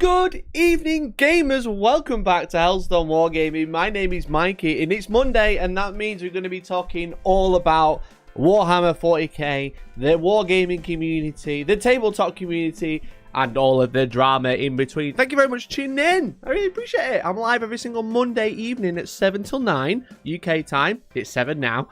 Good evening, gamers. Welcome back to Hellstormwargaming. My name is Mikey, and it's Monday, and that means we're going to be talking all about Warhammer 40k, the Wargaming community, the tabletop community, and all of the drama in between. Thank you very much for tuning in. I really appreciate it. I'm live every single Monday evening at 7 till 9 UK time. It's 7 now.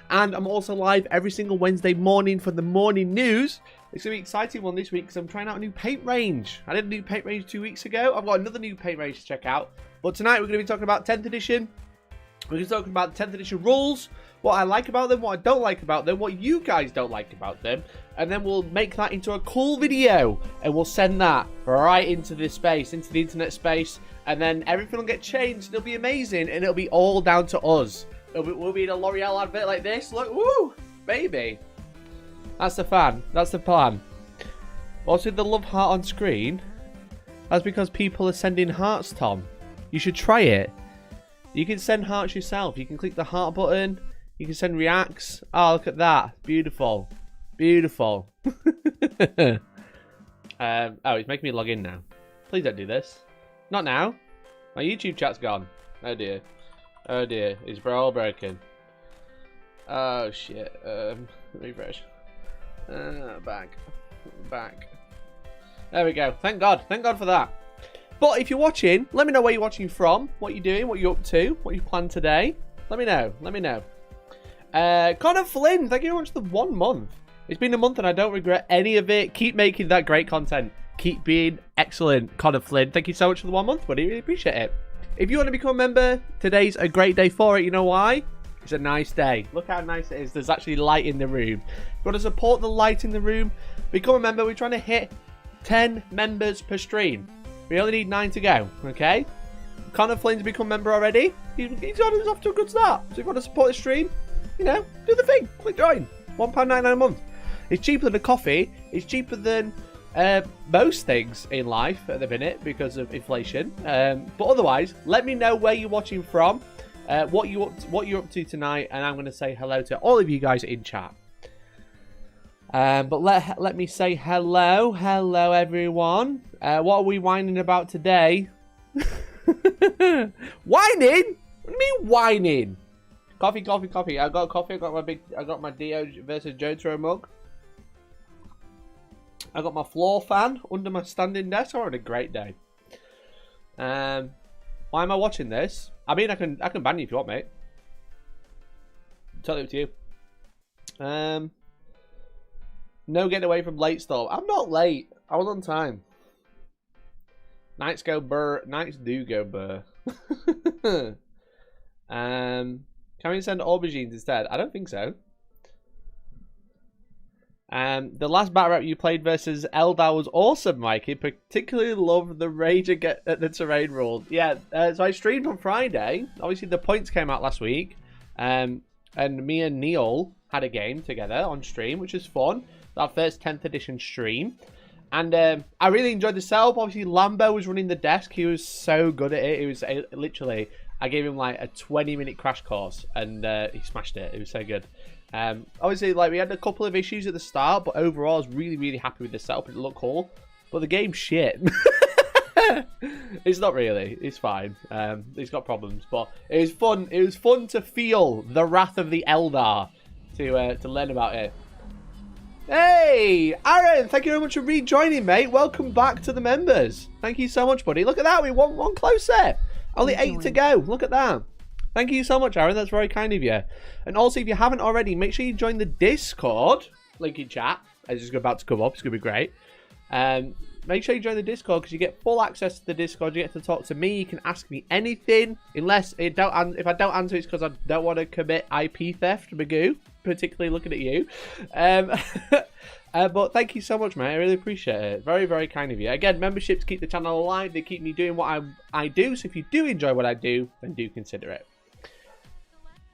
And I'm also live every single Wednesday morning for the morning news. It's going to be an exciting one this week because I'm trying out a new paint range. I did a new paint range 2 weeks ago. I've got another new paint range to check out. But tonight we're going to be talking about 10th edition. We're going to be talking about the 10th edition rules, what I like about them, what I don't like about them, what you guys don't like about them. And then we'll make that into a cool video. And we'll send that right into this space, into the internet space. And then everything will get changed. It'll be amazing. And it'll be all down to us. We'll be in a L'Oreal advert like this. Look, woo, baby. That's the fan. That's the plan. Also, the love heart on screen. That's because people are sending hearts, Tom. You should try it. You can send hearts yourself. You can click the heart button. You can send reacts. Oh, look at that. Beautiful. Beautiful. Oh, it's making me log in now. Please don't do this. Not now. My YouTube chat's gone. Oh, dear. Oh, dear. It's all broken. Oh, shit. Refresh. Back. There we go. Thank God. Thank God for that. But if you're watching, let me know where you're watching from, what you're doing, what you're up to, what you plan today. Let me know. Let me know. Connor Flynn, thank you very much for the 1 month. It's been a month and I don't regret any of it. Keep making that great content. Keep being excellent, Connor Flynn. Thank you so much for the 1 month, buddy. Really appreciate it. If you want to become a member, today's a great day for it. You know why? It's a nice day. Look how nice it is. There's actually light in the room. If you want to support the light in the room, become a member. We're trying to hit 10 members per stream. We only need 9 to go, okay? Connor Flynn's become a member already. He's off to a good start. So if you want to support the stream, you know, do the thing. Click join. £1.99 a month. It's cheaper than a coffee. It's cheaper than most things in life at the minute because of inflation. But otherwise, let me know where you're watching from. What you're up to tonight, and I'm going to say hello to all of you guys in chat. But let me say hello everyone. What are we whining about today? Whining? What do you mean whining? Coffee. I got coffee. I got my Dio versus Jotaro mug. I got my floor fan under my standing desk. I had a great day. Why am I watching this? I mean, I can ban you if you want, mate. Totally up to you. No getting away from late storm. I'm not late. I was on time. Nights go burr. Nights do go burr. Can we send aubergines instead? I don't think so. The last battle rap you played versus Eldar was awesome, Mikey. Particularly loved the rage at the terrain rules. Yeah, so I streamed on Friday. Obviously, the points came out last week. And me and Neil had a game together on stream, which was fun. Our first 10th edition stream. And I really enjoyed the setup. Obviously, Lambo was running the desk. He was so good at it. It was literally, I gave him like a 20-minute crash course. And he smashed it. It was so good. Obviously, like, we had a couple of issues at the start, but overall I was really happy with the setup. It looked cool, but the game's shit. It's not really. It's fine. It's got problems, but it was fun. It was fun to feel the wrath of the Eldar, to learn about it. Hey, Aaron, thank you very much for rejoining, mate. Welcome back to the members. Thank you so much, buddy. Look at that. We want one closer. Only 8 to go. Look at that. Thank you so much, Aaron. That's very kind of you. And also, if you haven't already, make sure you join the Discord. Link in chat. It's just about to come up. It's going to be great. Make sure you join the Discord because you get full access to the Discord. You get to talk to me. You can ask me anything. Unless if I don't answer, it's because I don't want to commit IP theft, Magoo. Particularly looking at you. But thank you so much, mate. I really appreciate it. Very kind of you. Again, memberships keep the channel alive. They keep me doing what I do. So if you do enjoy what I do, then do consider it.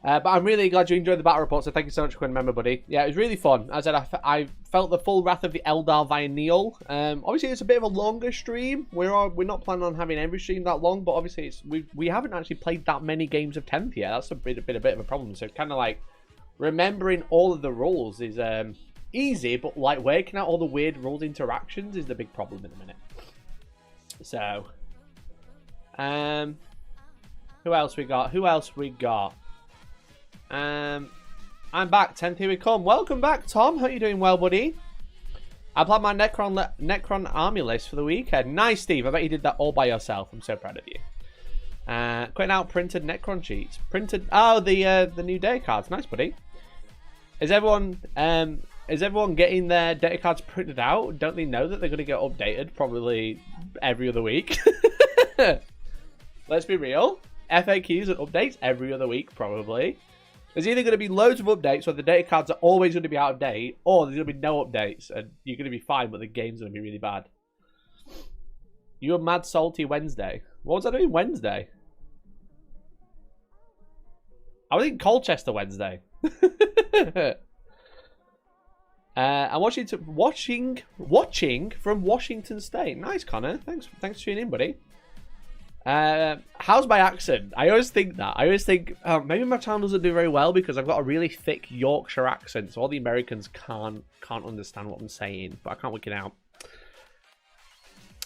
But I'm really glad you enjoyed the battle report, so thank you so much for becoming a member, buddy. Yeah, it was really fun. As I said, I felt the full wrath of the Eldar via Neil. Obviously, it's a bit of a longer stream. We're not planning on having every stream that long, but obviously, we haven't actually played that many games of 10th yet. That's a bit of a problem. So kind of like remembering all of the rules is easy, but like working out all the weird rules interactions is the big problem in a minute. So, who else we got? Who else we got? I'm back. 10th, here we come. Welcome back, Tom. Hope you're doing well, buddy. I planned my Necron army list for the weekend. Nice, Steve. I bet you did that all by yourself. I'm so proud of you. Quitting out printed Necron sheets. Printed. Oh, the new day cards. Nice, buddy. Is everyone getting their data cards printed out? Don't they know that they're going to get updated probably every other week? Let's be real. FAQs and updates every other week, probably. There's either going to be loads of updates where the data cards are always going to be out of date, or there's going to be no updates and you're going to be fine, but the game's going to be really bad. You were mad salty Wednesday. What was I doing Wednesday? I was in Colchester Wednesday. I'm watching from Washington State. Nice, Connor. Thanks for tuning in, buddy. How's my accent? I always think that. I always think maybe my channel doesn't do very well because I've got a really thick Yorkshire accent, so all the Americans can't understand what I'm saying, but I can't work it out.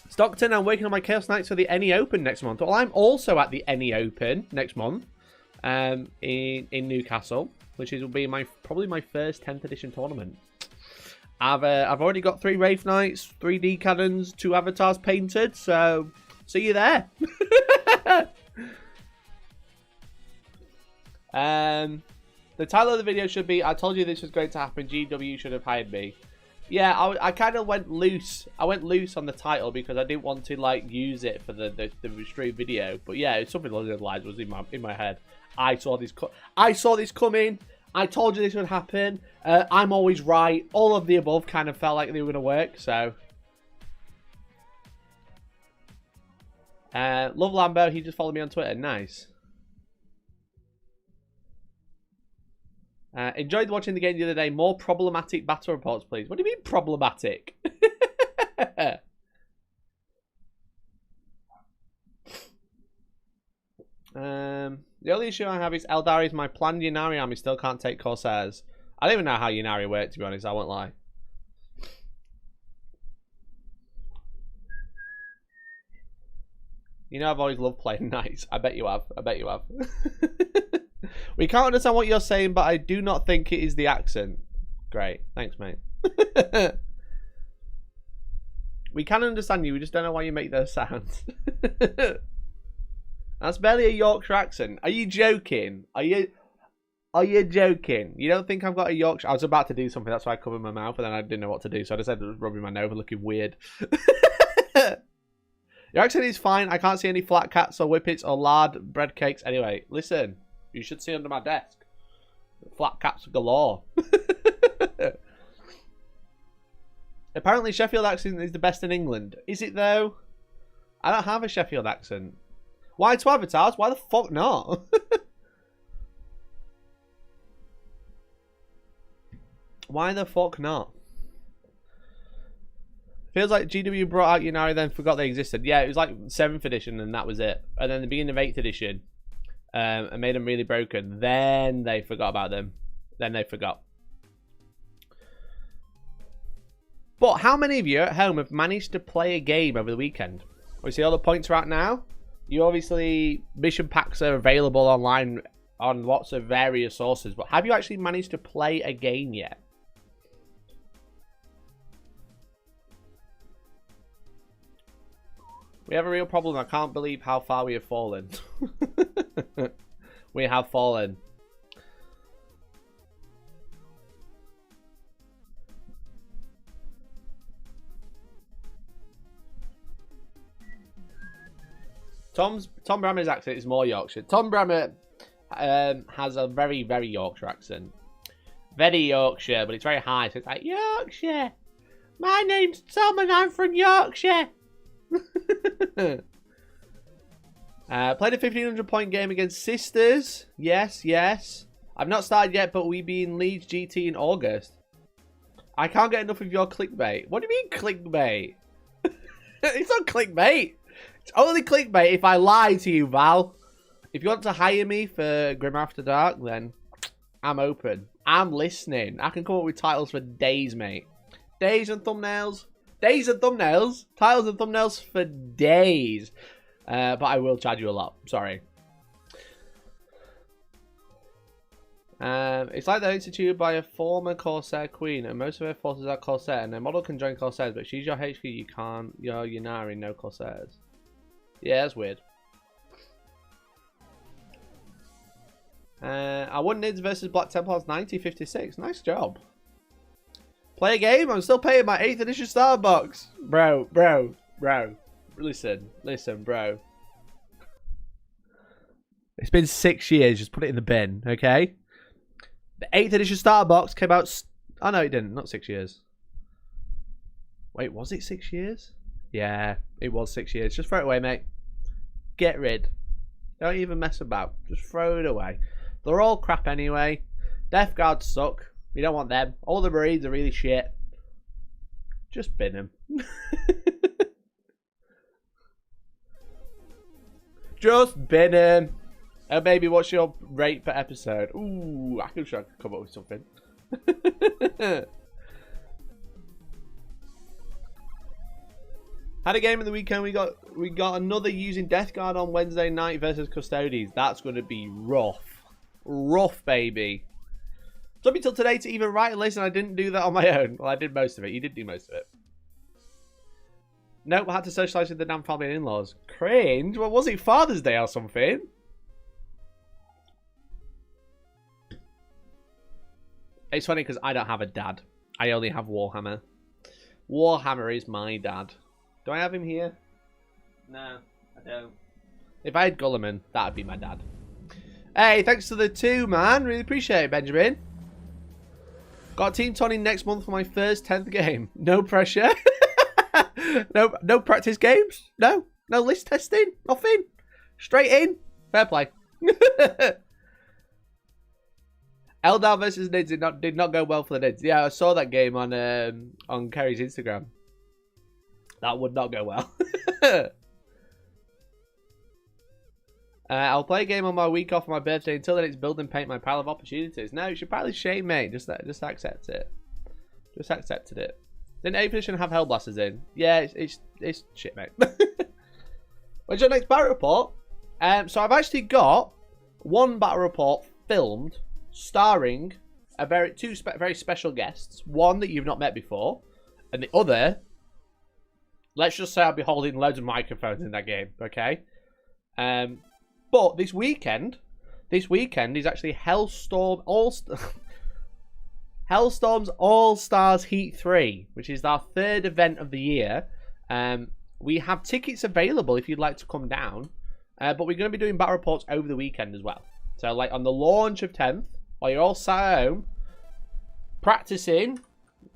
Stockton, I'm working on my Chaos Knights for the NE Open next month. Well, I'm also at the NE Open next month in Newcastle, which will be probably my first 10th edition tournament. I've already got 3 Wraith Knights, 3 D Cannons, 2 avatars painted, so see you there. The title of the video should be, I told you this was going to happen, GW should have hired me. Yeah, I kind of went loose. I went loose on the title because I didn't want to like use it for the stream video. But yeah, it's something along those lines was in my head. I saw this coming. I told you this would happen. I'm always right. All of the above kind of felt like they were going to work. So, Love Lambo. He just followed me on Twitter. Nice. Enjoyed watching the game the other day. More problematic battle reports, please. What do you mean problematic? The only issue I have is Eldari is my planned Ynnari army still can't take Corsairs. I don't even know how Ynnari works, to be honest. I won't lie. You know I've always loved playing Knights. I bet you have. I bet you have. We can't understand what you're saying, but I do not think it is the accent. Great. Thanks, mate. We can understand you. We just don't know why you make those sounds. That's barely a Yorkshire accent. Are you joking? Are you joking? You don't think I've got a Yorkshire? I was about to do something. That's why I covered my mouth, and then I didn't know what to do. So I just ended up rubbing my nose and looking weird. Your accent is fine. I can't see any flat cats or whippets or lard bread cakes. Anyway, listen. You should see under my desk. Flat caps galore. Apparently Sheffield accent is the best in England. Is it though? I don't have a Sheffield accent. Why 2 avatars? Why the fuck not? Why the fuck not? Feels like GW brought out Ynnari then forgot they existed. Yeah, it was like 7th edition and that was it. And then the beginning of 8th edition. And made them really broken. Then they forgot about them. Then they forgot. But how many of you at home have managed to play a game over the weekend? We see all the points right now. You obviously, mission packs are available online on lots of various sources. But have you actually managed to play a game yet? We have a real problem. I can't believe how far we have fallen. We have fallen. Tom Brammer's accent is more Yorkshire. Tom Brammer has a very, very Yorkshire accent. Very Yorkshire, but it's very high. So it's like, Yorkshire. My name's Tom and I'm from Yorkshire. Played a 1500 point game against Sisters. Yes, yes. I've not started yet, but we be in Leeds GT in August. I can't get enough of your clickbait. What do you mean clickbait? It's not clickbait. It's only clickbait if I lie to you, Val. If you want to hire me for Grim After Dark, then I'm open. I'm listening. I can come up with titles for days, mate. Days and thumbnails. Days of thumbnails. Titles and thumbnails for days. But I will charge you a lot. Sorry. It's like they're instituted by a former Corsair queen, and most of her forces are Corsair, and their model can join Corsairs, but she's your HQ, you can't. You're Yunari, no Corsairs. Yeah, that's weird. I won Nids versus Black Templars 9056. Nice job. Play a game? I'm still paying my 8th edition starter box. Bro. Listen, bro. It's been 6 years. Just put it in the bin, okay? The 8th edition starter box came out... Oh, no, it didn't. Not 6 years. Wait, was it 6 years? Yeah, it was 6 years. Just throw it away, mate. Get rid. Don't even mess about. Just throw it away. They're all crap anyway. Death Guards suck. We don't want them. All the Marines are really shit. Just bin them. Just bin them. Oh, baby, what's your rate per episode? Ooh, I could come up with something. Had a game in the weekend. We got another using Death Guard on Wednesday night versus Custodes. That's going to be rough. Rough, baby. Took me till today to even write a list, and I didn't do that on my own. Well, I did most of it. You did do most of it. Nope, I had to socialise with the damn family and in-laws. Cringe? What was it, Father's Day or something? It's funny because I don't have a dad. I only have Warhammer. Warhammer is my dad. Do I have him here? No, I don't. If I had Gulliman, that would be my dad. Hey, thanks to the 2, man. Really appreciate it, Benjamin. Got Team Tony next month for my first 10th game. No pressure. No practice games. No list testing. Nothing. Straight in. Fair play. Eldar versus Nids did not go well for the Nids. Yeah, I saw that game on Kerry's Instagram. That would not go well. I'll play a game on my week off for my birthday. Until then, it's build and paint my pile of opportunities. No, it's your pile of shame, mate. Just accept it. Just accepted it. Didn't 8th edition have Hellblasters in? Yeah, it's shit, mate. When's your next battle report? So I've actually got one battle report filmed, starring two very special guests. One that you've not met before, and the other, let's just say I'll be holding loads of microphones in that game, okay? But this weekend is actually Hellstorm's All-Stars Heat 3, which is our 3rd event of the year. We have tickets available if you'd like to come down, but we're going to be doing battle reports over the weekend as well. So, like, on the launch of 10th, while you're all sat at home, practicing,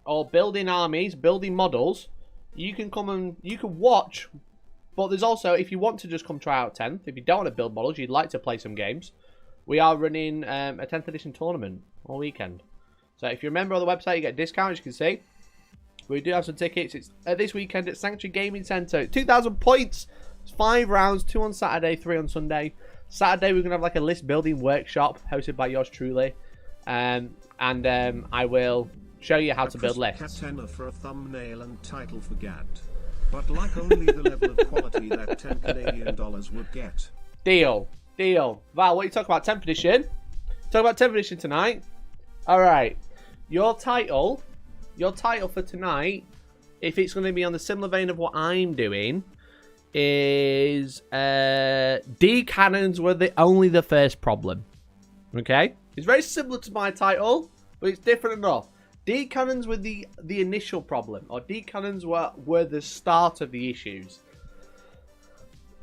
or building armies, building models, you can come and you can watch. But there's also, if you want to just come try out 10th, if you don't want to build models, you'd like to play some games, we are running a 10th edition tournament all weekend. So if you're a member of the website, you get a discount, as you can see. We do have some tickets. It's this weekend at Sanctuary Gaming Centre. 2,000 points. It's 5 rounds, 2 on Saturday, 3 on Sunday. Saturday, we're going to have like a list building workshop hosted by yours truly. I will show you how to build lists. For a thumbnail and title for GAD. But like only the level of quality that 10 Canadian dollars would get. Deal. Val, what are you talking about? 10th edition? Talking about 10th edition tonight? Alright. Your title for tonight, if it's going to be on the similar vein of what I'm doing, is D cannons were only the first problem. Okay? It's very similar to my title, but it's different enough. D cannons were the initial problem, or D cannons were the start of the issues.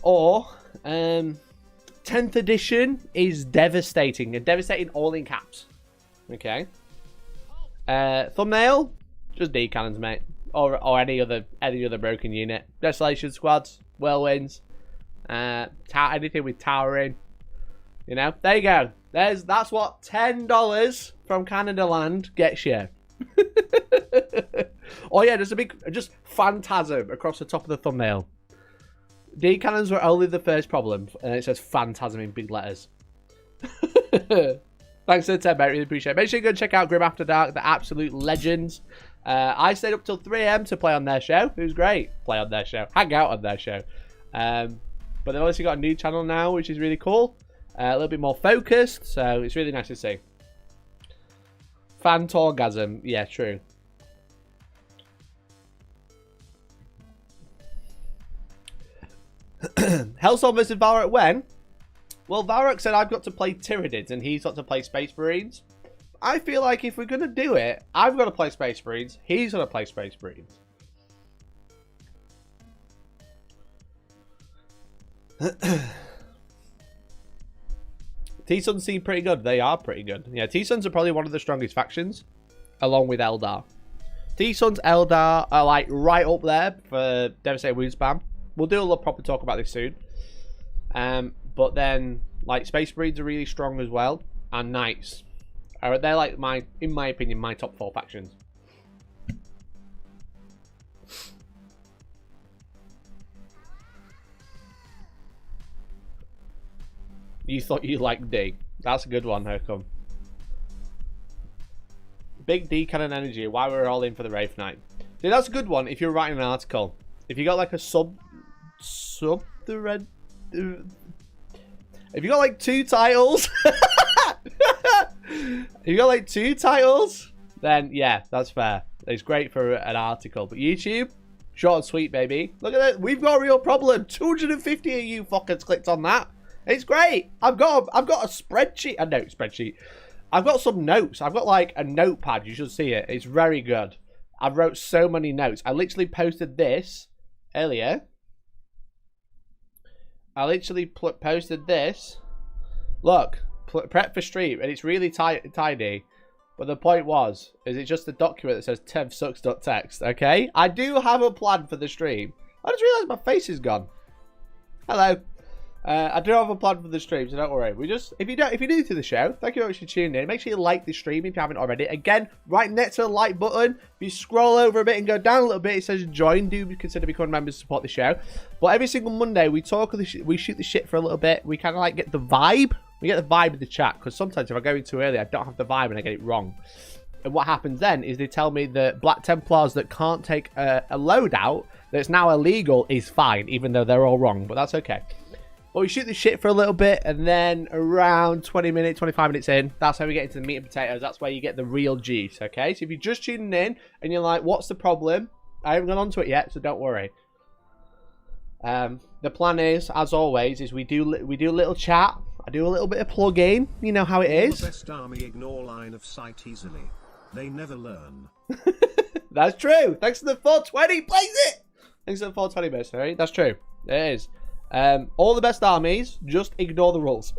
Or 10th edition is devastating, and devastating all in caps. Okay. Thumbnail, just D cannons, mate, or any other broken unit. Desolation squads, whirlwinds, anything with towering. You know, there you go. That's what $10 from Canada land gets you. Oh yeah, there's a big phantasm across the top of the thumbnail. D cannons were only the first problem, and it says phantasm in big letters. Thanks for the 10, mate. Really appreciate it. Make sure you go check out Grim After Dark, the absolute legends. I stayed up till 3 a.m. to play on their show. It was great. Play on their show. Hang out on their show. But they've obviously got a new channel now, which is really cool. A little bit more focused, so it's really nice to see. Fantorgasm. Yeah, true. Hellstorm versus Valorant when? Well, Valorant said I've got to play Tyranids and he's got to play Space Marines. I feel like if we're going to do it, I've got to play Space Marines, he's going to play Space Marines. T-Suns seem pretty good. They are pretty good. Yeah, T-Suns are probably one of the strongest factions, along with Eldar. T-Suns, Eldar are like right up there for Devastating Wound Spam. We'll do a little proper talk about this soon. But then, like, Space Marines are really strong as well. And Knights. They're like, in my opinion, my top 4 factions. You thought you liked D. That's a good one, Hercom. Big D cannon energy. Why we're all in for the Wraith Knight. Dude, that's a good one if you're writing an article. If you got like a if you got like 2 titles, if you got like 2 titles, then yeah, that's fair. It's great for an article. But YouTube, short and sweet, baby. Look at that. We've got a real problem. 250 of you fuckers clicked on that. It's great. I've got a spreadsheet. A note spreadsheet. I've got some notes. I've got like a notepad. You should see it. It's very good. I've wrote so many notes. I literally posted this earlier. I literally posted this. Look, prep for stream, and it's really tiny. But the point is it's just a document that says tevsucks.txt. Okay, I do have a plan for the stream. I just realised my face is gone. Hello. I do have a plan for the stream, so don't worry. If you're new to the show, thank you very much for tuning in. Make sure you like the stream if you haven't already. Again, right next to the like button, if you scroll over a bit and go down a little bit, it says join. Do consider becoming members to support the show. But every single Monday, we talk, we shoot the shit for a little bit. We kind of like get the vibe. We get the vibe of the chat, because sometimes if I go in too early, I don't have the vibe and I get it wrong. And what happens then is they tell me that Black Templars that can't take a loadout that's now illegal is fine, even though they're all wrong. But that's okay. But we shoot the shit for a little bit, and then around 20 minutes, 25 minutes in, that's how we get into the meat and potatoes. That's where you get the real juice, okay? So if you're just tuning in, and you're like, what's the problem? I haven't gone on to it yet, so don't worry. The plan is, as always, is we do a little chat. I do a little bit of plug-in. You know how it is. The best army ignore line of sight easily. They never learn. That's true. Thanks to the 420, plays it! Thanks to the 420, mercenary. That's true. It is. All the best armies, just ignore the rules.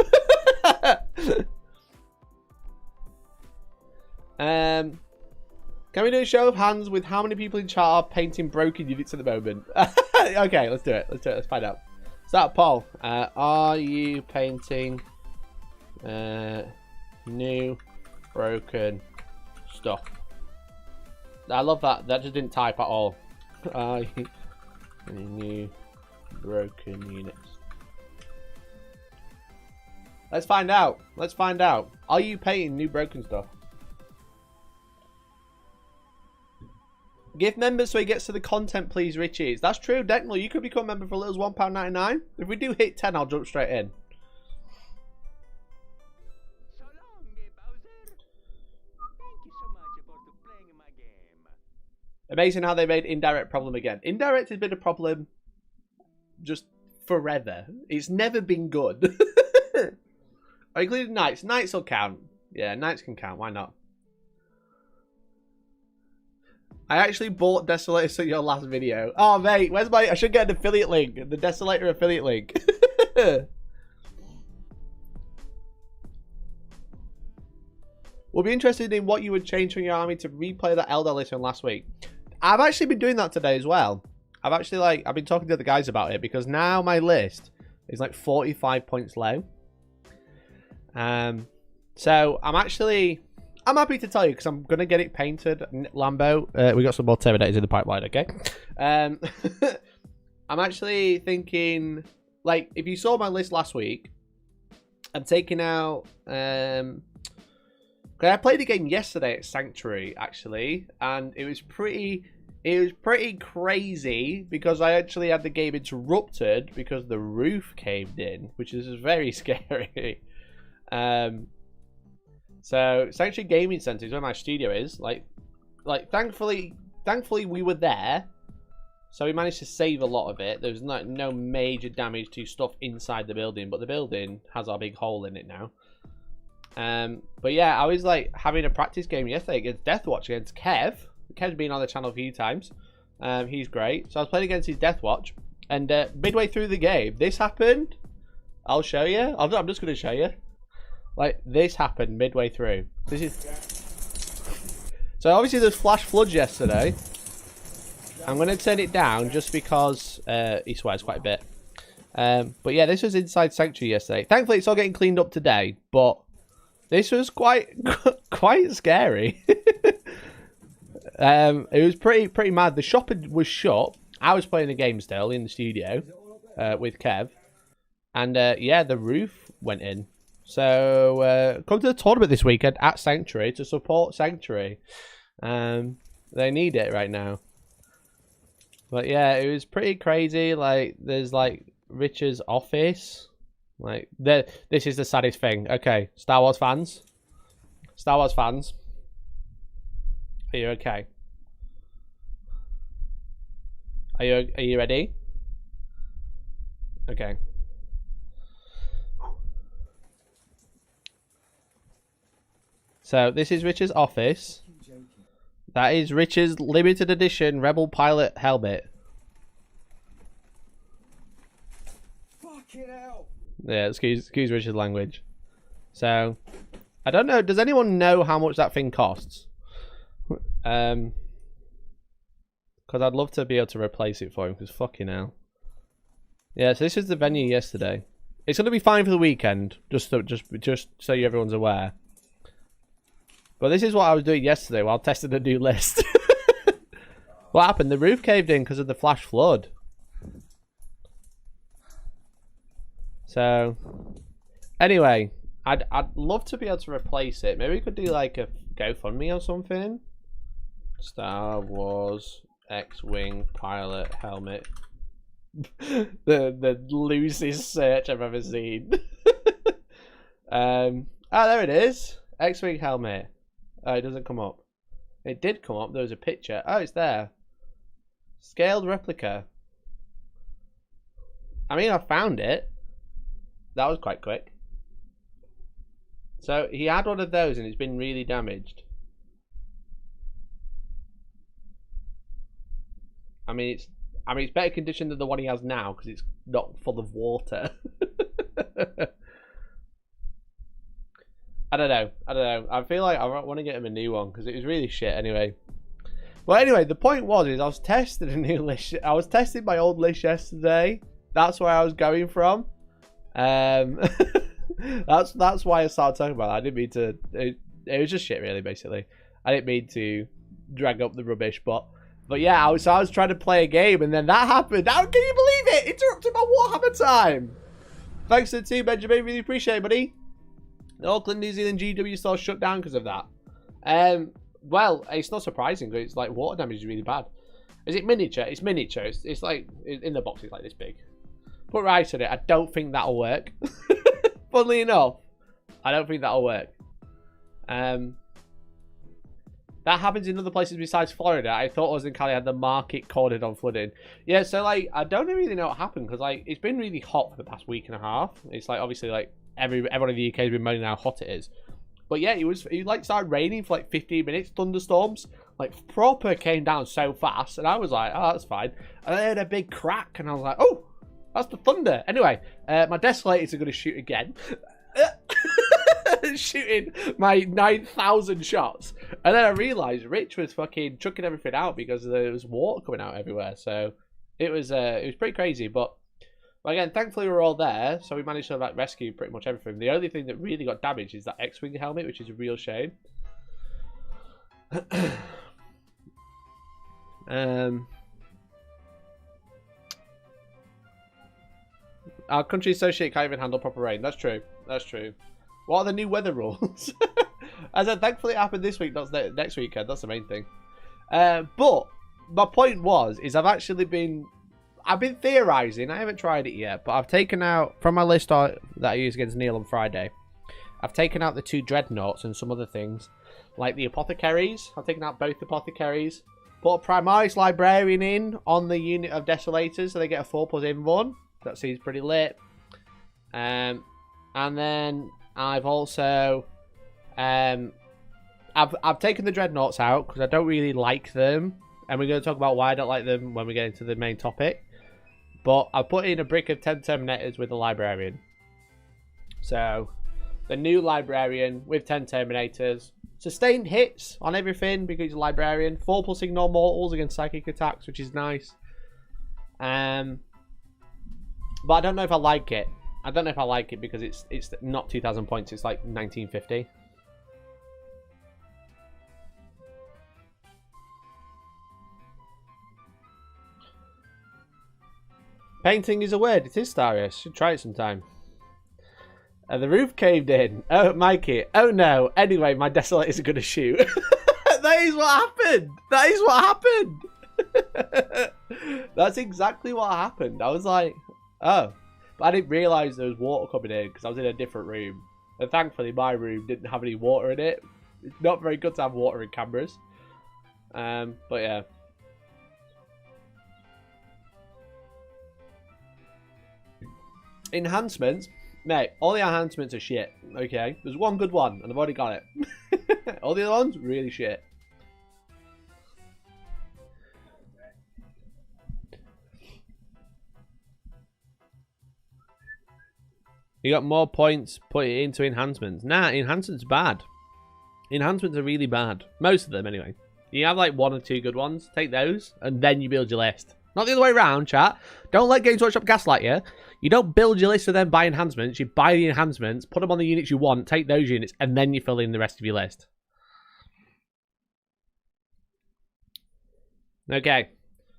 Can we do a show of hands with how many people in chat are painting broken units at the moment? Okay, let's do it. Let's find out. Start poll. Are you painting new broken stuff? I love that. That just didn't type at all. Are you new broken units? Let's find out. Are you painting new broken stuff? Gift members so he gets to the content, please, Richies. That's true, Decknell. You could become a member for a little as £1.99. If we do hit 10, I'll jump straight in. So long, Bowser. Thank you so much for playing my game. Amazing how they made indirect problem again. Indirect has been a problem just forever. It's never been good. I included Knights. Knights will count. Yeah, Knights can count. Why not? I actually bought Desolator in your last video. Oh, mate, where's my... I should get an affiliate link. The Desolator affiliate link. We'll be interested in what you would change from your army to replay that Eldar list from last week. I've actually been doing that today as well. I've been talking to the guys about it, because now my list is like 45 points low. So I'm happy to tell you, because I'm going to get it painted. Lambo, we got some more Terminators in the pipeline, okay? I'm actually thinking, like, if you saw my list last week, I'm taking out I played a game yesterday at Sanctuary, actually, and it was pretty crazy because I actually had the game interrupted because the roof caved in, which is very scary. So Sanctuary Gaming Centre is where my studio is. Like thankfully we were there, so we managed to save a lot of it. There's no major damage to stuff inside the building, but the building has our big hole in it now. But yeah, I was like having a practice game yesterday against Deathwatch against Kev. Kev's been on the channel a few times. He's great. So I was playing against his Deathwatch, and midway through the game, this happened. I'll show you. I'm just going to show you. Like, this happened midway through. This is. So obviously there's flash floods yesterday. I'm going to turn it down just because he swears quite a bit. But yeah, this was inside Sanctuary yesterday. Thankfully, it's all getting cleaned up today. But this was quite scary. It was pretty mad. The shop was shut. I was playing a game still in the studio with Kev, and yeah, the roof went in. So come to the tournament this weekend at Sanctuary to support Sanctuary. They need it right now. But yeah, it was pretty crazy. Like, there's like Richard's office. Like, this is the saddest thing. Okay, Star Wars fans. Are you okay? Are you ready? Okay. So this is Richard's office. That is Richard's limited edition Rebel pilot helmet. Fucking hell. Yeah, excuse Richard's language. So I don't know. Does anyone know how much that thing costs? Because I'd love to be able to replace it for him. Because fucking hell. Yeah. So this is the venue yesterday. It's gonna be fine for the weekend. Just so everyone's aware. But this is what I was doing yesterday while testing a new list. What happened? The roof caved in because of the flash flood. So, anyway, I'd love to be able to replace it. Maybe we could do like a GoFundMe or something. Star Wars X-Wing pilot helmet. the loosest search I've ever seen. Oh, there it is. X-Wing helmet. Oh, it doesn't come up. It did come up. There was a picture. Oh, it's there. Scaled replica. I mean, I found it. That was quite quick. So he had one of those and it's been really damaged. I mean, it's better condition than the one he has now because it's not full of water. I don't know. I feel like I want to get him a new one because it was really shit anyway. Well, anyway, the point was I was testing a new list. I was testing my old list yesterday. That's where I was going from. That's why I started talking about it. I didn't mean to. It was just shit, really. Basically, I didn't mean to drag up the rubbish, but yeah, I was trying to play a game, and then that happened. How can you believe it? Interrupted my Warhammer time. Thanks to the team, Benjamin. Really appreciate it, buddy. The Auckland, New Zealand GW store shut down because of that. Well, it's not surprising because it's like water damage is really bad. Is it miniature? It's miniature. It's like in the box. It's like this big. Put right on it. I don't think that'll work. Funnily enough, I don't think that'll work. That happens in other places besides Florida. I thought it was in Cali had the market cornered on flooding. Yeah, so like I don't really know what happened because like it's been really hot for the past week and a half. It's like obviously like everyone in the UK has been moaning how hot it is. But yeah, it like started raining for like 15 minutes, thunderstorms. Like proper came down so fast and I was like, oh, that's fine. And I heard a big crack and I was like, oh, that's the thunder. Anyway, my desolators are going to shoot again. Shooting my 9,000 shots. And then I realised Rich was fucking chucking everything out because there was water coming out everywhere. So it was pretty crazy. But again, thankfully we were all there. So we managed to like rescue pretty much everything. The only thing that really got damaged is that X-Wing helmet, which is a real shame. Our country associate can't even handle proper rain. That's true. That's true. What are the new weather rules? I said, thankfully it happened this week, not next weekend. That's the main thing. But my point is I've been theorizing. I haven't tried it yet, but I've taken out from my list that I used against Neil on Friday. I've taken out the 2 dreadnoughts and some other things, like the apothecaries. I've taken out both apothecaries. Put a Primaris Librarian in on the unit of Desolators, so they get a 4+ Invuln. That seems pretty lit. And then I've also I've taken the Dreadnoughts out because I don't really like them, and we're going to talk about why I don't like them when we get into the main topic. But I put in a brick of 10 Terminators with the Librarian. So the new Librarian with 10 Terminators. Sustained hits on everything because he's a Librarian. 4+ Ignore Mortals against Psychic attacks, which is nice. But I don't know if I like it. I don't know if I like it because it's not 2,000 points. It's like 1950. Painting is a word. It is, Starius. Should try it sometime. The roof caved in. Oh, Mikey. Oh, no. Anyway, my Desolators are going to shoot. That is what happened. That is what happened. That's exactly what happened. I was like, oh. But I didn't realise there was water coming in because I was in a different room. And thankfully, my room didn't have any water in it. It's not very good to have water in cameras. But yeah. Enhancements. Mate, all the enhancements are shit, okay? There's one good one, and I've already got it. All the other ones, really shit. You got more points, put it into enhancements. Nah, enhancements are bad. Enhancements are really bad. Most of them, anyway. You have like 1 or 2 good ones, take those, and then you build your list. Not the other way around, chat. Don't let Games Workshop gaslight you. You don't build your list and then buy enhancements. You buy the enhancements, put them on the units you want, take those units, and then you fill in the rest of your list. Okay.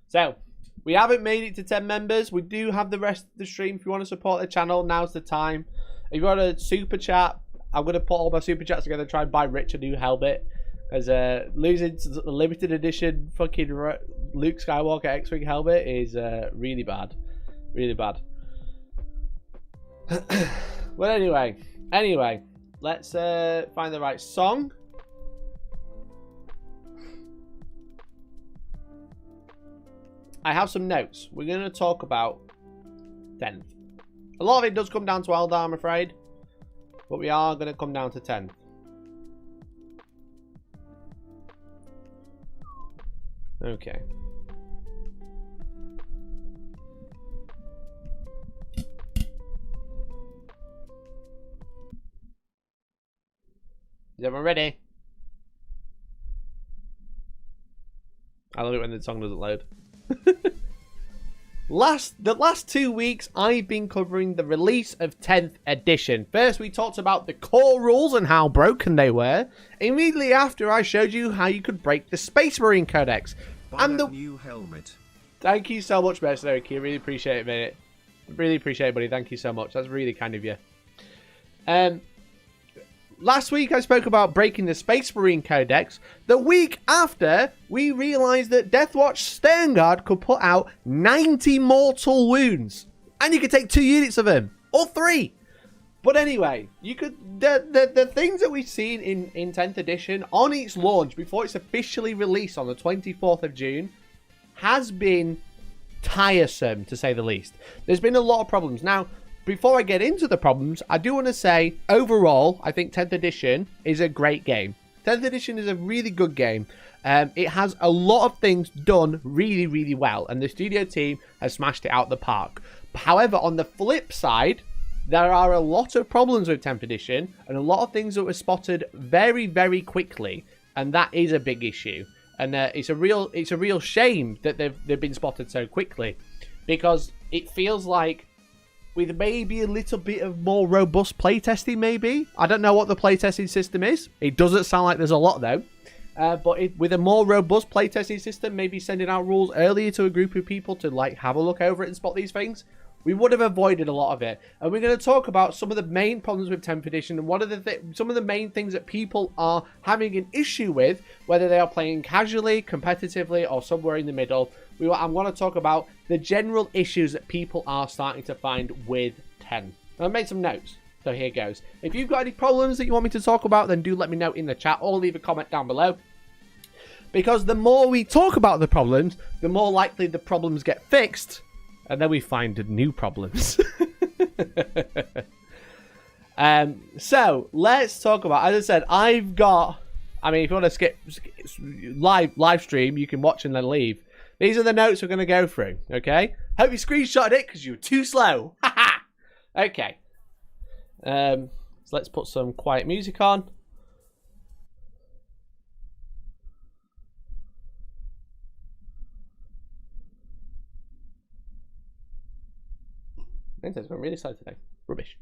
So, we haven't made it to 10 members. We do have the rest of the stream. If you want to support the channel, now's the time. If you want a super chat, I'm going to put all my super chats together and try and buy Rich a new helmet. As losing to the limited edition fucking Luke Skywalker X-Wing helmet is really bad. Really bad. Well, anyway, let's find the right song. I have some notes. We're going to talk about 10th. A lot of it does come down to Eldar, I'm afraid. But we are going to come down to 10th. Okay. Is everyone ready? I love it when the song doesn't load. The last 2 weeks, I've been covering the release of 10th edition. First, we talked about the core rules and how broken they were. Immediately after, I showed you how you could break the Space Marine Codex. And the new helmet. Thank you so much, Mercenary Key. Really appreciate it, mate. Really appreciate it, buddy. Thank you so much. That's really kind of you. Last week, I spoke about breaking the Space Marine Codex. The week after, we realised that Deathwatch Sternguard could put out 90 mortal wounds. And you could take 2 units of them. Or 3. But anyway, you could the things that we've seen in 10th edition on its launch before it's officially released on the 24th of June has been tiresome, to say the least. There's been a lot of problems. Now, before I get into the problems, I do want to say, overall, I think 10th edition is a great game. 10th edition is a really good game. It has a lot of things done really, really well, and the studio team has smashed it out the park. However, on the flip side, there are a lot of problems with 10th edition, and a lot of things that were spotted very, very quickly, and that is a big issue. And it's a real shame that they've been spotted so quickly, because it feels like with maybe a little bit of more robust playtesting, maybe. I don't know what the playtesting system is. It doesn't sound like there's a lot, though. But with a more robust playtesting system, maybe sending out rules earlier to a group of people to like have a look over it and spot these things, we would have avoided a lot of it. And we're going to talk about some of the main problems with 10th edition and what are some of the main things that people are having an issue with, whether they are playing casually, competitively, or somewhere in the middle. I'm going to talk about the general issues that people are starting to find with 10. I made some notes, so here goes. If you've got any problems that you want me to talk about, then do let me know in the chat or leave a comment down below. Because the more we talk about the problems, the more likely the problems get fixed. And then we find new problems. So, let's talk about... As I said, I've got... I mean, if you want to skip live stream, you can watch and then leave. These are the notes we're going to go through, okay? Hope you screenshotted it because you were too slow. Okay. So let's put some quiet music on. Internet's going really slow today. Rubbish.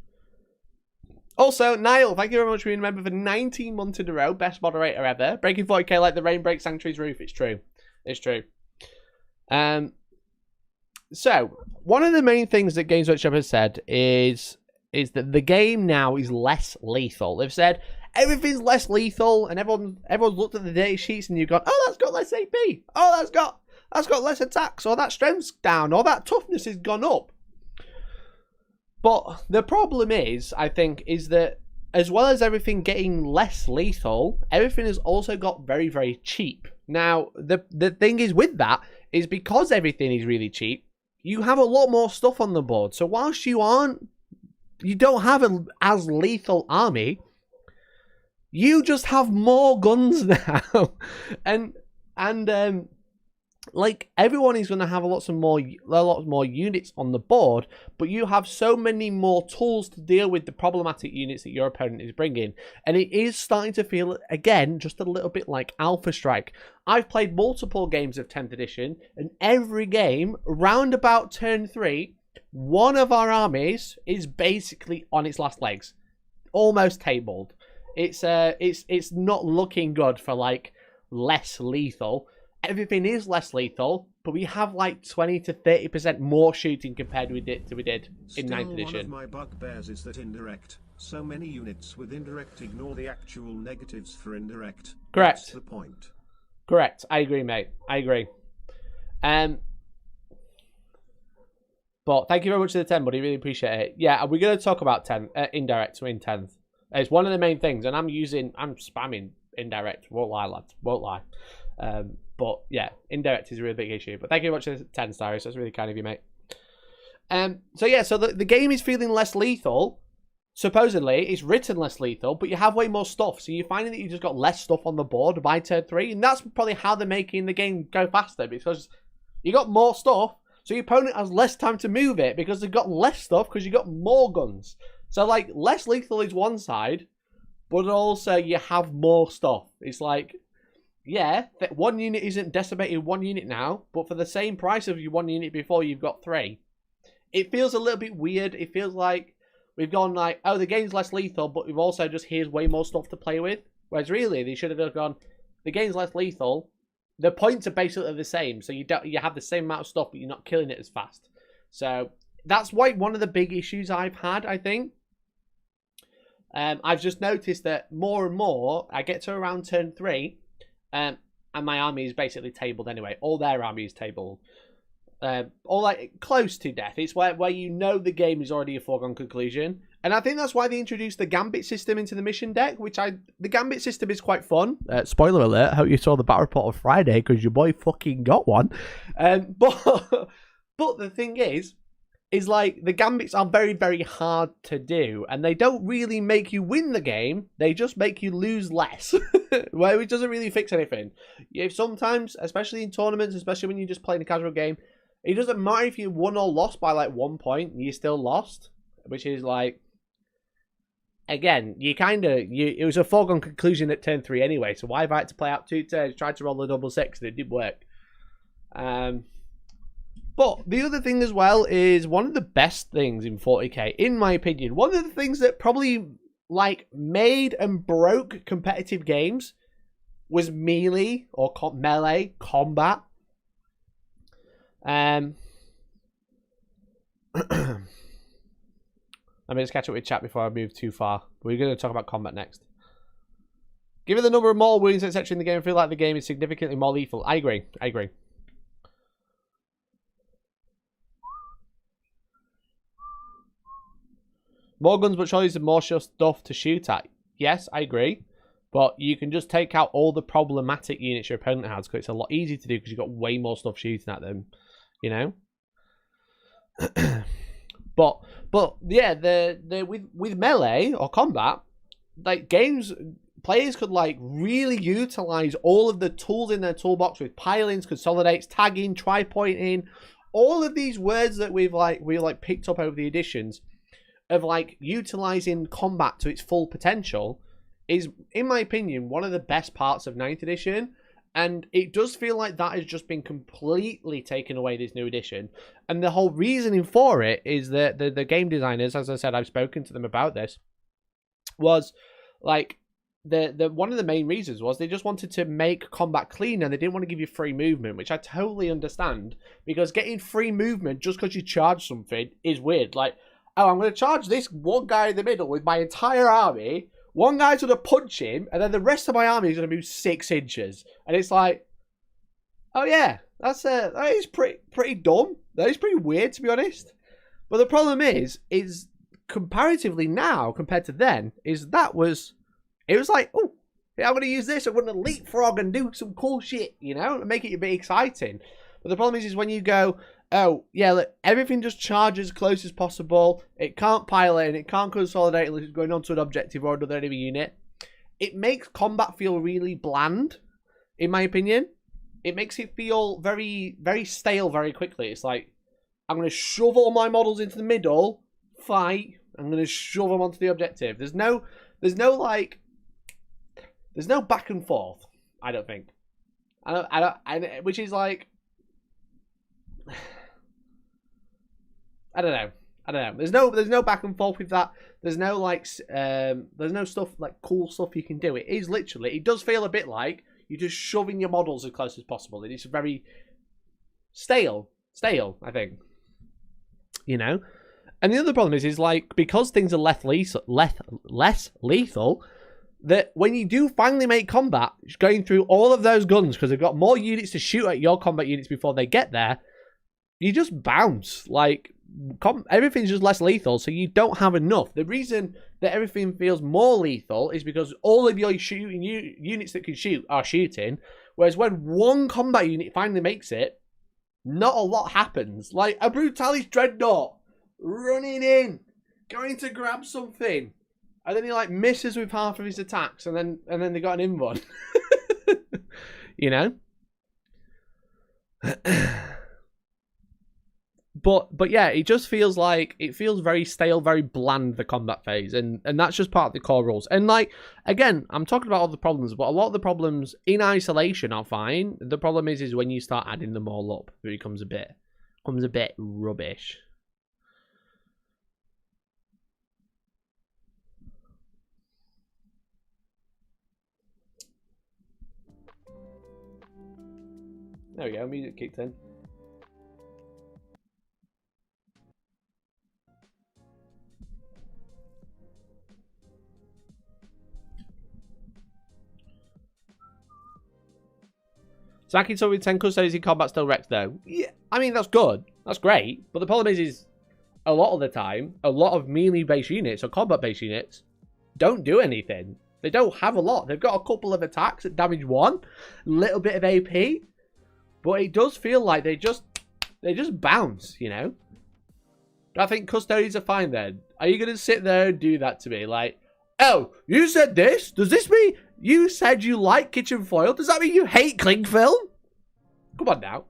Also, Niall, thank you very much for being a member for 19 months in a row. Best moderator ever. Breaking 40k like the rain breaks Sanctuary's roof. It's true. It's true. So, one of the main things that Games Workshop has said is that the game now is less lethal. They've said everything's less lethal, and everyone's looked at the data sheets and you've gone, oh, that's got less AP. Oh, that's got less attacks, or that strength's down, or that toughness has gone up. But the problem is, I think, is that as well as everything getting less lethal, everything has also got very, very cheap. Now, the thing is with that, is because everything is really cheap, you have a lot more stuff on the board. So whilst you don't have an as lethal army, you just have more guns now. and like, everyone is going to have a lot more units on the board, but you have so many more tools to deal with the problematic units that your opponent is bringing. And it is starting to feel, again, just a little bit like Alpha Strike. I've played multiple games of 10th edition, and every game, round about turn 3, one of our armies is basically on its last legs. Almost tabled. It's not looking good for, like, less lethal. Everything is less lethal, but we have like 20 to 30% more shooting compared with it we did in 9th edition. One of my bugbears is that indirect. So many units with indirect ignore the actual negatives for indirect. Correct. That's the point. Correct. I agree, mate. I agree. But thank you very much for the 10, buddy. Really appreciate it. Yeah, we're going to talk about 10 indirect in 10th. It's one of the main things, and I'm spamming indirect. Won't lie, lads. Won't lie. But yeah, indirect is a really big issue. But thank you very much for the 10 stars. That's really kind of you, mate. So yeah, so the game is feeling less lethal. Supposedly, it's written less lethal, but you have way more stuff. So you're finding that you just got less stuff on the board by turn 3. And that's probably how they're making the game go faster. Because you got more stuff, so your opponent has less time to move it. Because they've got less stuff, because you got more guns. So like, less lethal is one side, but also you have more stuff. It's like... yeah, one unit isn't decimated one unit now, but for the same price of your one unit before, you've got 3. It feels a little bit weird. It feels like we've gone like, oh, the game's less lethal, but we've also just, here's way more stuff to play with. Whereas really, they should have gone, the game's less lethal. The points are basically the same, so you have the same amount of stuff, but you're not killing it as fast. So that's why one of the big issues I've had, I think. I've just noticed that more and more, I get to around turn 3, and my army is basically tabled anyway. All their army is tabled. Or like close to death. It's where you know the game is already a foregone conclusion. And I think that's why they introduced the Gambit system into the mission deck, the Gambit system is quite fun. Spoiler alert, I hope you saw the battle report of Friday, because your boy fucking got one. But the thing is like, the Gambits are very, very hard to do, and they don't really make you win the game, they just make you lose less, which doesn't really fix anything. If sometimes, especially in tournaments, especially when you're just playing a casual game, it doesn't matter if you won or lost by like 1 point, you still lost, which is like, again, it was a foregone conclusion at turn 3 anyway, so why have I had to play out 2 turns, tried to roll a double 6, and it didn't work. But the other thing as well is one of the best things in 40k, in my opinion, one of the things that probably like made and broke competitive games was melee or melee combat. Let me just catch up with chat before I move too far. We're going to talk about combat next. Given the number of more wounds, etc. in the game, I feel like the game is significantly more lethal. I agree. I agree. More guns, but surely there's more stuff to shoot at. Yes, I agree. But you can just take out all the problematic units your opponent has, because it's a lot easier to do because you've got way more stuff shooting at them. You know? But yeah, with melee or combat, like players could like really utilize all of the tools in their toolbox with pilings, consolidates, tagging, tri-pointing, all of these words that we picked up over the editions of like utilizing combat to its full potential is, in my opinion, one of the best parts of 9th edition. And it does feel like that has just been completely taken away this new edition. And the whole reasoning for it is that the game designers, as I said, I've spoken to them about this, was like one of the main reasons was they just wanted to make combat clean, and they didn't want to give you free movement, which I totally understand, because getting free movement just because you charge something is weird. Like, oh, I'm going to charge this one guy in the middle with my entire army. One guy's going to punch him, and then the rest of my army is going to move 6 inches. And it's like, oh yeah, that is pretty dumb. That is pretty weird, to be honest. But the problem is comparatively now, compared to then, it was like, oh, yeah, I'm going to use this. I'm going to leapfrog and do some cool shit, you know, and make it a bit exciting. But the problem is when you go, oh, yeah, look, everything just charges as close as possible. It can't pilot and it can't consolidate unless it's going onto an objective or another enemy unit. It makes combat feel really bland, in my opinion. It makes it feel very, very stale very quickly. It's like, I'm going to shove all my models into the middle, fight, I'm going to shove them onto the objective. There's no back and forth, I don't think. Which is like, I don't know. There's no back and forth with that. There's no there's no stuff like cool stuff you can do. It is literally, it does feel a bit like you're just shoving your models as close as possible. It is very stale, I think. You know? And the other problem is like, because things are less lethal, that when you do finally make combat, going through all of those guns, because they've got more units to shoot at your combat units before they get there, you just bounce. Like, everything's just less lethal, so you don't have enough. The reason that everything feels more lethal is because all of your shooting units that can shoot are shooting, whereas when one combat unit finally makes it, not a lot happens. Like a Brutalis Dreadnought running in, going to grab something, and then he like misses with half of his attacks, and then they got an invuln. You know? But yeah, it just feels like, it feels very stale, very bland, the combat phase, and that's just part of the core rules. And like, again, I'm talking about all the problems, but a lot of the problems in isolation are fine. The problem is when you start adding them all up, it becomes a bit rubbish. There we go, music kicked in. Saki told me 10 custodies in combat still wrecks though. Yeah, I mean, that's good. That's great. But the problem is a lot of the time, a lot of melee-based units or combat-based units don't do anything. They don't have a lot. They've got a couple of attacks at damage 1, a little bit of AP, but it does feel like they just bounce, you know? I think custodians are fine then. Are you going to sit there and do that to me? Like, oh, you said this? Does this mean you said you like kitchen foil? Does that mean you hate cling film? Come on now.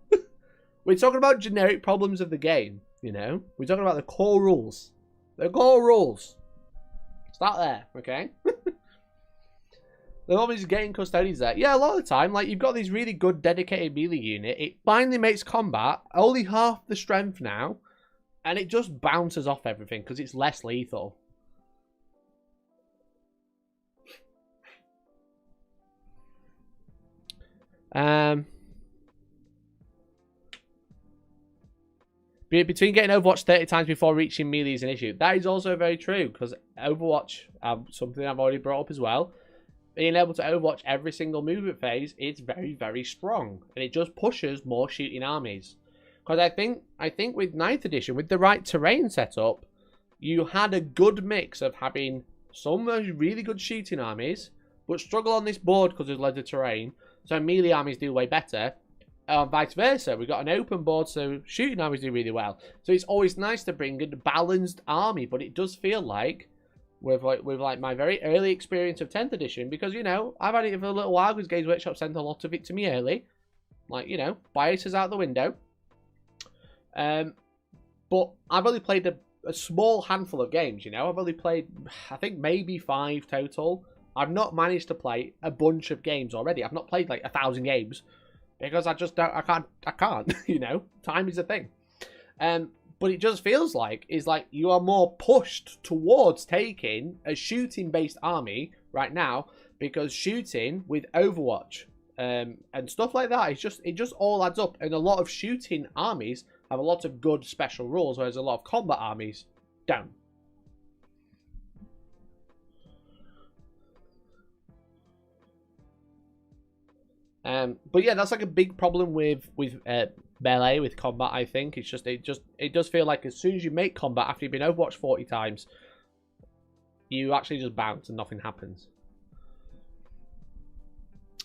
We're talking about generic problems of the game, you know? We're talking about the core rules. The core rules. Start there, okay? The problem is getting custodians there. Yeah, a lot of the time, like, you've got these really good dedicated melee unit. It finally makes combat only half the strength now, and it just bounces off everything because it's less lethal. Between getting Overwatch 30 times before reaching melee is an issue. That is also very true, because Overwatch, something I've already brought up as well, being able to Overwatch every single movement phase is very, very strong. And it just pushes more shooting armies. Because I think with 9th edition, with the right terrain setup, you had a good mix of having some really good shooting armies, but struggle on this board because there's loads of terrain. So melee armies do way better. Vice versa, we've got an open board, so shooting armies do really well. So it's always nice to bring a balanced army, but it does feel like, with my very early experience of 10th edition, because, you know, I've had it for a little while because Games Workshop sent a lot of it to me early. Like, you know, bias is out the window. But I've only played a small handful of games, you know. I've only played, I think, maybe 5 total. I've not managed to play a bunch of games already. I've not played like 1,000 games. Because I just don't, I can't, you know, time is a thing. But it just feels like, you are more pushed towards taking a shooting-based army right now, because shooting with Overwatch and stuff like that, it just all adds up. And a lot of shooting armies have a lot of good special rules, whereas a lot of combat armies don't. But yeah, that's like a big problem with melee, with combat. I think it does feel like as soon as you make combat after you've been Overwatched 40 times, you actually just bounce and nothing happens.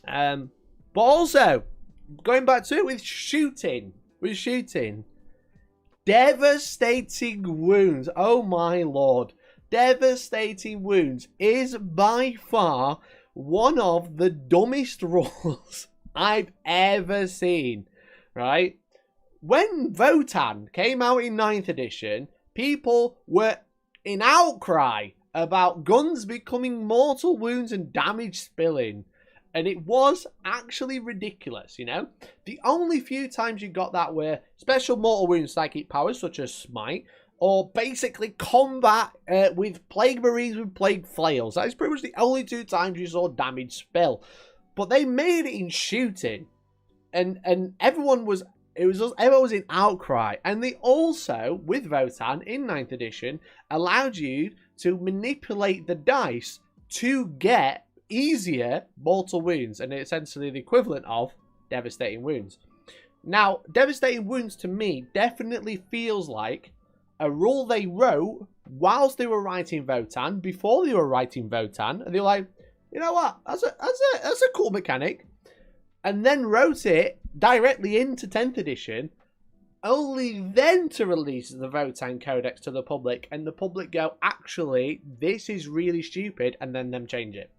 But also going back to it with shooting, devastating wounds. Oh my lord, devastating wounds is by far one of the dumbest rules I've ever seen, right? When Votann came out in 9th edition, people were in outcry about guns becoming mortal wounds and damage spilling. And it was actually ridiculous, you know? The only few times you got that were special mortal wounds psychic powers, such as Smite, or basically combat with Plague Marines with Plague Flails. That is pretty much the only 2 times you saw damage spill. But they made it in shooting. And everyone was in outcry. And they also, with Votann in 9th edition, allowed you to manipulate the dice to get easier mortal wounds. And essentially the equivalent of devastating wounds. Now, devastating wounds to me definitely feels like a rule they wrote whilst they were writing Votann, before they were writing Votann, and they were like, you know what, that's a cool mechanic, and then wrote it directly into 10th edition, only then to release the Votann Codex to the public, and the public go, actually, this is really stupid, and then them change it.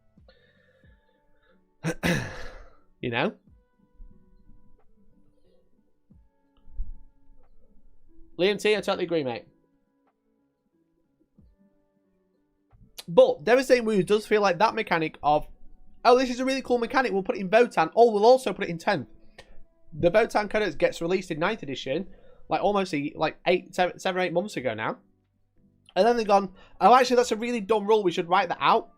You know? Liam T, I totally agree, mate. But Devastating Wounds does feel like that mechanic of, oh, this is a really cool mechanic, we'll put it in Votann, or we'll also put it in 10th. The Votann Codex gets released in 9th edition, like almost 7 or 8 months ago now. And then they've gone, oh, actually, that's a really dumb rule, we should write that out.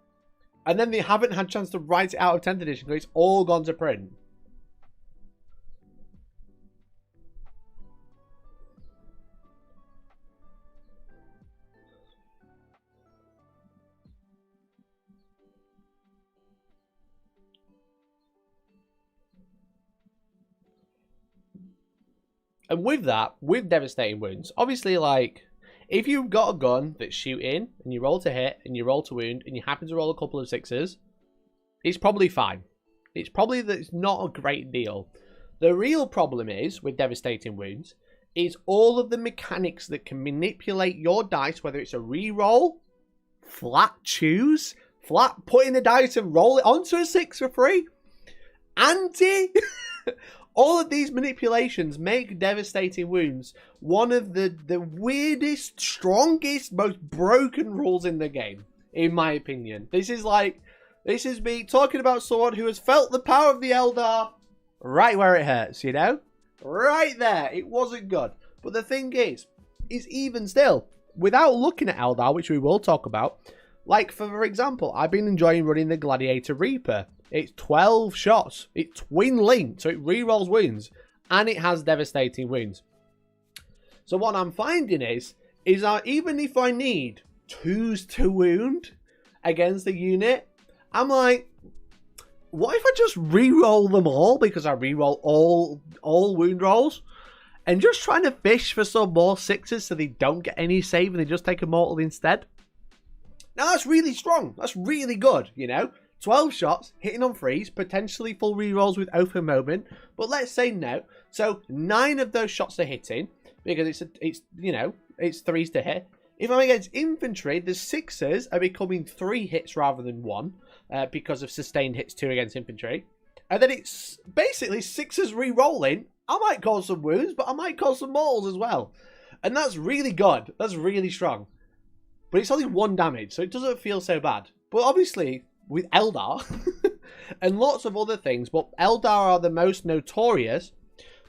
And then they haven't had a chance to write it out of 10th edition, because it's all gone to print. And with that, with Devastating Wounds, obviously, like, if you've got a gun that's shooting, and you roll to hit, and you roll to wound, and you happen to roll a couple of 6s, it's probably fine. It's probably that it's not a great deal. The real problem is, with Devastating Wounds, is all of the mechanics that can manipulate your dice, whether it's a re-roll, flat choose, flat put in the dice and roll it onto a 6 for free, anti... All of these manipulations make Devastating Wounds one of the weirdest, strongest, most broken rules in the game, in my opinion. This is me talking about someone who has felt the power of the Eldar right where it hurts, you know? Right there. It wasn't good. But the thing is even still, without looking at Eldar, which we will talk about, like, for example, I've been enjoying running the Gladiator Reaper. It's 12 shots. It's twin linked, so it rerolls wounds. And it has Devastating Wounds. So what I'm finding is that even if I need 2s to wound against the unit, I'm like, what if I just re-roll them all, because I re-roll all wound rolls, and just trying to fish for some more 6s so they don't get any save and they just take a mortal instead? Now that's really strong. That's really good, you know. 12 shots, hitting on 3s, potentially full re-rolls with open moment, but let's say no. So 9 of those shots are hitting, because it's 3s to hit. If I'm against infantry, the 6s are becoming 3 hits rather than 1, because of sustained hits 2 against infantry. And then it's basically 6s re-rolling. I might cause some wounds, but I might cause some mortals as well. And that's really good. That's really strong. But it's only 1 damage, so it doesn't feel so bad. But obviously, with Eldar, and lots of other things, but Eldar are the most notorious,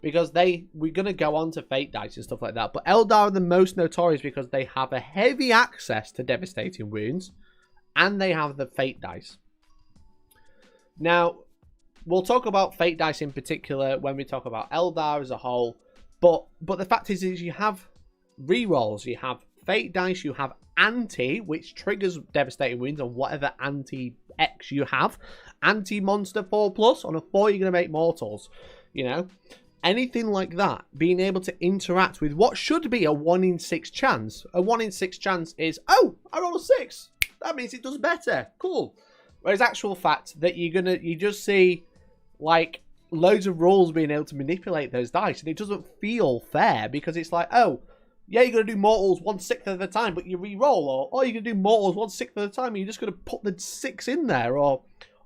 because we're going to go on to Fate Dice and stuff like that, but Eldar are the most notorious because they have a heavy access to devastating wounds, and they have the Fate Dice. Now, we'll talk about Fate Dice in particular when we talk about Eldar as a whole, but the fact is you have rerolls, you have Fate Dice, you have Anti, which triggers devastating wounds on whatever Anti-X you have. Anti-Monster 4+, on a 4 you're going to make mortals, you know. Anything like that, being able to interact with what should be a 1 in 6 chance. A 1 in 6 chance is, oh, I roll a 6. That means it does better. Cool. Whereas actual fact that you just see like loads of rules being able to manipulate those dice, and it doesn't feel fair, because it's like, oh, yeah, you're going to do mortals 1/6 of the time, but you re-roll, or oh, you're going to do mortals 1/6 of the time, and you're just going to put the 6 in there, or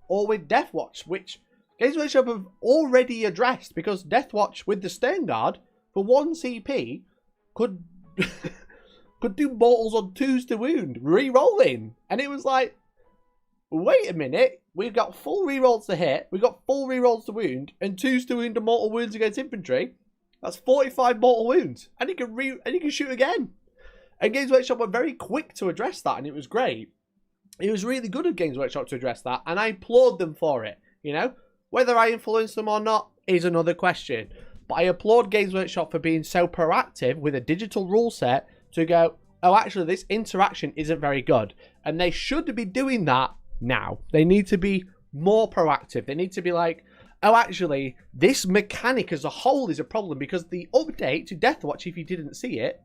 with Deathwatch, which Games Workshop have already addressed, because Deathwatch with the Stern Guard for 1 CP could could do mortals on 2s to wound, re-rolling, and it was like, wait a minute, we've got full re-rolls to hit, we've got full re-rolls to wound, and 2s to wound and mortal wounds against infantry. That's 45 mortal wounds, and you can shoot again. And Games Workshop were very quick to address that, and it was great. It was really good of Games Workshop to address that, and I applaud them for it. You know, whether I influence them or not is another question. But I applaud Games Workshop for being so proactive with a digital rule set to go, oh, actually, this interaction isn't very good, and they should be doing that now. They need to be more proactive. They need to be like, oh, actually, this mechanic as a whole is a problem, because the update to Deathwatch, if you didn't see it,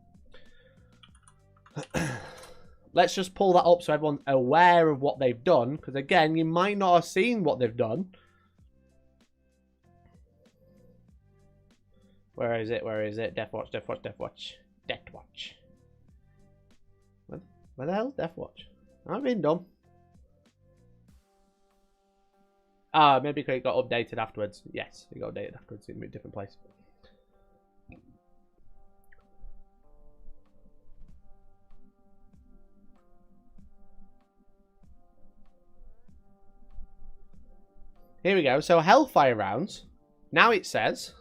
let's just pull that up so everyone's aware of what they've done, because again, you might not have seen what they've done. Where is it? Where is it? Deathwatch, Deathwatch, Deathwatch, Deathwatch. Where the hell's Deathwatch? I've been dumb. Ah, maybe because it got updated afterwards. Yes, it got updated afterwards in a different place. Here we go. So Hellfire rounds. Now it says,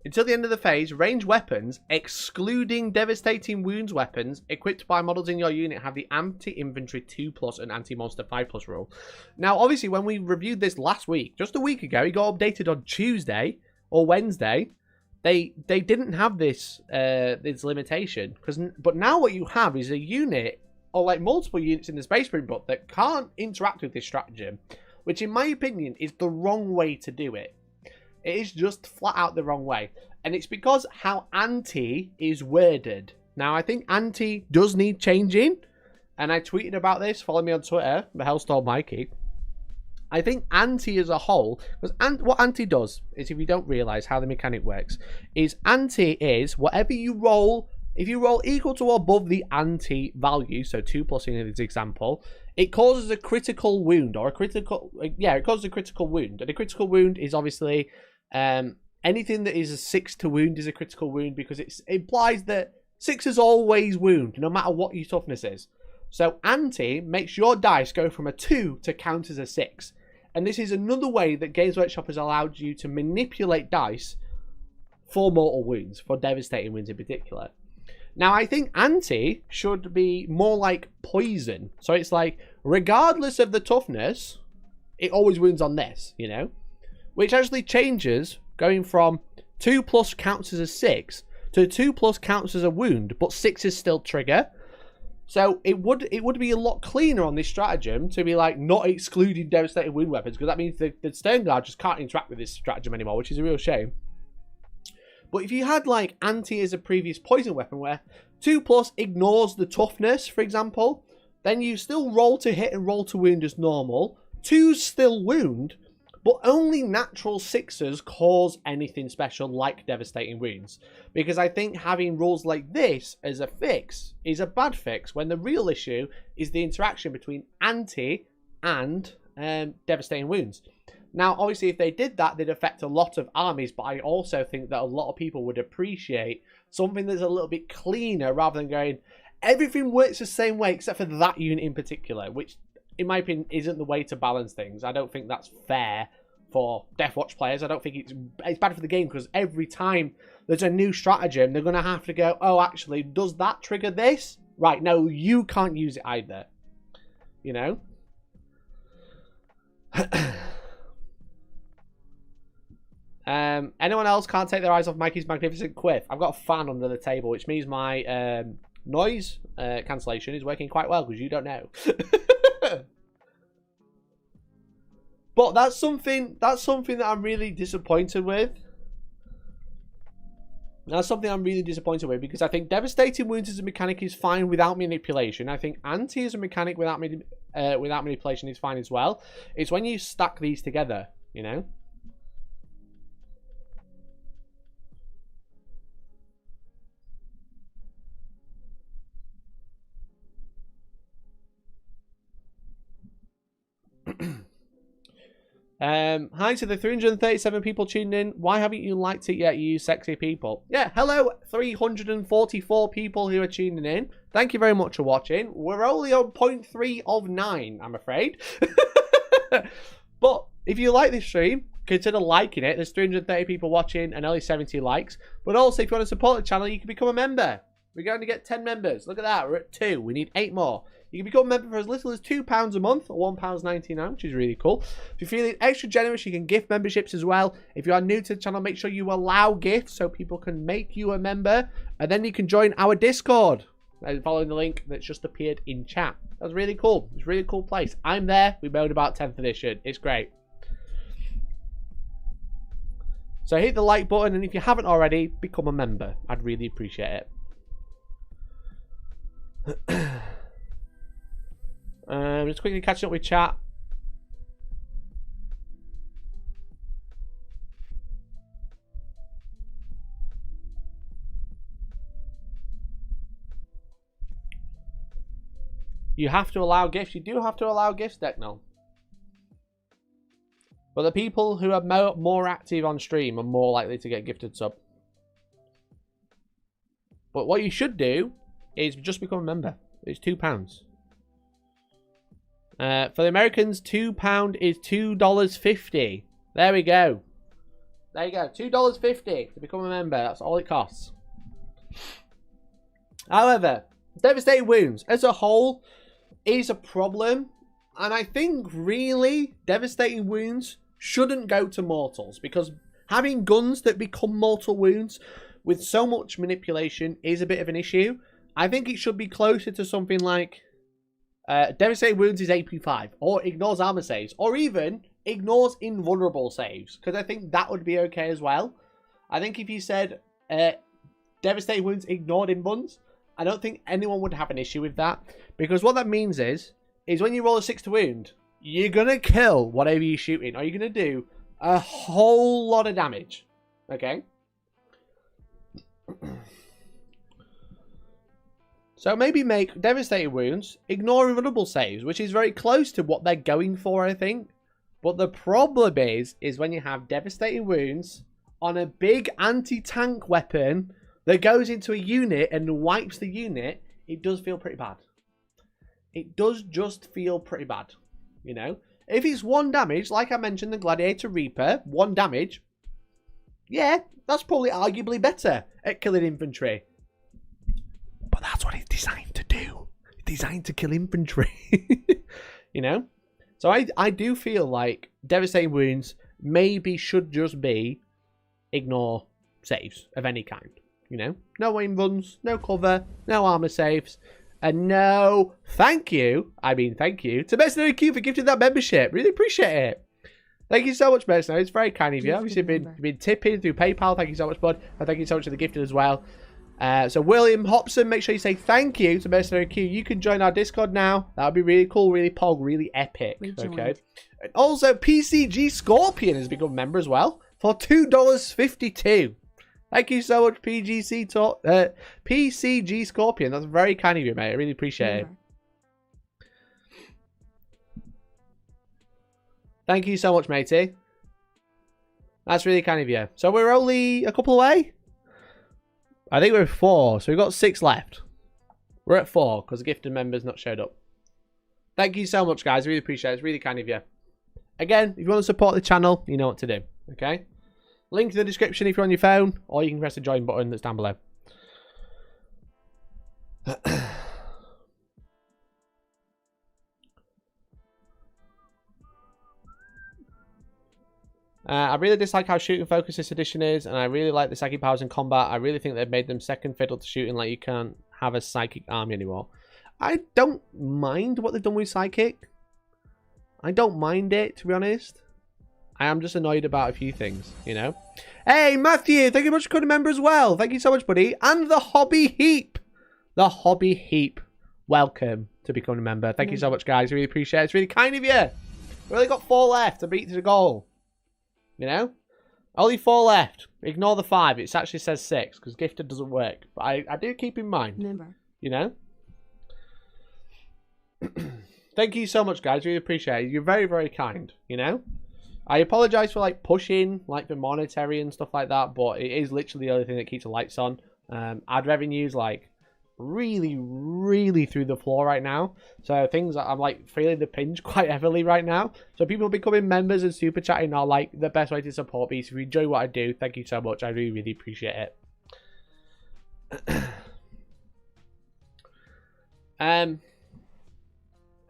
until the end of the phase, ranged weapons, excluding devastating wounds weapons, equipped by models in your unit have the anti-infantry 2+ and anti-monster 5+ rule. Now, obviously, when we reviewed this last week, just a week ago, it got updated on Tuesday or Wednesday. They didn't have this limitation, but now what you have is a unit, or like multiple units in the Space Marine book, that can't interact with this stratagem, which in my opinion is the wrong way to do it. It is just flat out the wrong way. And it's because how anti is worded. Now, I think anti does need changing. And I tweeted about this. Follow me on Twitter, the Hellstorm Mikey. I think anti as a whole, because what anti does is, if you don't realise how the mechanic works, is anti is whatever you roll, if you roll equal to or above the anti value, so 2+ in this example, it causes a critical wound, or a critical, yeah, it causes a critical wound. And a critical wound is obviously anything that is a 6 to wound is a critical wound, because it implies that 6s always wound, no matter what your toughness is. So anti makes your dice go from a 2 to count as a 6. And this is another way that Games Workshop has allowed you to manipulate dice for mortal wounds, for devastating wounds in particular. Now, I think anti should be more like poison. So it's like, regardless of the toughness, it always wounds on this, you know? Which actually changes, going from 2+ counts as a 6 So 2+ counts as a wound, but 6s still trigger. So it would be a lot cleaner on this stratagem to be like not excluding devastating wound weapons, because that means the Stern Guard just can't interact with this stratagem anymore, which is a real shame. But if you had like anti as a previous poison weapon where 2+ ignores the toughness, for example, then you still roll to hit and roll to wound as normal. 2s still wound, but only natural 6s cause anything special like devastating wounds. Because I think having rules like this as a fix is a bad fix, when the real issue is the interaction between anti and devastating wounds. Now, obviously, if they did that, they'd affect a lot of armies, but I also think that a lot of people would appreciate something that's a little bit cleaner rather than going, everything works the same way except for that unit in particular, which, in my opinion, isn't the way to balance things. I don't think that's fair for Deathwatch players. I don't think it's bad for the game, because every time there's a new stratagem, they're going to have to go, oh, actually, does that trigger this? Right, no, you can't use it either. You know? Anyone else can't take their eyes off Mikey's magnificent quiff? I've got a fan under the table, which means my noise cancellation is working quite well, because you don't know. But that's something that I'm really disappointed with. That's something I'm really disappointed with, because I think devastating wounds as a mechanic is fine without manipulation. I think anti as a mechanic without manipulation is fine as well. It's when you stack these together, you know. Hi to the 337 people tuning in. Why haven't you liked it yet, you sexy people? Yeah, hello 344 people who are tuning in. Thank you very much for watching. We're only on 0.3 of 9, I'm afraid. But if you like this stream, consider liking it. There's 330 people watching and only 70 likes. But also, if you want to support the channel, you can become a member. We're going to get 10 members. Look at that. We're at 2. We need 8 more. You can become a member for as little as £2 a month, or £1.99, which is really cool. If you're feeling extra generous, you can gift memberships as well. If you are new to the channel, make sure you allow gifts so people can make you a member. And then you can join our Discord, following the link that's just appeared in chat. That's really cool. It's a really cool place. I'm there. We mode about 10th edition. It's great. So hit the like button, and if you haven't already, become a member. I'd really appreciate it. Just quickly catching up with chat. You have to allow gifts. You do have to allow gifts, Decknell. But the people who are more active on stream are more likely to get gifted sub. But what you should do is just become a member. It's £2. For the Americans, £2 is $2.50. There we go. There you go. $2.50 to become a member. That's all it costs. However, devastating wounds as a whole is a problem. And I think really devastating wounds shouldn't go to mortals, because having guns that become mortal wounds with so much manipulation is a bit of an issue. I think it should be closer to something like devastating wounds is AP5, or ignores armor saves, or even ignores invulnerable saves, because I think that would be okay as well. I think if you said devastating wounds ignored invuns, I don't think anyone would have an issue with that, because what that means is when you roll a 6 to wound, you're gonna kill whatever you're shooting, or you're gonna do a whole lot of damage. Okay. So maybe make devastating wounds, ignore invulnerable saves, which is very close to what they're going for, I think. But the problem is when you have devastating wounds on a big anti-tank weapon that goes into a unit and wipes the unit, it does feel pretty bad. It does just feel pretty bad, you know? If it's 1 damage, like I mentioned, the Gladiator Reaper, 1 damage, yeah, that's probably arguably better at killing infantry. But that's what it's designed to do. It's designed to kill infantry. You know? So I do feel like devastating wounds maybe should just be ignore saves of any kind. You know, no aim runs, no cover, no armor saves, and no thank you to Mercenary Q for gifting that membership. Really appreciate it. Thank you so much, Mercenary. It's very kind of you. Obviously, you've been tipping through PayPal. Thank you so much, bud. And thank you so much for the gifted as well. So, William Hobson, make sure you say thank you to Mercenary Q. You can join our Discord now. That would be really cool, really pog, really epic. Okay. And also, PCG Scorpion has become a member as well for $2.52. Thank you so much, PCG Scorpion. That's very kind of you, mate. I really appreciate it. Thank you so much, matey. That's really kind of you. So we're only a couple away? I think we're 4, so we've got 6 left. We're at 4 because the gifted member's not showed up. Thank you so much, guys. I really appreciate it. It's really kind of you. Again, if you want to support the channel, you know what to do. Okay? Link in the description if you're on your phone, or you can press the join button that's down below. I really dislike how shooting focused this edition is, and I really like the psychic powers in combat. I really think they've made them second fiddle to shooting, like you can't have a psychic army anymore. I don't mind what they've done with psychic. I don't mind it, to be honest. I am just annoyed about a few things, you know. Hey, Matthew, thank you much for becoming a member as well. Thank you so much, buddy. And the Hobby Heap. The Hobby Heap. Welcome to becoming a member. Thank you so much, guys. Really appreciate it. It's really kind of you. We've only got 4 left to beat the goal. You know? Only 4 left. Ignore the 5. It actually says 6 because gifted doesn't work. But I do keep in mind. Member. You know? Thank you so much, guys. Really appreciate it. You're very, very kind. You know? I apologise for like pushing like the monetary and stuff like that, but it is literally the only thing that keeps the lights on. Ad revenue's like really through the floor right now, so things I'm like feeling the pinch quite heavily right now. So people becoming members and super chatting are like the best way to support me. So if you enjoy what I do, thank you so much. I really appreciate it.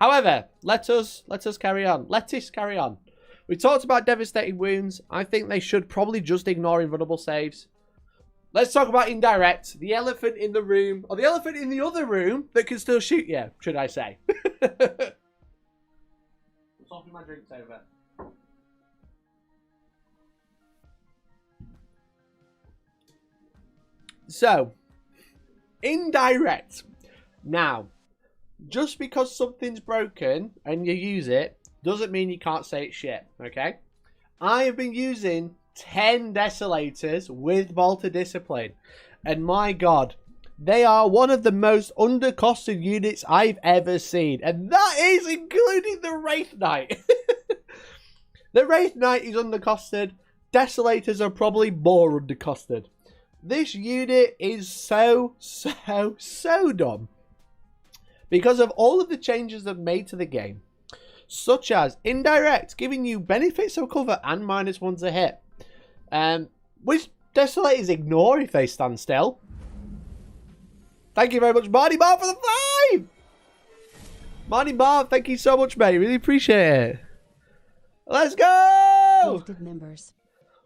However, let us carry on. Lettuce carry on. We talked about devastating wounds. I think they should probably just ignore invulnerable saves. Let's talk about indirect. The elephant in the room, or the elephant in the other room that can still shoot you, should I say. I'm talking my drinks over. So, indirect. Now, just because something's broken and you use it, doesn't mean you can't say it's shit, okay? I have been using 10 Desolators with Bolter Discipline, and my god, they are one of the most undercosted units I've ever seen, and that is including the Wraith Knight. The Wraith Knight is undercosted. Desolators are probably more undercosted. This unit is so dumb because of all of the changes they've made to the game. Such as indirect, giving you benefits of cover and -1 to hit. Which Desolators ignore if they stand still. Thank you very much, Marty Marv, for the 5! Marty Marv, thank you so much, mate. Really appreciate it. Let's go! Gifted members.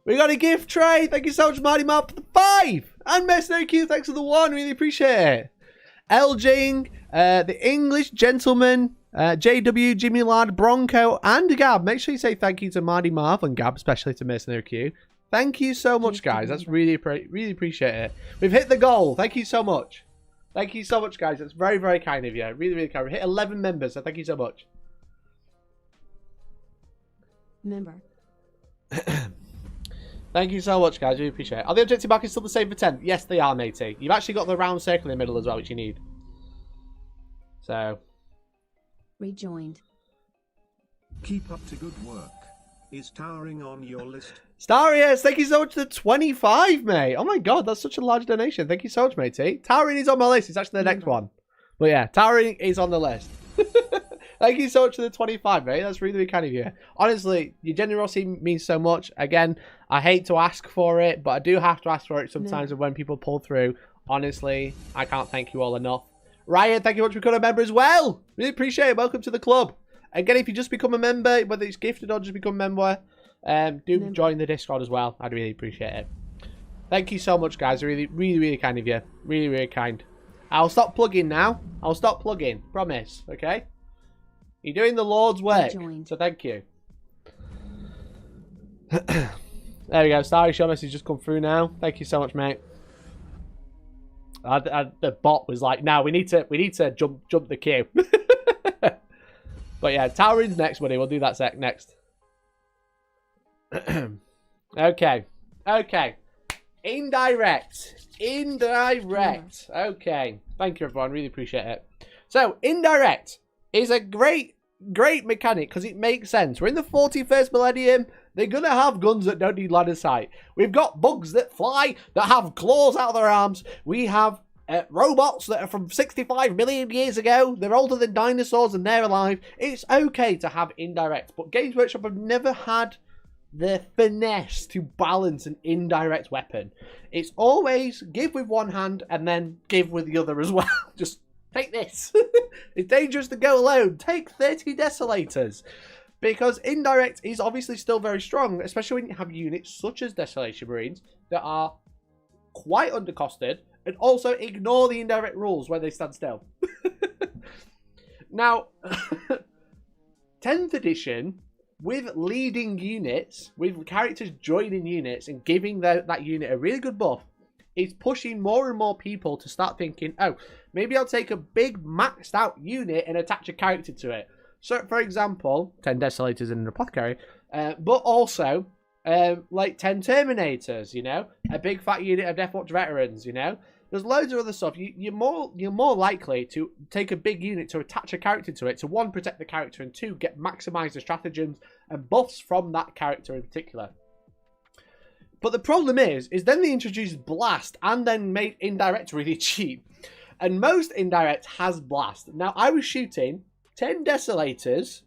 We got a gift tray. Thank you so much, Marty Marv, for the 5! And Mercenary Q, thanks for the 1. Really appreciate it. Elging, the English Gentleman, JW, Jimmy Ladd, Bronco, and Gab. Make sure you say thank you to Marty Marv and Gab, especially to Mercenary Q. Thank you so much, guys. That's really appreciate it. We've hit the goal. Thank you so much. Thank you so much, guys. That's very kind of you. Really kind. We hit 11 members, so thank you so much. Member. Thank you so much, guys. Really appreciate it. Are the objective markers still the same for 10? Yes, they are, matey. You've actually got the round circle in the middle as well, which you need. So. Rejoined. Keep up to good work. Is Towering on your list? Starius, thank you so much for the 25, mate. Oh my god, that's such a large donation. Thank you so much, matey. Towering is on my list. It's actually the next one. But yeah, Towering is on the list. Thank you so much for the 25, mate. That's really kind of you. Honestly, your generosity means so much. Again, I hate to ask for it, but I do have to ask for it sometimes when people pull through. Honestly, I can't thank you all enough. Ryan, thank you much for becoming a member as well. Really appreciate it. Welcome to the club. Again, if you just become a member, whether it's gifted or just become a member, do join the Discord as well. I'd really appreciate it. Thank you so much, guys. Really, really, really kind of you. Really, really kind. I'll stop plugging now. I'll stop plugging. Promise. Okay? You're doing the Lord's work. Rejoined. So thank you. There we go. Starry Show message just come through now. Thank you so much, mate. The bot was like, "Now we need to jump the queue." But yeah, Towering's next, buddy. We'll do that next. Okay. Indirect. Okay. Thank you, everyone. Really appreciate it. So, indirect is a great mechanic because it makes sense. We're in the 41st millennium. They're going to have guns that don't need line of sight. We've got bugs that fly, that have claws out of their arms. We have robots that are from 65 million years ago. They're older than dinosaurs and they're alive. It's okay to have indirect, but Games Workshop have never had the finesse to balance an indirect weapon. It's always give with one hand and then give with the other as well. Just take this. It's dangerous to go alone. Take 30 Desolators. Because indirect is obviously still very strong, especially when you have units such as Desolation Marines that are quite undercosted and also ignore the indirect rules when they stand still. Now, 10th edition, with leading units, with characters joining units and giving that unit a really good buff, is pushing more and more people to start thinking, oh, maybe I'll take a big maxed out unit and attach a character to it. So, for example, 10 Desolators and an Apothecary, but also like 10 Terminators, you know, a big fat unit of Deathwatch veterans, you know. There's loads of other stuff. You're more likely to take a big unit to attach a character to it to, one, protect the character, and two, maximize the stratagems and buffs from that character in particular. But the problem is then they introduced Blast and then made indirect really cheap. And most indirect has Blast. Now, I was shooting 10 Desolators,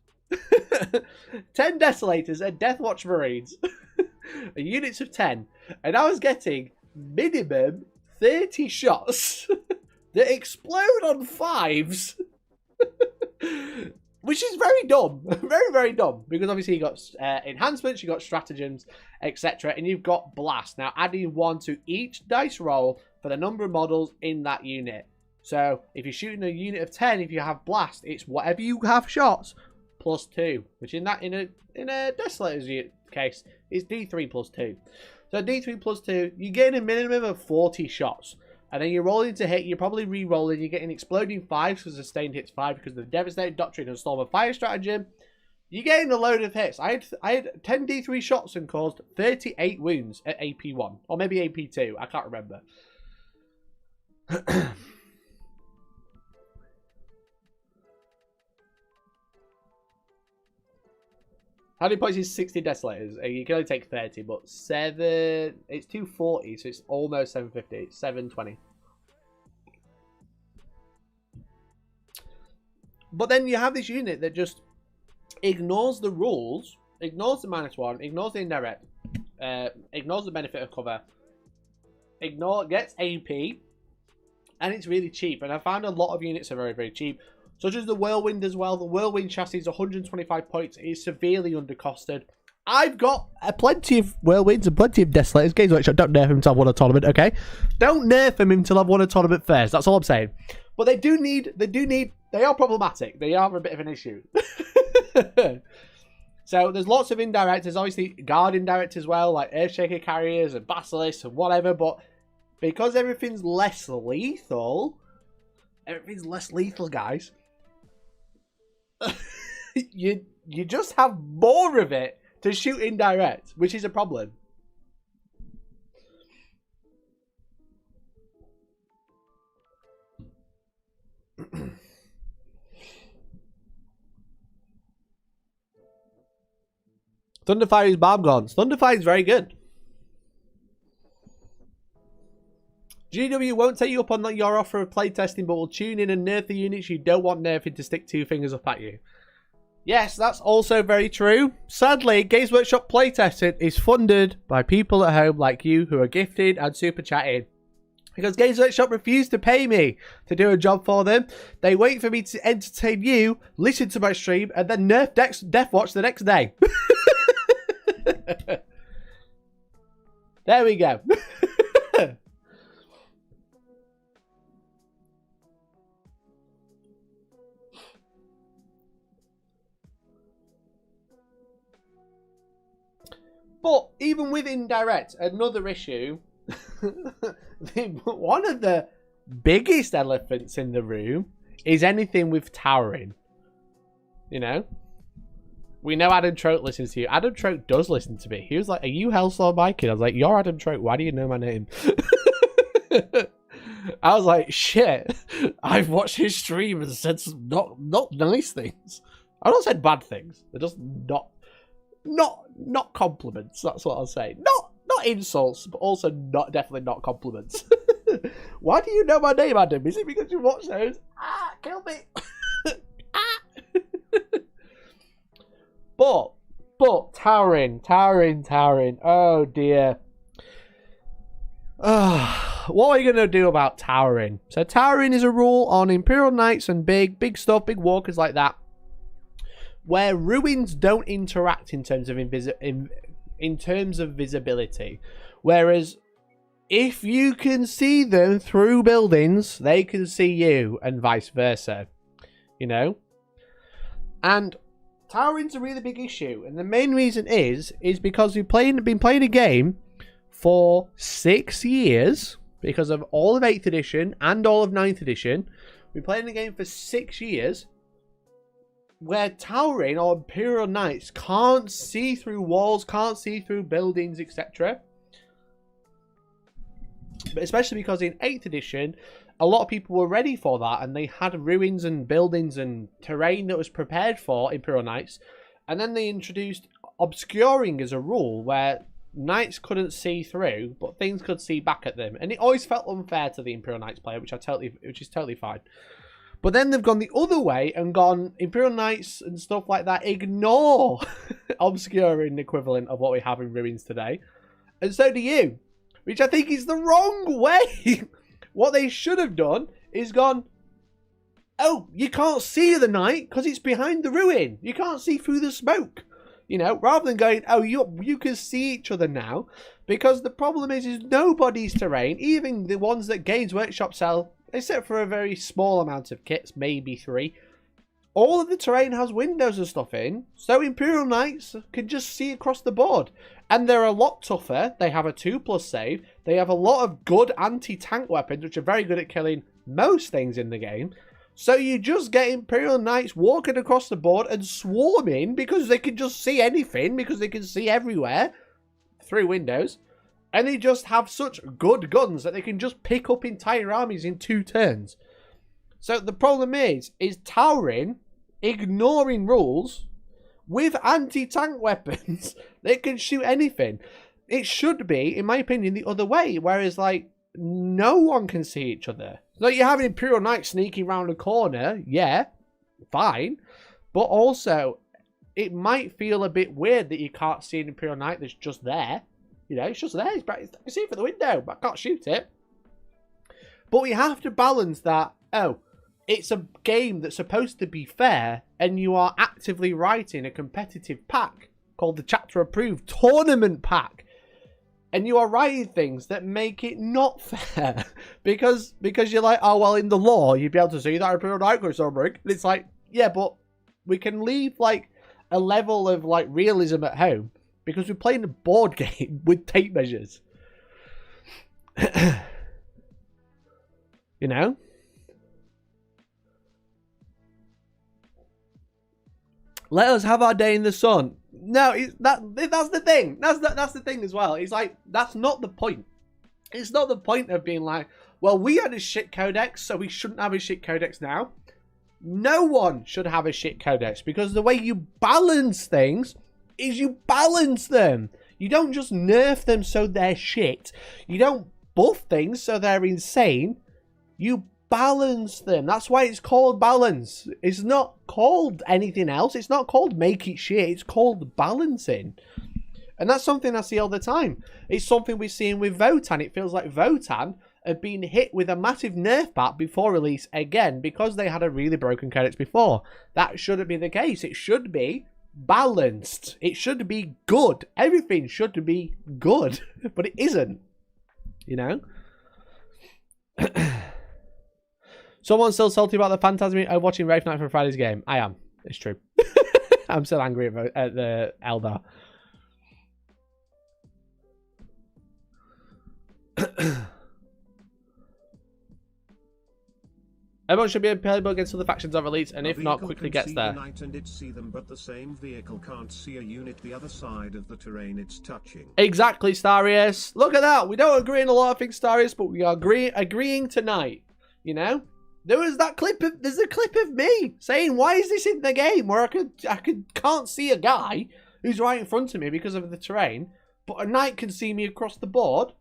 10 Desolators and Deathwatch Marines, units of 10, and I was getting minimum 30 shots that explode on 5s, which is very dumb. Very, very dumb. Because obviously you got enhancements, you got stratagems, etc. And you've got Blast. Now, adding 1 to each dice roll for the number of models in that unit. So, if you're shooting a unit of 10, if you have Blast, it's whatever you have shots plus 2. Which in a Desolator's case, is D3 plus 2. So D3 plus 2, you're getting a minimum of 40 shots. And then you're rolling to hit, you're probably re-rolling, you're getting exploding 5s because sustained hits 5 because of the Devastating Doctrine and Storm of Fire stratagem. You're getting a load of hits. I had 10 D3 shots and caused 38 wounds at AP1. Or maybe AP2, I can't remember. How many points is 60 Desolators? You can only take 30, but 7... It's 240, so it's almost 750. It's 720. But then you have this unit that just ignores the rules, ignores the -1, ignores the indirect, ignores the benefit of cover, gets AP, and it's really cheap. And I found a lot of units are very, very cheap. Such as the Whirlwind as well. The Whirlwind chassis is 125 points. It is severely undercosted. I've got plenty of Whirlwinds and plenty of Desolators. Games Workshop, don't nerf him until I've won a tournament, okay? Don't nerf him until I've won a tournament first. That's all I'm saying. But they are problematic. They are a bit of an issue. So there's lots of indirect. There's obviously guard indirect as well, like Earthshaker carriers and Basilisks and whatever. But because everything's less lethal, guys. you just have more of it to shoot indirect, which is a problem. Thunderfire is bomb guns. Thunderfire is very good. GW won't take you up on your offer of playtesting, but will tune in and nerf the units you don't want nerfing to stick 2 fingers up at you. Yes, that's also very true. Sadly, Games Workshop playtesting is funded by people at home like you who are gifted and super chatting. Because Games Workshop refuse to pay me to do a job for them. They wait for me to entertain you, listen to my stream, and then nerf Deathwatch the next day. There we go. But even with indirect, another issue, one of the biggest elephants in the room is anything with towering. You know? We know Adam Trout listens to you. Adam Trout does listen to me. He was like, are you Hellstormwargaming? I was like, you're Adam Trout. Why do you know my name? I was like, shit. I've watched his stream and said some not nice things. I've not said bad things. They're just not compliments. That's what I'll say. Not insults, but also definitely not compliments. Why do you know my name, Adam? Is it because you watch those? Ah, kill me. But towering. Oh dear. What are you going to do about towering? So towering is a rule on Imperial Knights and big stuff, big walkers like that, where ruins don't interact in terms of in terms of visibility. Whereas if you can see them through buildings, they can see you, and vice versa. You know? And towering's a really big issue, and the main reason is because we've been playing a game for 6 years, because of all of 8th edition and all of 9th edition. We've been playing the game for 6 years, where towering or Imperial Knights can't see through walls, can't see through buildings, etc. But especially because in 8th edition, a lot of people were ready for that, and they had ruins and buildings and terrain that was prepared for Imperial Knights. And then they introduced obscuring as a rule, where Knights couldn't see through, but things could see back at them. And it always felt unfair to the Imperial Knights player, which is totally fine. But then they've gone the other way and gone Imperial Knights and stuff like that ignore obscuring equivalent of what we have in ruins today. And so do you, which I think is the wrong way. What they should have done is gone, oh, you can't see the knight because it's behind the ruin. You can't see through the smoke. You know, rather than going, oh, you can see each other now. Because the problem is nobody's terrain, even the ones that Games Workshop sell, except for a very small amount of kits, maybe 3, all of the terrain has windows and stuff in, so Imperial Knights can just see across the board. And they're a lot tougher. They have a 2+ save. They have a lot of good anti-tank weapons, which are very good at killing most things in the game. So you just get Imperial Knights walking across the board and swarming because they can just see anything, because they can see everywhere through windows. And they just have such good guns that they can just pick up entire armies in 2 turns. So the problem is towering, ignoring rules, with anti-tank weapons, they can shoot anything. It should be, in my opinion, the other way, whereas, like, no one can see each other. Like, you have an Imperial Knight sneaking around a corner, yeah, fine. But also, it might feel a bit weird that you can't see an Imperial Knight that's just there. You know, it's just there. I can see it from the window, but I can't shoot it. But we have to balance that. Oh, it's a game that's supposed to be fair, and you are actively writing a competitive pack called the Chapter Approved Tournament Pack. And you are writing things that make it not fair. because you're like, oh, well, in the law, you'd be able to see that Imperial Knight goes on break. And it's like, yeah, but we can leave, like, a level of, like, realism at home. Because we're playing a board game with tape measures. You know? Let us have our day in the sun. No, that's the thing. That's the thing as well. It's like, that's not the point. It's not the point of being like, well, we had a shit codex, so we shouldn't have a shit codex now. No one should have a shit codex, because the way you balance things is you balance them. You don't just nerf them so they're shit. You don't buff things so they're insane. You balance them. That's why it's called balance. It's not called anything else. It's not called make it shit. It's called balancing. And that's something I see all the time. It's something we're seeing with Votan. It feels like Votan have been hit with a massive nerf bat before release again, because they had a really broken codex before. That shouldn't be the case. It should be balanced. It should be good. Everything should be good. But it isn't. You know? Someone's still salty about the phantasm of watching Wraith Knight for Friday's game. I am. It's true. I'm still angry at the Eldar. Everyone should be playable against other factions of elites, and A if not, vehicle quickly can gets see there. the knight and it see them, but the same vehicle can't see a unit the other side of the terrain it's touching. Exactly, Starius. Look at that. We don't agree on a lot of things, Starius, but we are agreeing tonight. You know, there's a clip of me saying, "Why is this in the game?" Where I can't see a guy who's right in front of me because of the terrain, but a knight can see me across the board.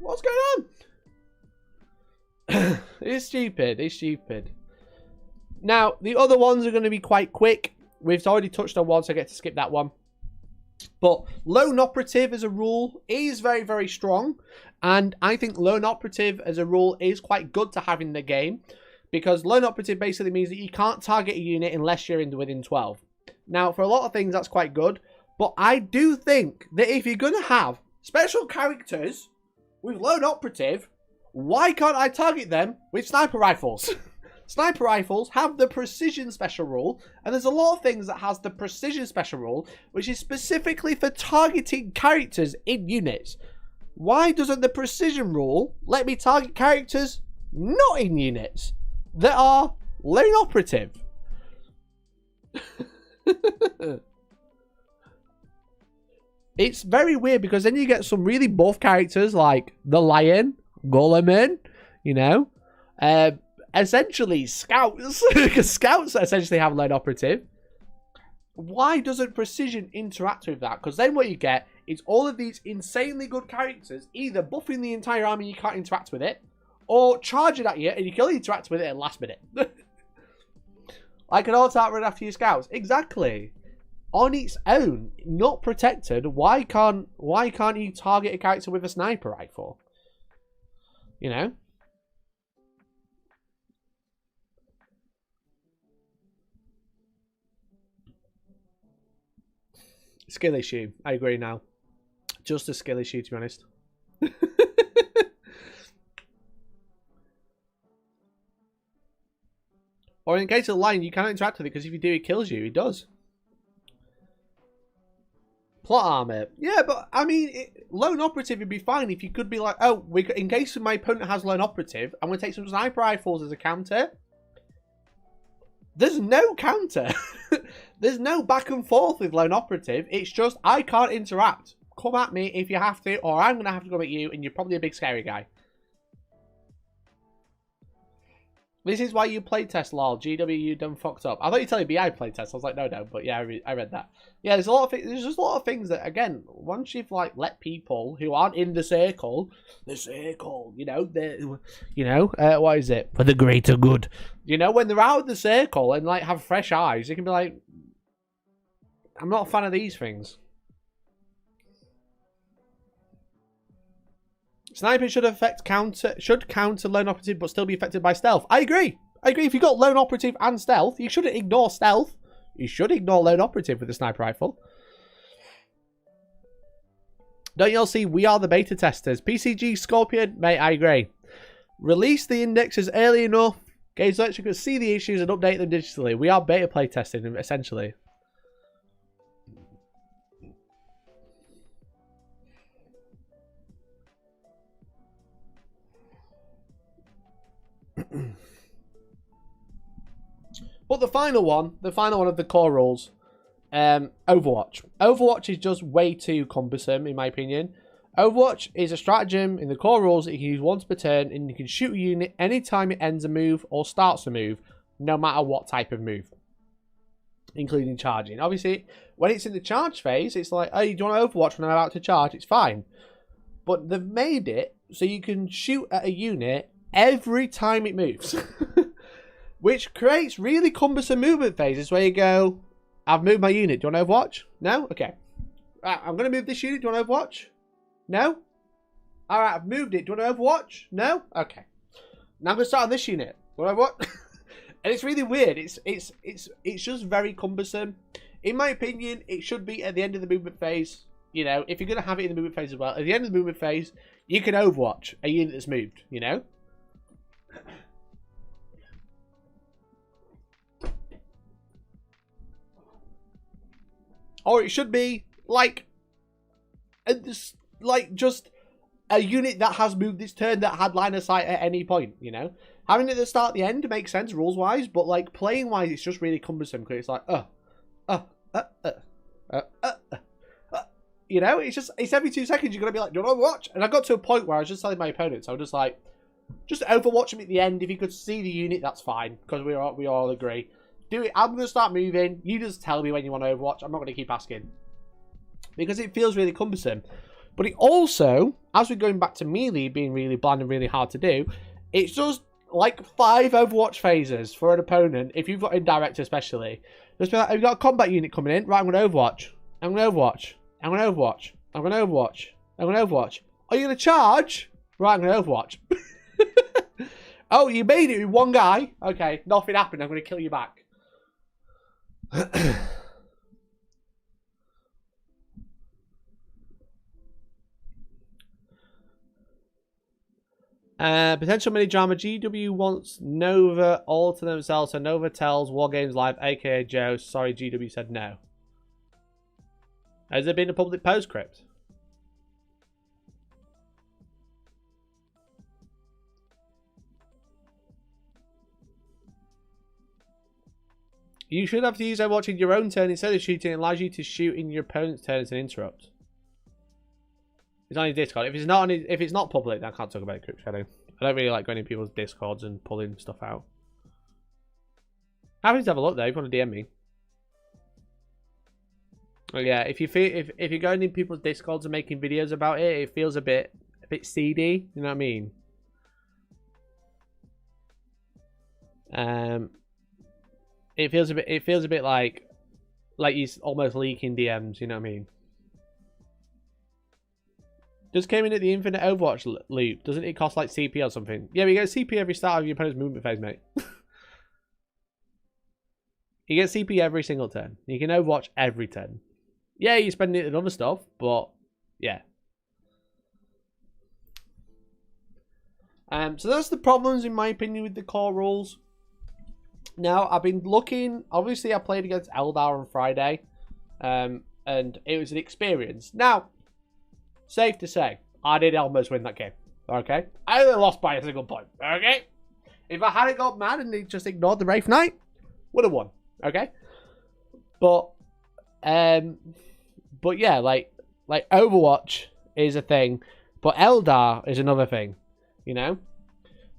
What's going on? It's stupid. It's stupid. Now, the other ones are going to be quite quick. We've already touched on one, so I get to skip that one. But lone operative as a rule is very, very strong. And I think lone operative as a rule is quite good to have in the game. Because lone operative basically means that you can't target a unit unless you're within 12. Now, for a lot of things, that's quite good. But I do think that if you're going to have special characters with lone operative, why can't I target them with sniper rifles? Sniper rifles have the precision special rule, and there's a lot of things that has the precision special rule, which is specifically for targeting characters in units. Why doesn't the precision rule let me target characters not in units that are lone operative? It's very weird because then you get some really buff characters like the Lion, Goleman, you know, essentially scouts, because scouts essentially have lone operative. Why doesn't precision interact with that? Because then what you get is all of these insanely good characters either buffing the entire army, you can't interact with it, or charging at you and you can only interact with it at the last minute. Like an auto run after your scouts. Exactly. On its own, not protected, why can't you target a character with a sniper rifle? You know? Skill issue. I agree now. Just a skill issue, to be honest. Or in case of the Lion, you cannot interact with it because if you do, it kills you. It does. Plot armor. Yeah, but I mean, lone operative would be fine if you could be like, oh, in case my opponent has lone operative, I'm going to take some sniper rifles as a counter. There's no counter. There's no back and forth with lone operative. It's just, I can't interact. Come at me if you have to, or I'm going to have to come at you, and you're probably a big scary guy. This is why you playtest, lol. GW, you done fucked up. I thought you were telling me I playtest. I was like, no. But yeah, I read that. Yeah, there's a lot of things. There's just a lot of things that, again, once you've like let people who aren't in the circle, you know, what is it? For the greater good. You know, when they're out of the circle and like have fresh eyes, you can be like, I'm not a fan of these things. Sniping should counter lone operative, but still be affected by stealth. I agree. If you've got lone operative and stealth, you shouldn't ignore stealth. You should ignore lone operative with the sniper rifle. Don't you all see? We are the beta testers. PCG Scorpion, mate. I agree. Release the indexes early enough. Games Electric can see the issues and update them digitally. We are beta play testing them essentially. But the final one of the core rules, Overwatch. Overwatch is just way too cumbersome, in my opinion. Overwatch is a stratagem in the core rules that you can use once per turn, and you can shoot a unit anytime it ends a move or starts a move, no matter what type of move, including charging. Obviously, when it's in the charge phase, it's like, oh, you do want to Overwatch when I'm about to charge? It's fine. But they've made it so you can shoot at a unit every time it moves. Which creates really cumbersome movement phases where you go, I've moved my unit. Do you want to Overwatch? No? Okay. Right, I'm going to move this unit. Do you want to Overwatch? No? Alright, I've moved it. Do you want to Overwatch? No? Okay. Now I'm going to start on this unit. Do you want to Overwatch? And it's really weird. It's just very cumbersome. In my opinion, it should be at the end of the movement phase. You know, if you're going to have it in the movement phase as well, at the end of the movement phase, you can Overwatch a unit that's moved, you know? Or it should be like just a unit that has moved its turn that had line of sight at any point, you know? Having it at the start at the end makes sense rules-wise, but, like, playing-wise, it's just really cumbersome because it's like, you know? It's every 2 seconds you're going to be like, do you want to watch? And I got to a point where I was just telling my opponents, I was just like, just overwatch him at the end. If you could see the unit, that's fine, because we all agree. Do it. I'm going to start moving. You just tell me when you want to overwatch. I'm not going to keep asking. Because it feels really cumbersome. But it also, as we're going back to melee being really bland and really hard to do, it's just like 5 Overwatch phases for an opponent, if you've got indirect especially. Just be like, have you got a combat unit coming in? Right, I'm going to overwatch. I'm going to overwatch. I'm going to overwatch. I'm going to overwatch. I'm going to overwatch. Are you going to charge? Right, I'm going to overwatch. Oh, you made it with one guy? Okay, nothing happened. I'm going to kill you back. Potential mini drama. GW wants Nova all to themselves, so Nova tells Wargames Live, aka Joe, sorry, GW said no. Has there been a public postscript? You should have to use watching your own turn instead of shooting. It allows you to shoot in your opponent's turn as an interrupt. It's on his Discord. If it's not public, then I can't talk about it, group chatting. I don't really like going in people's Discords and pulling stuff out. Happy to have a look though. If you want to DM me. Well, yeah, if you're going in people's Discords and making videos about it, it feels a bit seedy. You know what I mean? It feels a bit like he's almost leaking DMs. You know what I mean? Just came in at the infinite Overwatch loop. Doesn't it cost like CP or something? Yeah, we get CP every start of your opponent's movement phase, mate. You get CP every single turn. You can Overwatch every turn. Yeah, you spend it on other stuff, but yeah. So that's the problems, in my opinion, with the core rules. Now, I've been looking. Obviously, I played against Eldar on Friday, and it was an experience. Now, safe to say, I did almost win that game. Okay, I only lost by a single point. Okay, if I hadn't got mad and they just ignored the Wraith Knight, would have won. Okay, but yeah, like Overwatch is a thing, but Eldar is another thing. You know,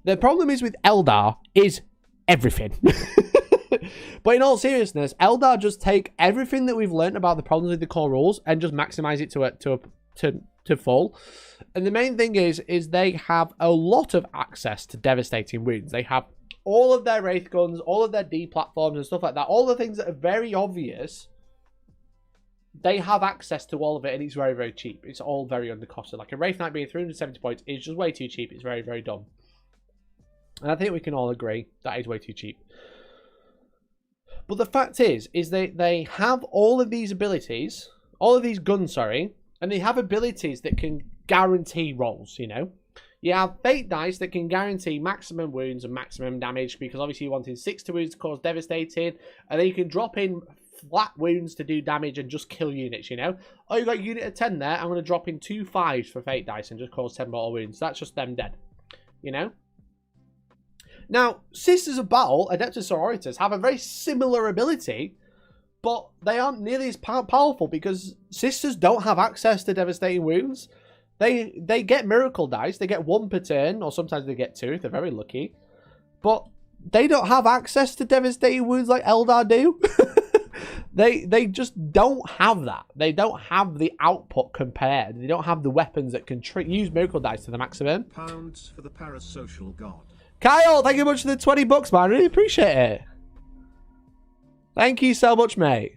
the problem is with Eldar is everything. But in all seriousness, Eldar just take everything that we've learned about the problems with the core rules and just maximize it to full. And the main thing is they have a lot of access to devastating wounds. They have all of their Wraith guns, all of their D platforms and stuff like that. All the things that are very obvious, they have access to all of it, and it's very, very cheap. It's all very undercosted. Like a Wraith Knight being 370 points is just way too cheap. It's very, very dumb. And I think we can all agree that is way too cheap. But the fact is they have all of these abilities, all of these guns, sorry, and they have abilities that can guarantee rolls, you know. You have Fate Dice that can guarantee maximum wounds and maximum damage, because obviously you're wanting 6 wounds to cause devastating, and then you can drop in flat wounds to do damage and just kill units, you know. Oh, you got a unit of 10 there, I'm going to drop in 2 5s for Fate Dice and just cause 10 mortal wounds. That's just them dead, you know. Now, Sisters of Battle, Adeptus Sororitas, have a very similar ability, but they aren't nearly as powerful because Sisters don't have access to devastating wounds. They get Miracle Dice, they get 1 per turn, or sometimes they get 2 if they're very lucky, but they don't have access to devastating wounds like Eldar do. They just don't have that. They don't have the output compared. They don't have the weapons that can use Miracle Dice to the maximum. Pounds for the parasocial god. Kyle, thank you much for the 20 bucks, man. I really appreciate it. Thank you so much, mate.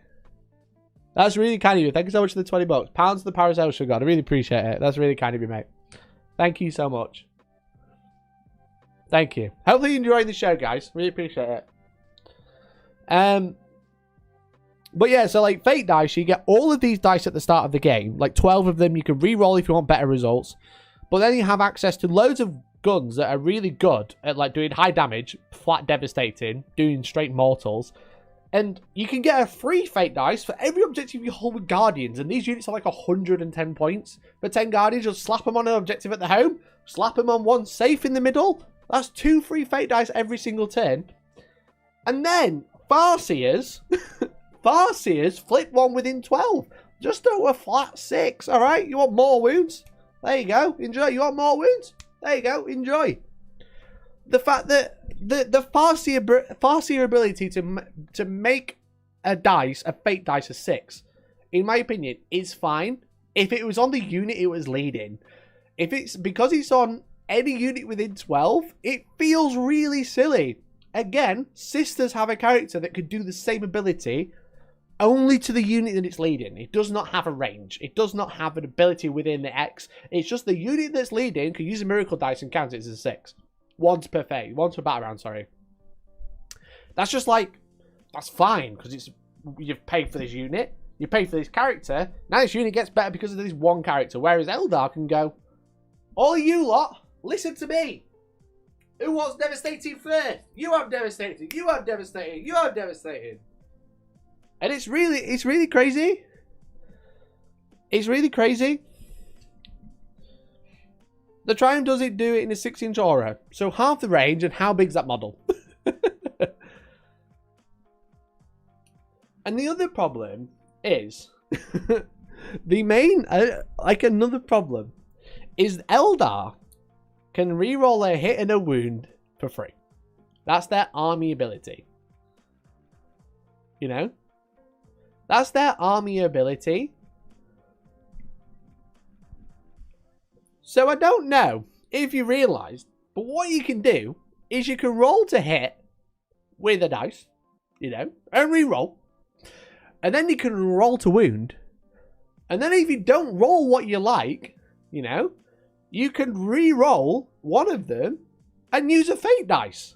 That's really kind of you. Thank you so much for the 20 bucks. Pounds to the parasocial god. I really appreciate it. That's really kind of you, mate. Thank you so much. Thank you. Hopefully you're enjoying the show, guys. Really appreciate it. But yeah, so like Fate Dice, you get all of these dice at the start of the game. Like 12 of them. You can re-roll if you want better results. But then you have access to loads of guns that are really good at like doing high damage, flat devastating, doing straight mortals. And you can get a free fate dice for every objective you hold with Guardians. And these units are like 110 points. For 10 Guardians, you'll slap them on an objective at the home. Slap them on one safe in the middle. That's 2 free fate dice every single turn. And then, Farseers. Farseers flip one within 12. Just do a flat 6, alright? You want more wounds? There you go. Enjoy. You want more wounds? There you go. Enjoy. The fact that the Farseer ability to make a fate dice a 6, in my opinion, is fine. If it was on the unit it was leading. If it's because it's on any unit within 12, it feels really silly. Again, Sisters have a character that could do the same ability only to the unit that it's leading. It does not have a range. It does not have an ability within the X. It's just the unit that's leading can use a miracle dice and count it as a 6. Once per battle round, sorry. That's just like, that's fine, because you've paid for this unit. You paid for this character. Now this unit gets better because of this one character. Whereas Eldar can go, all you lot, listen to me. Who wants devastating first? You have devastating. You have devastating. You have devastating. And it's really crazy. It's really crazy. The Triumph doesn't do it in a 6-inch aura. So half the range, and how big's that model? And the other problem is, the main, another problem, is Eldar can reroll a hit and a wound for free. That's their army ability. You know? That's their army ability. So I don't know if you realised, but what you can do is you can roll to hit with a dice, you know, and re-roll. And then you can roll to wound. And then if you don't roll what you like, you know, you can re-roll one of them and use a fate dice.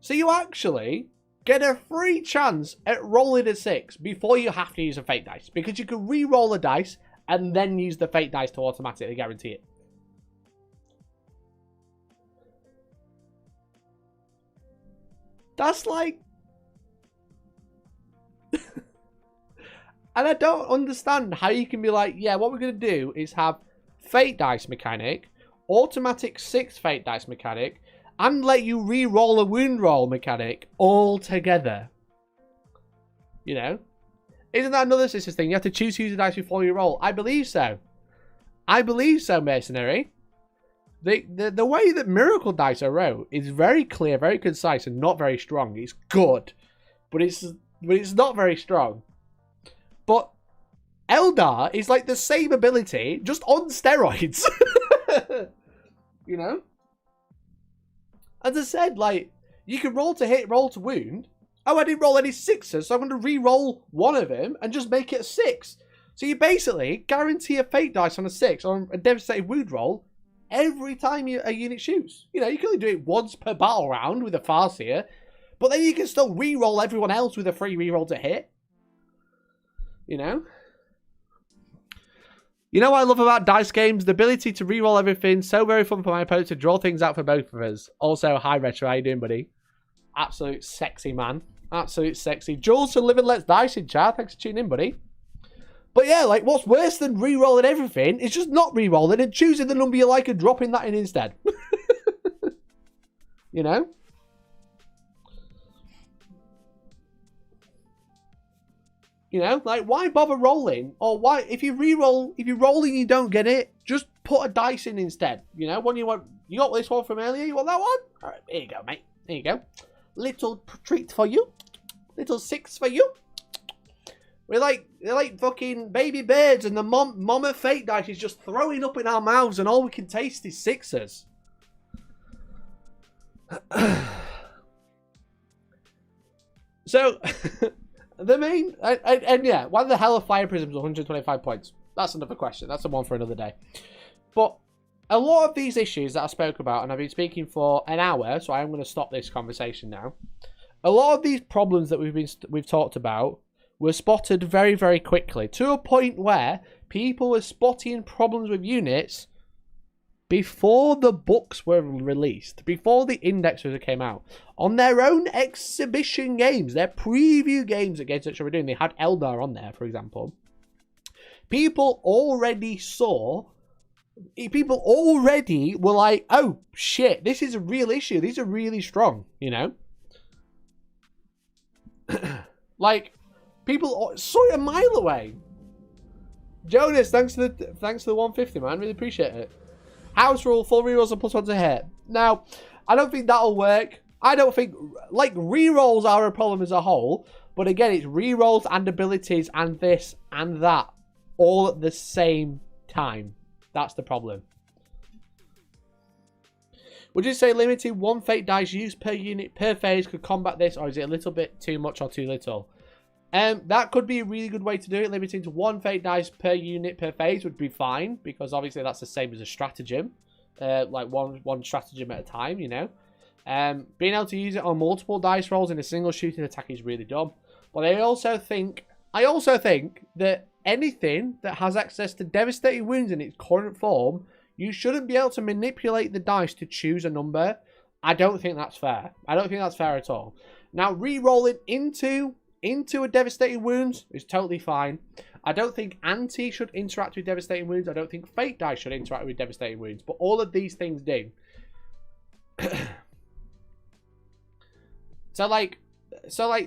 So you actually get a free chance at rolling a 6 before you have to use a fate dice. Because you can re-roll a dice and then use the fate dice to automatically guarantee it. That's like... And I don't understand how you can be like, yeah, what we're going to do is have fate dice mechanic, automatic 6 fate dice mechanic, and let you re-roll a wound roll mechanic all together. You know? Isn't that another Sisters thing? You have to choose to use the dice before you roll. I believe so. I believe so, Mercenary. The way that Miracle Dice are wrote is very clear, very concise, and not very strong. It's good. But it's not very strong. But Eldar is like the same ability, just on steroids. You know? As I said, like, you can roll to hit, roll to wound. Oh, I didn't roll any 6s, so I'm going to re-roll one of them and just make it a 6. So you basically guarantee a fate dice on a 6 or a devastating wound roll every time a unit shoots. You know, you can only do it once per battle round with a Farseer, but then you can still re-roll everyone else with a free re-roll to hit. You know? You know what I love about dice games? The ability to re-roll everything. So very fun for my opponent to draw things out for both of us. Also, hi Retro, how you doing, buddy? Absolute sexy, man. Absolute sexy. Jules from Living Let's Dice in chat. Thanks for tuning in, buddy. But yeah, like, what's worse than re-rolling everything is just not re-rolling and choosing the number you like and dropping that in instead. You know? You know, like, why bother rolling? Or why, if you roll and you don't get it, just put a dice in instead. You know, when you got this one from earlier, you want that one? All right, here you go, mate. There you go. Little treat for you. Little 6 for you. They're like fucking baby birds, and the mama fate dice is just throwing up in our mouths, and all we can taste is 6s. So... The main, and yeah, why the hell are Fire Prisms 125 points? That's another question. That's the one for another day. But a lot of these issues that I spoke about, and I've been speaking for an hour, so I am going to stop this conversation now. A lot of these problems that we've talked about were spotted very, very quickly, to a point where people were spotting problems with units before the books were released, before the indexers came out, on their own exhibition games, their preview games against which they were doing, they had Eldar on there, for example. People already were like, oh shit, this is a real issue. These are really strong, you know? Like, people saw it a mile away. Jonas, thanks to the 150, man. Really appreciate it. House rule, full rerolls and +1 to hit. Now, I don't think that'll work. I don't think, like, rerolls are a problem as a whole. But again, it's rerolls and abilities and this and that all at the same time. That's the problem. Would you say limiting 1 fate dice used per unit per phase could combat this, or is it a little bit too much or too little? That could be a really good way to do it. Limiting to 1 fate dice per unit per phase would be fine, because obviously that's the same as a stratagem. Like one stratagem at a time, you know. Being able to use it on multiple dice rolls in a single shooting attack is really dumb. But I also think that anything that has access to devastating wounds in its current form, you shouldn't be able to manipulate the dice to choose a number. I don't think that's fair. I don't think that's fair at all. Now, re-rolling into a devastating wounds is totally fine. I don't think anti should interact with devastating wounds. I don't think fate dice should interact with devastating wounds. But all of these things do. So like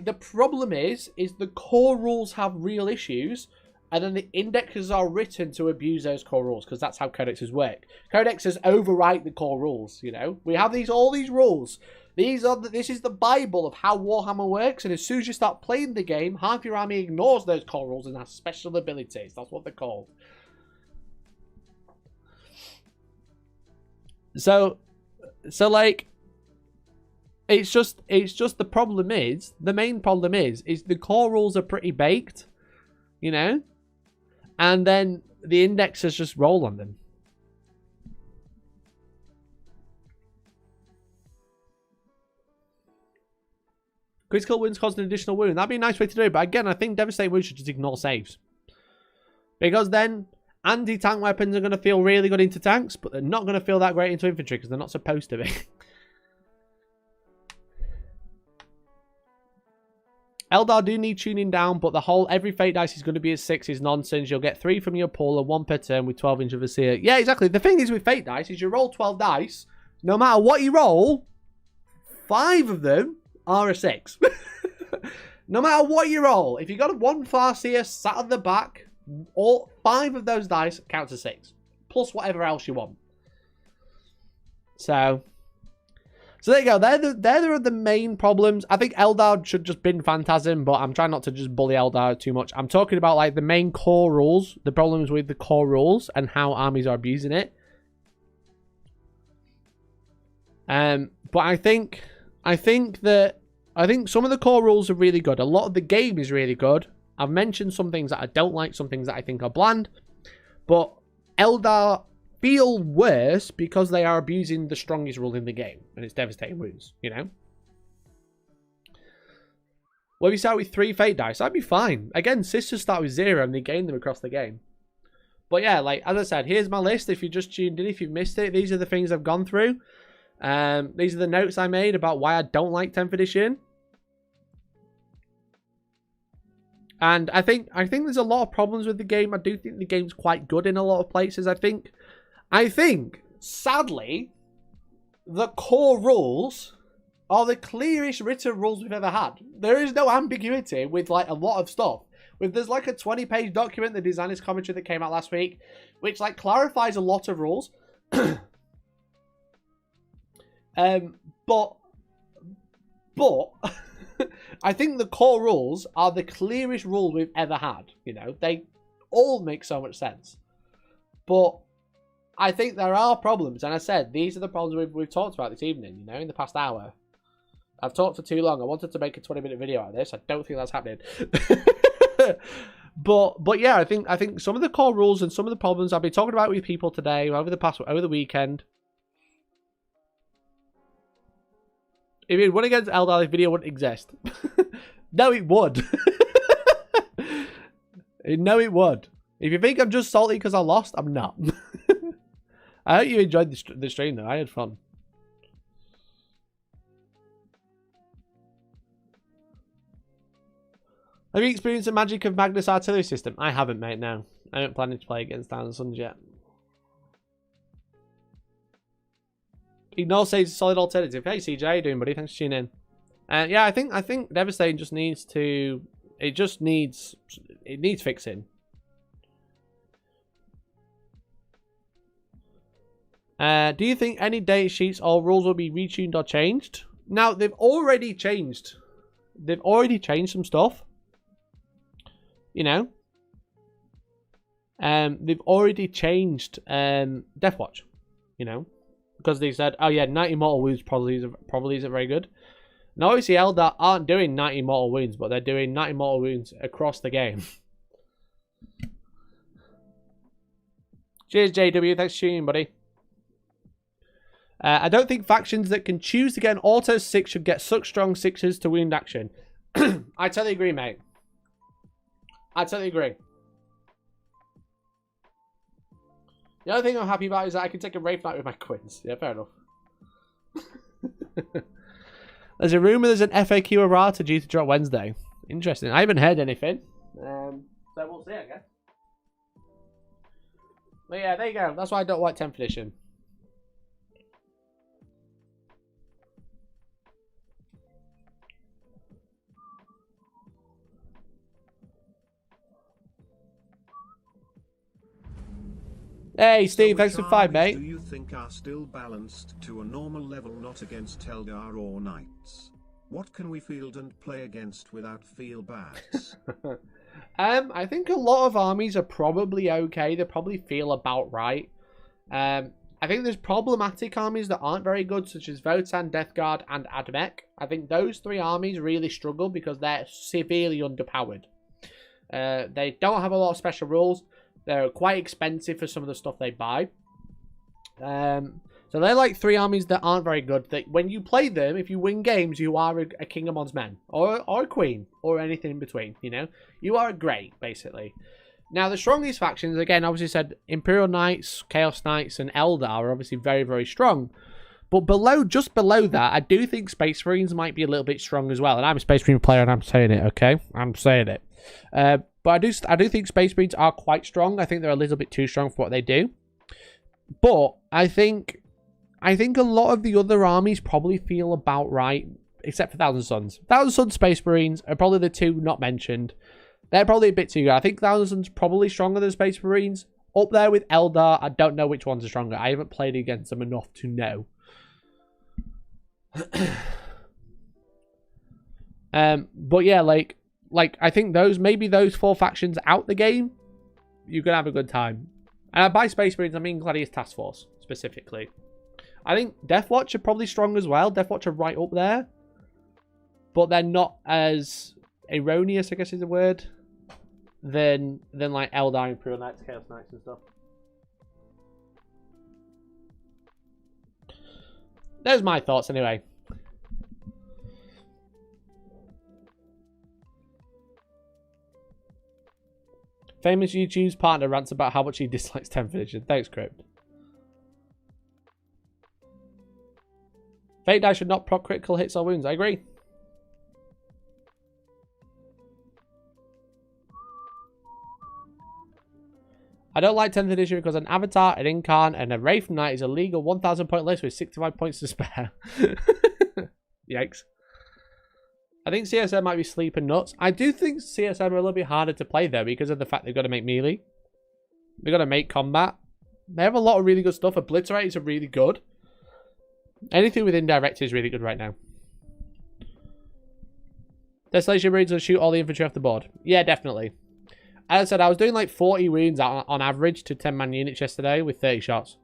the problem is the core rules have real issues, and then the indexes are written to abuse those core rules, because that's how codexes work. Codexes overwrite the core rules, you know. We have all these rules. This is the Bible of how Warhammer works, and as soon as you start playing the game, half your army ignores those core rules and has special abilities. That's what they're called. So like, it's just the problem is, the main problem is the core rules are pretty baked, you know, and then the indexers just roll on them. Critical wounds cause an additional wound. That'd be a nice way to do it. But again, I think devastating wounds should just ignore saves. Because then anti-tank weapons are going to feel really good into tanks, but they're not going to feel that great into infantry because they're not supposed to be. Eldar do need tuning down, but the whole every fate dice is going to be a 6 is nonsense. You'll get 3 from your pool and 1 per turn with 12 inch of a seer. Yeah, exactly. The thing is with fate dice is you roll 12 dice. No matter what you roll, 5 of them are a 6. No matter what you roll, if you got a 1 Farseer sat at the back, all 5 of those dice count as 6. Plus whatever else you want. So there you go. They're the main problems. I think Eldar should just bin Phantasm, but I'm trying not to just bully Eldar too much. I'm talking about like the main core rules, the problems with the core rules, and how armies are abusing it. But I think some of the core rules are really good. A lot of the game is really good. I've mentioned some things that I don't like, some things that I think are bland. But Eldar feel worse because they are abusing the strongest rule in the game, and it's devastating wounds, you know? Well, if you start with 3 fate dice, that'd be fine. Again, sisters start with 0 and they gain them across the game. But yeah, like, as I said, here's my list. If you just tuned in, if you've missed it, these are the things I've gone through. These are the notes I made about why I don't like 10th edition. And I think there's a lot of problems with the game. I do think the game's quite good in a lot of places. I think, sadly, the core rules are the clearest written rules we've ever had. There is no ambiguity with, like, a lot of stuff. There's, like, a 20-page document, the designer's commentary that came out last week, which, like, clarifies a lot of rules. But I think the core rules are the clearest rule we've ever had. You know, they all make so much sense. But I think there are problems, and I said these are the problems we've talked about this evening. You know, in the past hour, I've talked for too long. I wanted to make a 20-minute video out of this. I don't think that's happening. But yeah, I think some of the core rules and some of the problems I've been talking about with people today over the weekend. If it went against Eldar, this video wouldn't exist. No, it would. No, it would. If you think I'm just salty because I lost, I'm not. I hope you enjoyed the stream, though. I had fun. Have you experienced the magic of Magnus' artillery system? I haven't, mate, no. I haven't planning to play against Thousand Suns yet. Ignore Sage's a solid alternative. Hey, CJ, how you doing, buddy? Thanks for tuning in. Yeah, I think Devastating just needs to... It needs fixing. Do you think any data sheets or rules will be retuned or changed? Now, they've already changed. They've already changed some stuff. You know? They've already changed Deathwatch. You know? Because they said, oh yeah, 90 mortal wounds probably isn't very good. Now, obviously, Eldar aren't doing 90 mortal wounds, but they're doing 90 mortal wounds across the game. Cheers, JW. Thanks for tuning in, buddy. I don't think factions that can choose to get an auto 6 should get such strong 6s to wound action. I totally agree, mate. I totally agree. The other thing I'm happy about is that I can take a Wraith Knight with my Quins. Yeah, fair enough. There's a rumour there's an FAQ errata due to drop Wednesday. Interesting. I haven't heard anything. So we'll see, I guess. But yeah, there you go. That's why I don't like 10th edition. Hey, Steve, thanks for 5, mate. Do you think are still balanced to a normal level, not against Eldar or Knights? What can we field and play against without feel bads? I think a lot of armies are probably okay. They probably feel about right. I think there's problematic armies that aren't very good, such as Votann, Death Guard, and Admech. I think those 3 armies really struggle because they're severely underpowered. They don't have a lot of special rules. They're quite expensive for some of the stuff they buy. So they're like 3 armies that aren't very good. That when you play them, if you win games, you are a King Amon's Men. Or a Queen. Or anything in between, you know? You are great, basically. Now, the strongest factions, again, obviously said Imperial Knights, Chaos Knights, and Eldar are obviously very, very strong. But just below that, I do think Space Marines might be a little bit strong as well. And I'm a Space Marine player and I'm saying it, okay? I'm saying it. But I do think Space Marines are quite strong. I think they're a little bit too strong for what they do. But I think a lot of the other armies probably feel about right, except for Thousand Suns. Thousand Suns Space Marines are probably the 2 not mentioned. They're probably a bit too good. I think Thousand Suns probably stronger than Space Marines. Up there with Eldar, I don't know which ones are stronger. I haven't played against them enough to know. But yeah, like I think maybe those 4 factions out the game, you can have a good time. And by Space Marines, I mean Gladius Task Force, specifically. I think Deathwatch are probably strong as well. Deathwatch are right up there. But they're not as erroneous, I guess is the word, than like Eldar, Imperial Knights, Chaos Knights and stuff. There's my thoughts anyway. Famous YouTube's partner rants about how much he dislikes 10th edition. Thanks, Crypt. Fate die should not proc critical hits or wounds. I agree. I don't like 10th edition because an Avatar, an Incarn, and a Wraith Knight is a legal 1,000 point list with 65 points to spare. Yikes. I think CSM might be sleeping nuts. I do think CSM are a little bit harder to play though because of the fact they've got to make melee. They've got to make combat. They have a lot of really good stuff. Obliterators are really good. Anything with indirect is really good right now. Desolation Marines will shoot all the infantry off the board. Yeah, definitely. As I said, I was doing like 40 wounds on average to 10-man units yesterday with 30 shots.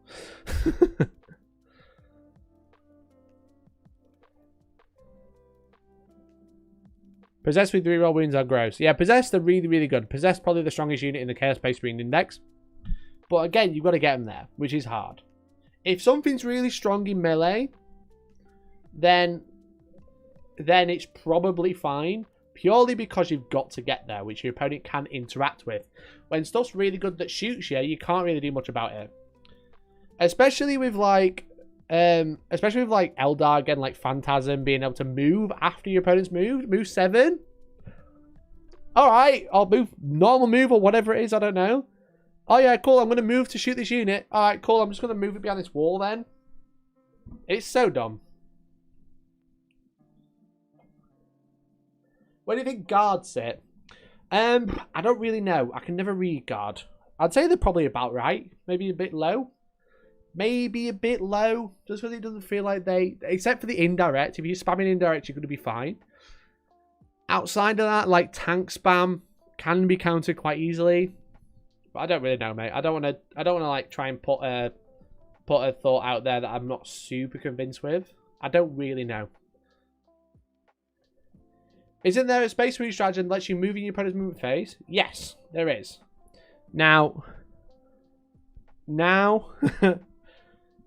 Possessed with 3-roll wounds are gross. Yeah, Possessed are really, really good. Possessed probably the strongest unit in the Chaos Space Marine Index. But again, you've got to get them there, which is hard. If something's really strong in melee, then it's probably fine. Purely because you've got to get there, which your opponent can interact with. When stuff's really good that shoots you, you can't really do much about it. Especially with like Eldar again, like Phantasm being able to move after your opponent's moved. Move 7. Alright, I'll move normal move or whatever it is, I don't know. Oh yeah, cool, I'm going to move to shoot this unit. Alright, cool, I'm just going to move it behind this wall then. It's so dumb. Where do you think guards sit? I don't really know. I can never read guard. I'd say they're probably about right. Maybe a bit low. Maybe a bit low. Just because it doesn't feel like they... Except for the indirect. If you're spamming indirect, you're going to be fine. Outside of that, like tank spam can be countered quite easily. But I don't really know, mate. I don't want to like try and put a thought out there that I'm not super convinced with. I don't really know. Isn't there a space reach strategy that lets you move in your opponent's movement phase? Yes, there is. Now,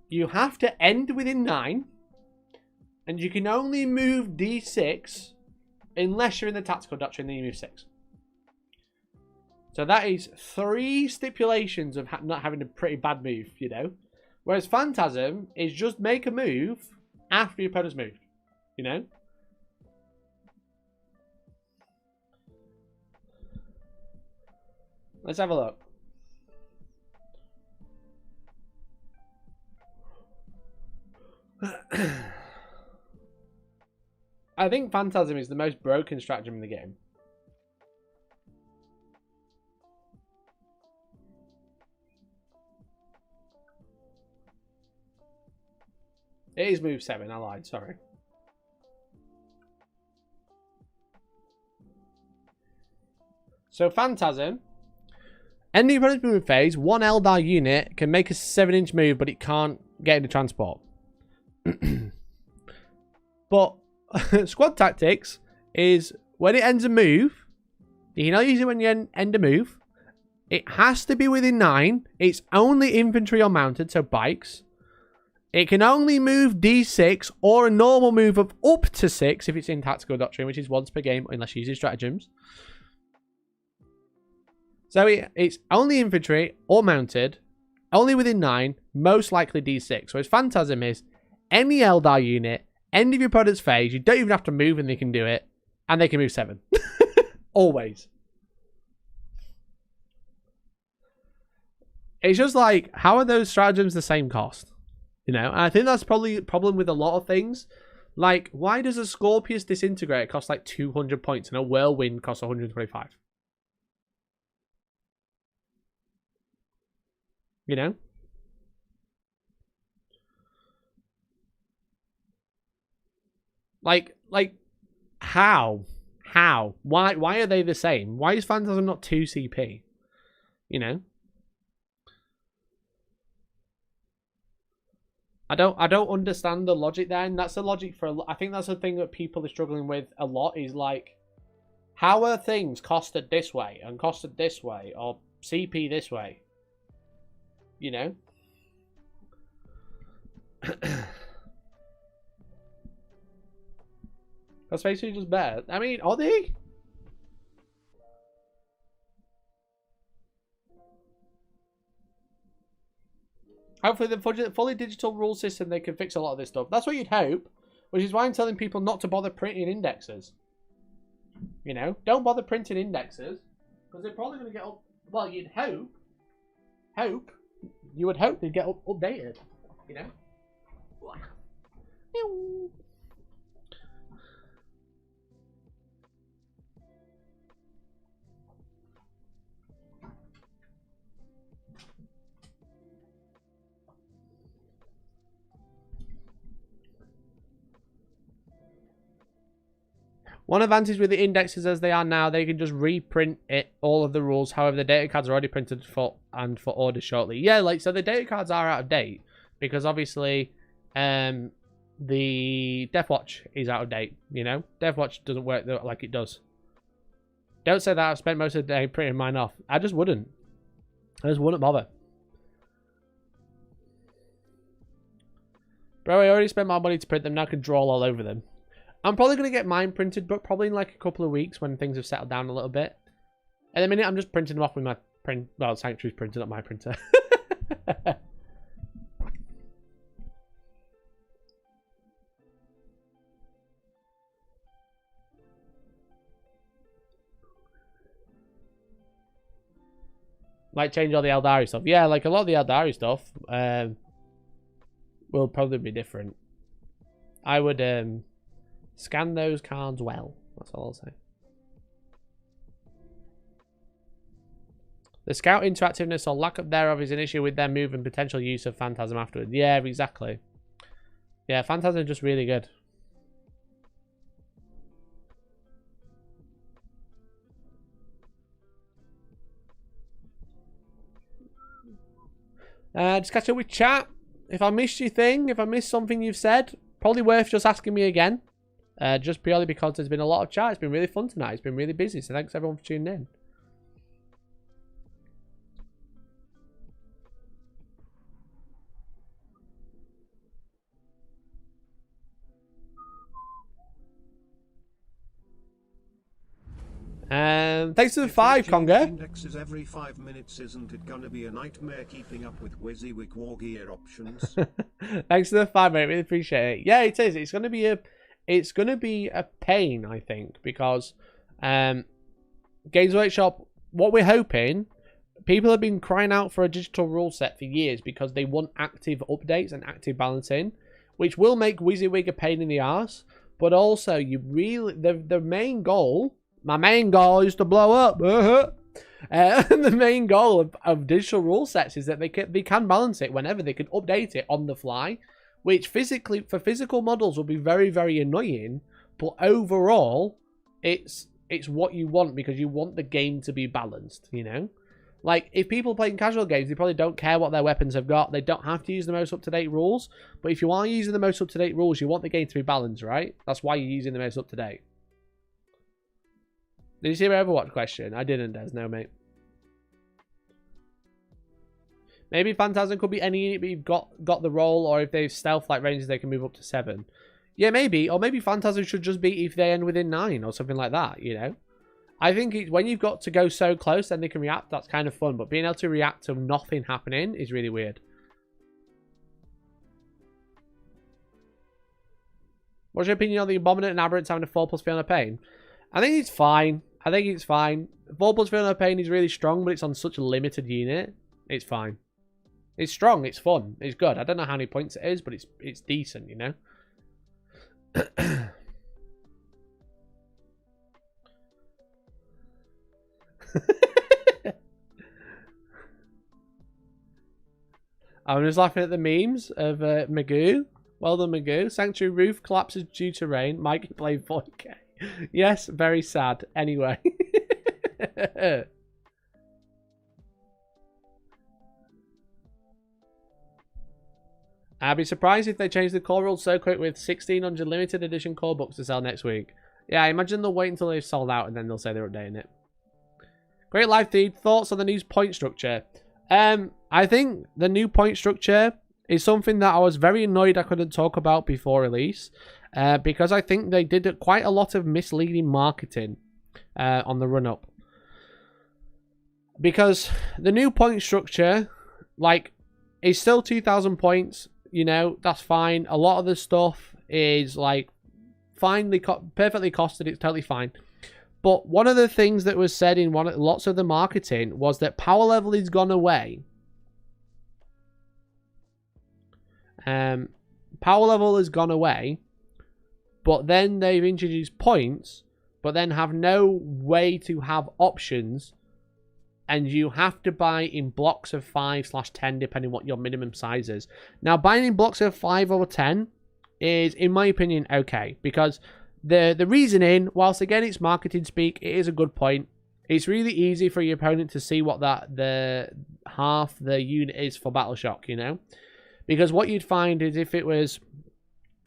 you have to end within 9, and you can only move D6 unless you're in the tactical doctrine, then you move 6. So that is 3 stipulations of not having a pretty bad move, you know. Whereas Phantasm is just make a move after your opponent's moved, you know. Let's have a look. I think Phantasm is the most broken stratagem in the game. It is move 7, I lied, sorry. So Phantasm, ending your opponent's movement phase, 1 Eldar unit can make a 7-inch move, but it can't get into transport. But squad tactics is when it ends a move, you can only use it when you end a move. It has to be within 9. It's only infantry or mounted, so bikes. It can only move D6 or a normal move of up to 6 if it's in tactical doctrine, which is once per game unless you use stratagems. So it's only infantry or mounted, only within 9, most likely D6. Whereas Phantasm is any Eldar unit, end of your opponent's phase, you don't even have to move and they can do it, and they can move 7. Always. It's just like, how are those stratagems the same cost? You know, and I think that's probably a problem with a lot of things. Like, why does a Scorpius Disintegrator cost like 200 points and a Whirlwind cost 125? You know? Like, how? How? Why are they the same? Why is Phantasm not 2 CP? You know? I don't understand the logic there, and that's the logic for I think that's the thing that people are struggling with a lot is like, how are things costed this way and costed this way or CP this way? You know? That's basically just bad. I mean, are they? Hopefully the fully digital rule system, they can fix a lot of this stuff. That's what you'd hope, which is why I'm telling people not to bother printing indexes. You know, don't bother printing indexes, because they're probably going to get up. Well, you'd you would hope they'd get updated. You know. One advantage with the indexes as they are now, they can just reprint all of the rules. However, the data cards are already printed for order shortly. Yeah, like, so the data cards are out of date because obviously the Deathwatch is out of date, you know? Deathwatch doesn't work like it does. Don't say that. I've spent most of the day printing mine off. I just wouldn't bother. Bro, I already spent my money to print them. Now I can draw all over them. I'm probably going to get mine printed, but probably in like a couple of weeks when things have settled down a little bit. At the minute, I'm just printing them off with my Sanctuary's printer, not my printer. Like, change all the Eldari stuff. Yeah, like, a lot of the Eldari stuff will probably be different. I would scan those cards well. That's all I'll say. The scout interactiveness or lack of thereof is an issue with their move and potential use of Phantasm afterwards. Yeah, exactly. Yeah, Phantasm is just really good. Just catch up with chat. If I missed your thing, if I missed something you've said, probably worth just asking me again. Just purely because there's been a lot of chat. It's been really fun tonight. It's been really busy. So thanks everyone for tuning in. Thanks to the 5, Conga. Indexes every 5 minutes, isn't it gonna be a nightmare keeping up with WYSIWYG war gear options? Thanks to the 5, mate. Really appreciate it. Yeah, it is. It's gonna be a pain, I think, because Games Workshop. What we're hoping, people have been crying out for a digital rule set for years because they want active updates and active balancing, which will make WYSIWYG a pain in the arse. But also, you really the main goal. My main goal is to blow up. The main goal of digital rule sets is that they can balance it whenever. They can update it on the fly, which for physical models will be very, very annoying. But overall, it's what you want because you want the game to be balanced, you know? Like, if people playing casual games, they probably don't care what their weapons have got. They don't have to use the most up-to-date rules. But if you are using the most up-to-date rules, you want the game to be balanced, right? That's why you're using the most up-to-date. Did you see my Overwatch question? I didn't, Des. No, mate. Maybe Phantasm could be any unit, but you've got the roll, or if they've stealth-like ranges, they can move up to 7. Yeah, maybe. Or maybe Phantasm should just be if they end within 9, or something like that, you know? I think when you've got to go so close, then they can react. That's kind of fun. But being able to react to nothing happening is really weird. What's your opinion on the Abominant and Aberrants having a 4+ Fiona Pain? I think it's fine. 4+ Fiona Pain is really strong, but it's on such a limited unit. It's fine. It's strong. It's fun. It's good. I don't know how many points it is, but it's decent, you know? I'm just laughing at the memes of Magoo. Well done, Magoo. Sanctuary roof collapses due to rain. Mikey played 40k. Yes, very sad. Anyway. I'd be surprised if they change the core rules so quick with 1600 limited edition core books to sell next week. Yeah, I imagine they'll wait until they've sold out and then they'll say they're updating it. Great live feed. Thoughts on the new point structure? I think the new point structure is something that I was very annoyed I couldn't talk about before release. Because I think they did quite a lot of misleading marketing on the run-up. Because the new point structure, like, is still 2,000 points. You know, that's fine. A lot of the stuff is, like, perfectly costed. It's totally fine. But one of the things that was said in lots of the marketing was that power level has gone away. Power level has gone away. But then they've introduced points, but then have no way to have options. And you have to buy in blocks of 5/10, depending what your minimum size is. Now, buying in blocks of 5 or 10 is, in my opinion, okay. Because the reasoning, whilst again it's marketing speak, it is a good point. It's really easy for your opponent to see what the half the unit is for Battle Shock, you know? Because what you'd find is if it was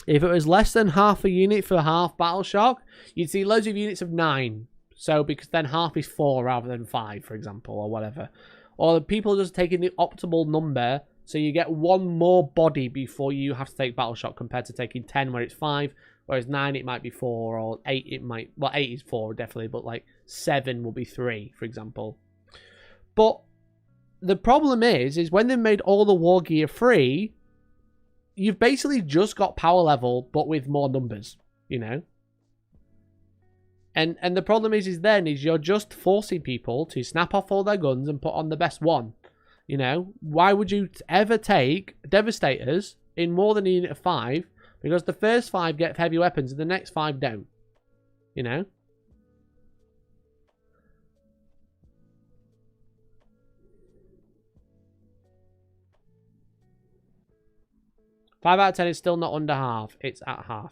less than half a unit for half Battle Shock, you'd see loads of units of 9. So, because then half is 4 rather than 5, for example, or whatever. Or people just taking the optimal number, so you get one more body before you have to take Battle Shock compared to taking 10 where it's 5, whereas 9 it might be 4, or 8 it might... Well, 8 is 4, definitely, but like 7 will be 3, for example. But the problem is when they made all the war gear free, you've basically just got power level, but with more numbers, you know? And the problem is you're just forcing people to snap off all their guns and put on the best one. You know, why would you ever take Devastators in more than a unit of 5? Because the first 5 get heavy weapons and the next 5 don't. You know? Five out of 10 is still not under half. It's at half.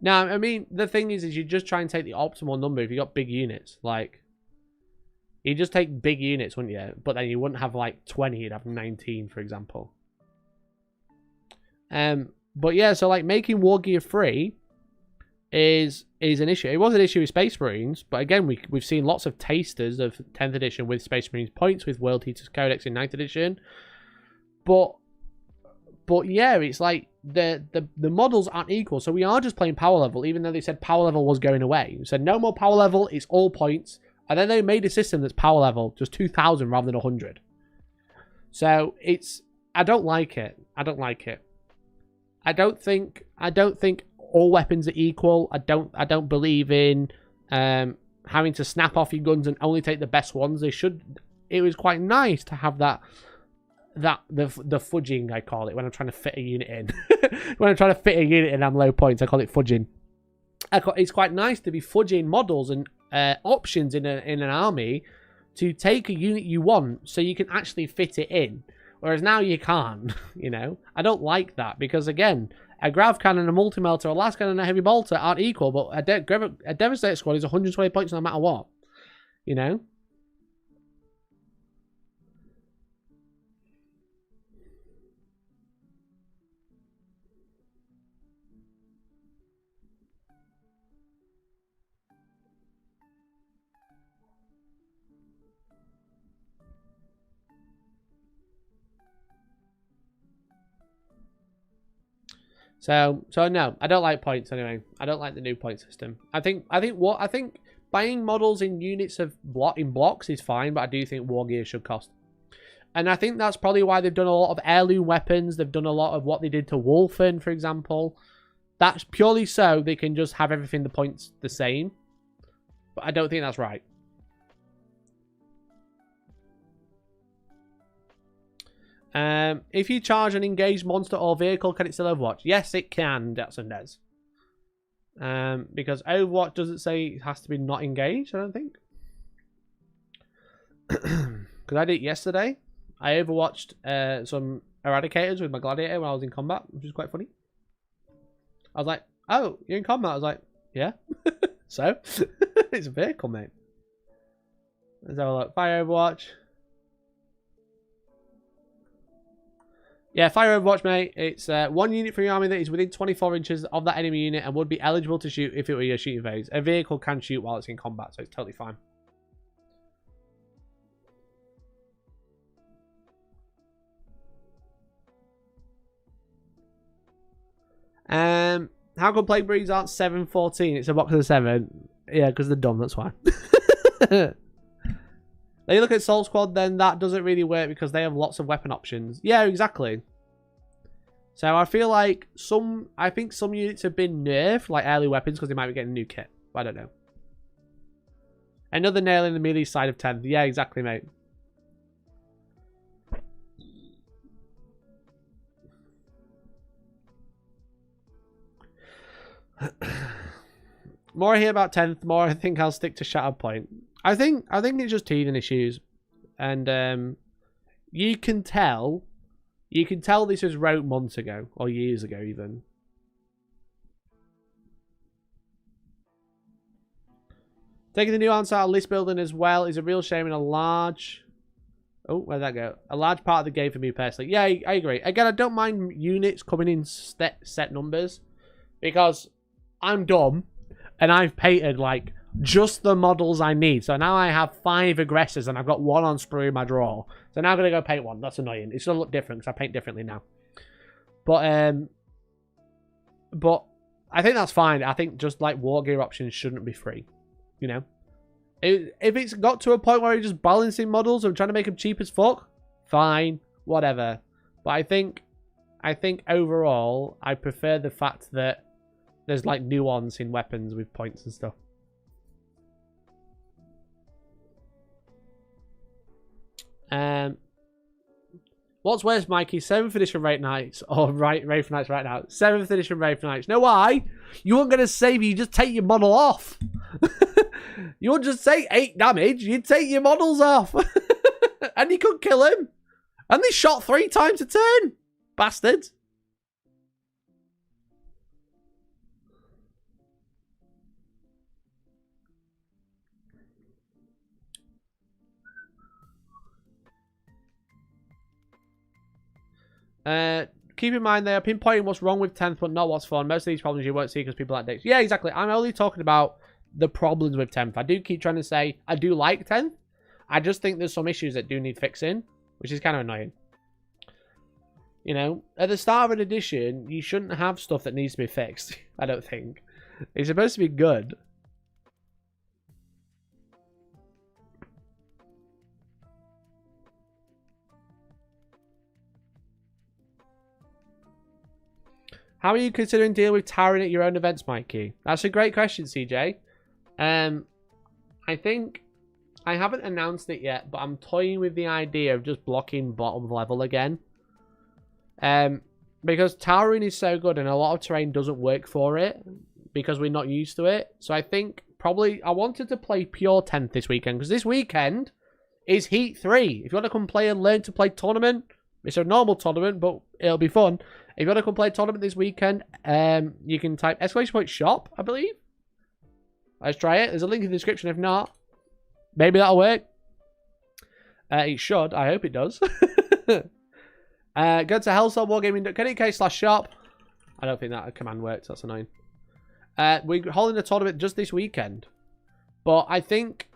Now, I mean, the thing is you just try and take the optimal number if you got big units. Like, you just take big units, wouldn't you? But then you wouldn't have like 20, you'd have 19, for example. But yeah, so like making War Gear free is an issue. It was an issue with Space Marines, but again, we've seen lots of tasters of 10th edition with Space Marines points, with World Eaters Codex in 9th edition. But yeah, it's like the models aren't equal. So we are just playing power level, even though they said power level was going away. They said no more power level, it's all points. And then they made a system that's power level, just 2,000 rather than 100. So I don't like it. I don't like it. I don't think all weapons are equal. I don't believe in having to snap off your guns and only take the best ones. It was quite nice to have the fudging, I call it, when I'm trying to fit a unit in. When I'm trying to fit a unit in, I'm low points. I call it fudging. It's quite nice to be fudging models and options in an army to take a unit you want so you can actually fit it in. Whereas now you can't, you know. I don't like that because, again, a Grav Cannon, a Multi-Melter, a Last Cannon, and a Heavy Bolter aren't equal, but a Devastator squad is 120 points no matter what, you know. So no, I don't like points anyway. I don't like the new point system. I think buying models in units of blocks is fine, but I do think War Gear should cost. And I think that's probably why they've done a lot of heirloom weapons. They've done a lot of what they did to Wolfen, for example. That's purely so they can just have everything the points the same. But I don't think that's right. If you charge an engaged monster or vehicle, can it still Overwatch? Yes, it can, Dats and Des. Because Overwatch doesn't say it has to be not engaged, I don't think. Because I did it yesterday. I overwatched some Eradicators with my Gladiator when I was in combat, which is quite funny. I was like, oh, you're in combat? I was like, yeah. So? It's a vehicle, mate. Let's have a look. Fire Overwatch. Yeah, Fire Overwatch, mate. It's one unit from your army that is within 24 inches of that enemy unit and would be eligible to shoot if it were your shooting phase. A vehicle can shoot while it's in combat, so it's totally fine. How come Plague Breeds aren't 7-14? It's a box of 7. Yeah, because they're dumb, that's why. Then you look at Soul Squad, then that doesn't really work because they have lots of weapon options. Yeah, exactly. So I feel like I think some units have been nerfed, like early weapons, because they might be getting a new kit. But I don't know. Another nail in the melee side of 10th. Yeah, exactly, mate. More I hear about 10th, more I think I'll stick to Shatterpoint. I think it's just teething issues, and you can tell this was wrote months ago or years ago even. Taking the new answer out of list building as well is a real shame in a large. Oh, where'd that go? A large part of the game for me personally. Yeah, I agree. Again, I don't mind units coming in set numbers because I'm dumb and I've painted like just the models I need. So now I have 5 aggressors and I've got 1 on sprue in my drawer. So now I'm going to go paint 1. That's annoying. It's going to look different because I paint differently now. But I think that's fine. I think just like war gear options shouldn't be free. You know? If it's got to a point where you're just balancing models and trying to make them cheap as fuck, fine. Whatever. But I think overall, I prefer the fact that there's like nuance in weapons with points and stuff. What's worse, Mikey? 7th edition Wraith Knights or Wraith Knights right now? 7th edition Wraith Knights. Know why? You weren't going to save you just take your model off. You wouldn't just take 8 damage. You'd take your models off. And you could kill him. And they shot 3 times a turn. Bastards. Keep in mind they are pinpointing what's wrong with 10th, but not what's fun. Most of these problems you won't see because people like dicks. Yeah, exactly. I'm only talking about the problems with 10th. I do keep trying to say I do like 10th. I just think there's some issues that do need fixing, which is kind of annoying. You know, at the start of an edition, you shouldn't have stuff that needs to be fixed. I don't think. It's supposed to be good. How are you considering dealing with towering at your own events, Mikey? That's a great question, CJ. I think I haven't announced it yet, but I'm toying with the idea of just blocking bottom level again. Because towering is so good and a lot of terrain doesn't work for it because we're not used to it. So I think probably I wanted to play pure 10th this weekend because this weekend is Heat 3. If you want to come play and learn to play tournament, it's a normal tournament, but it'll be fun. If you want to come play tournament this weekend, you can type !shop, I believe. Let's try it. There's a link in the description if not. Maybe that'll work. It should. I hope it does. Go to hellstormwargaming.co.uk/shop. I don't think that command works. That's annoying. We're holding a tournament just this weekend. But I think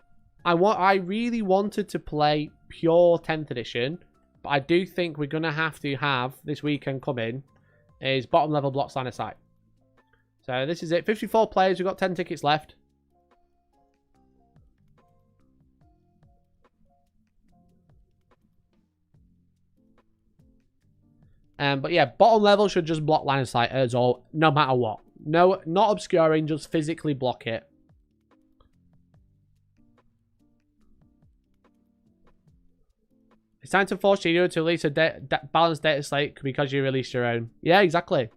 I really wanted to play pure 10th edition. But I do think we're going to have this weekend coming is bottom level blocks line of sight. So this is it. 54 players. We've got 10 tickets left. But yeah, bottom level should just block line of sight as all, no matter what. No, not obscuring, just physically block it. It's time to force you to release a balanced data slate because you released your own. Yeah, exactly.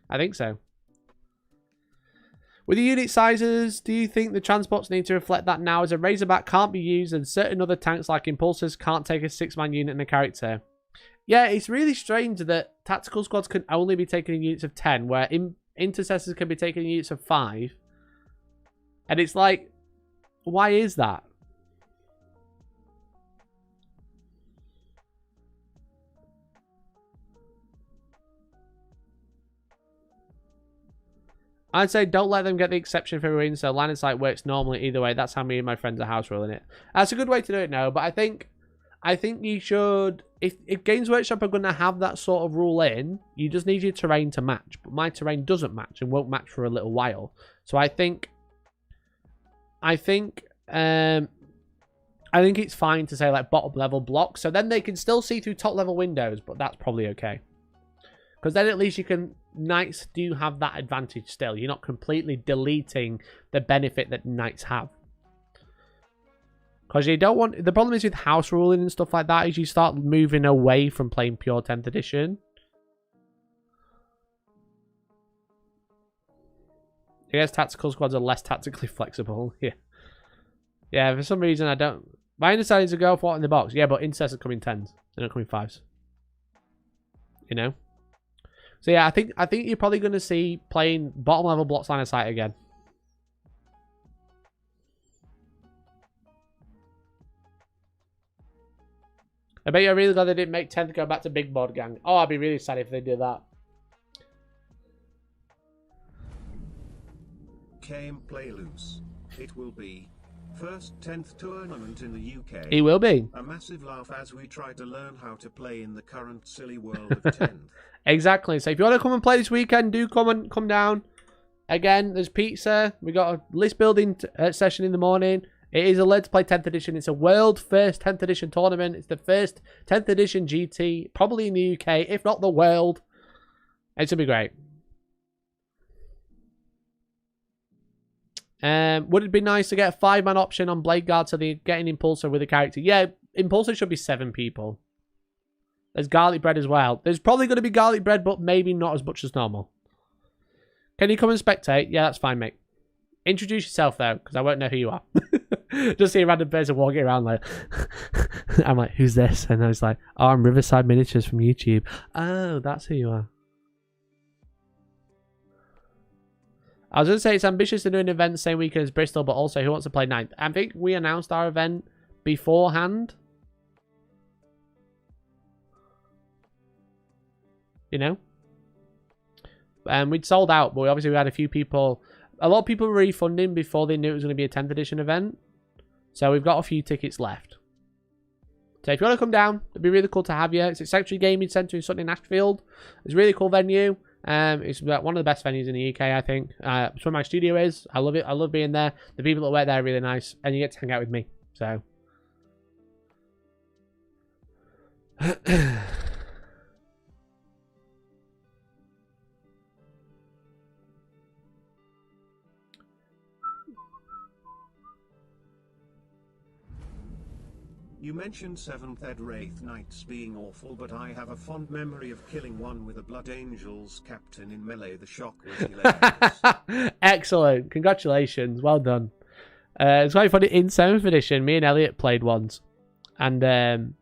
I think so. With the unit sizes, do you think the transports need to reflect that now as a Razorback can't be used and certain other tanks like Impulsors can't take a 6-man unit and a character? Yeah, it's really strange that tactical squads can only be taken in units of 10, where intercessors can be taken in units of 5. And it's like, why is that? I'd say don't let them get the exception for win, so line of sight works normally either way. That's how me and my friends are house ruling it. That's a good way to do it now, but I think you should, if Games Workshop are going to have that sort of rule in, you just need your terrain to match. But my terrain doesn't match and won't match for a little while. So I think it's fine to say like bottom level blocks. So then they can still see through top level windows, but that's probably okay. Because then at least Knights do have that advantage still. You're not completely deleting the benefit that Knights have. Because you don't want... The problem is with house ruling and stuff like that is you start moving away from playing pure 10th edition. I guess tactical squads are less tactically flexible. Yeah. Yeah, for some reason I don't... My understanding is to go for what in the box. Yeah, but intercessors come in 10s. They don't come in 5s. You know? So yeah, I think you're probably going to see playing bottom level blocks line of sight again. I bet you're really glad they didn't make 10th go back to big board gang. Oh, I'd be really sad if they did that. Came play loose. It will be first 10th tournament in the UK. It will be. A massive laugh as we try to learn how to play in the current silly world of 10th. Exactly. So if you want to come and play this weekend, do come down. Again, there's pizza. We got a list building session in the morning. It is allowed to play 10th edition. It's a world first 10th edition tournament. It's the first 10th edition GT, probably in the UK, if not the world. It's going to be great. Would it be nice to get a 5-man option on Blade Guard so they get an Impulsor with a character? Yeah, Impulsor should be 7 people. There's Garlic Bread as well. There's probably going to be Garlic Bread, but maybe not as much as normal. Can you come and spectate? Yeah, that's fine, mate. Introduce yourself, though, because I won't know who you are. Just see a random person walking around like... I'm like, who's this? And I was like, oh, I'm Riverside Miniatures from YouTube. Oh, that's who you are. I was going to say it's ambitious to do an event the same weekend as Bristol, but also who wants to play 9th? I think we announced our event beforehand. You know? And we'd sold out, but obviously we had a few people... A lot of people were refunding before they knew it was going to be a 10th edition event. So we've got a few tickets left. So if you want to come down, it'd be really cool to have you. It's at Sanctuary Gaming Centre in Sutton, Ashfield. It's a really cool venue. It's one of the best venues in the UK, I think. It's where my studio is. I love it. I love being there. The people that work there are really nice. And you get to hang out with me. So... You mentioned 7th Ed Wraith Knights being awful, but I have a fond memory of killing one with a Blood Angels captain in melee. The shock was hilarious. Excellent. Congratulations. Well done. It's quite funny. In 7th edition, me and Elliot played once. And it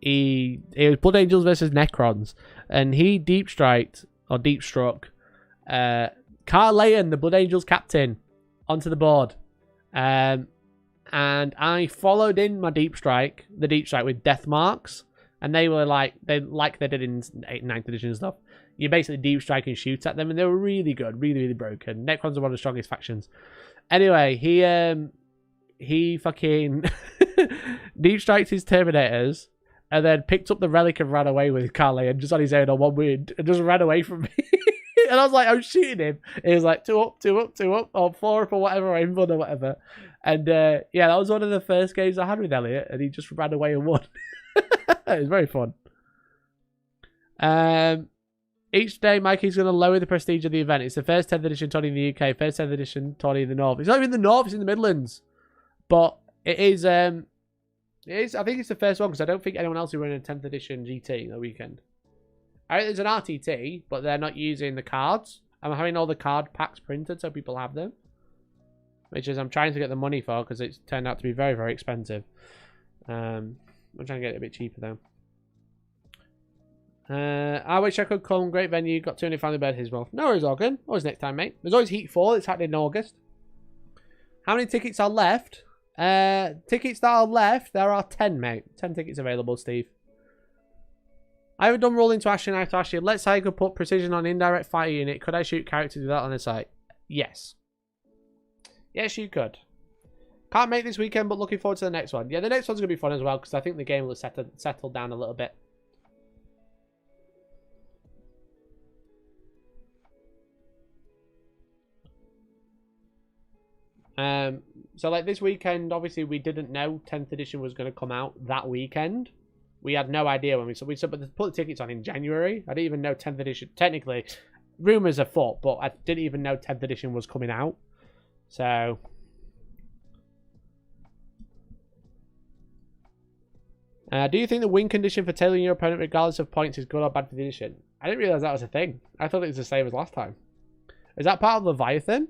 was Blood Angels versus Necrons. And he deep struck Carl Layan, the Blood Angels captain, onto the board. And I followed in my deep strike with death marks, and they were like they did in 9th edition and stuff. You basically deep strike and shoot at them, and they were really good, really, really broken. Necrons are one of the strongest factions. Anyway, he fucking deep striked his Terminators, and then picked up the relic and ran away with Carly, and just on his own on one wound, and just ran away from me. And I was like, I'm shooting him. He was like, 2 up, 2 up, 2 up, or 4 up, or whatever, or inbound or whatever. And yeah, that was one of the first games I had with Elliot, and he just ran away and won. It was very fun. Each day, Mikey's going to lower the prestige of the event. It's the first 10th edition tourney in the UK, first 10th edition tourney in the North. It's not even in the North, it's in the Midlands. But it is, I think it's the first one, because I don't think anyone else is running a 10th edition GT the weekend. I think there's an RTT, but they're not using the cards. I'm having all the card packs printed so people have them. Which is I'm trying to get the money for, because it's turned out to be very, very expensive. I'm trying to get it a bit cheaper though. I wish I could come. Great venue. Got 200 family bed as well. No worries, Organ. Always next time, mate. There's always Heat 4. It's happening in August. How many tickets are left? Tickets that are left, there are 10, mate. 10 tickets available, Steve. I haven't done rolling to Ashley and I to Ashley. Let's say I could put precision on indirect fire unit. Could I shoot characters with that on the site? Yes. Yes, you could. Can't make this weekend, but looking forward to the next one. Yeah, the next one's going to be fun as well, because I think the game will have settled down a little bit. So like this weekend, obviously we didn't know 10th edition was going to come out that weekend. We had no idea when we put the tickets on in January. I didn't even know 10th edition. Technically, rumors are afoot, but I didn't even know 10th edition was coming out. So do you think the win condition for tailing your opponent regardless of points is good or bad for the edition? I didn't realize that was a thing. I thought it was the same as last time. Is that part of Leviathan?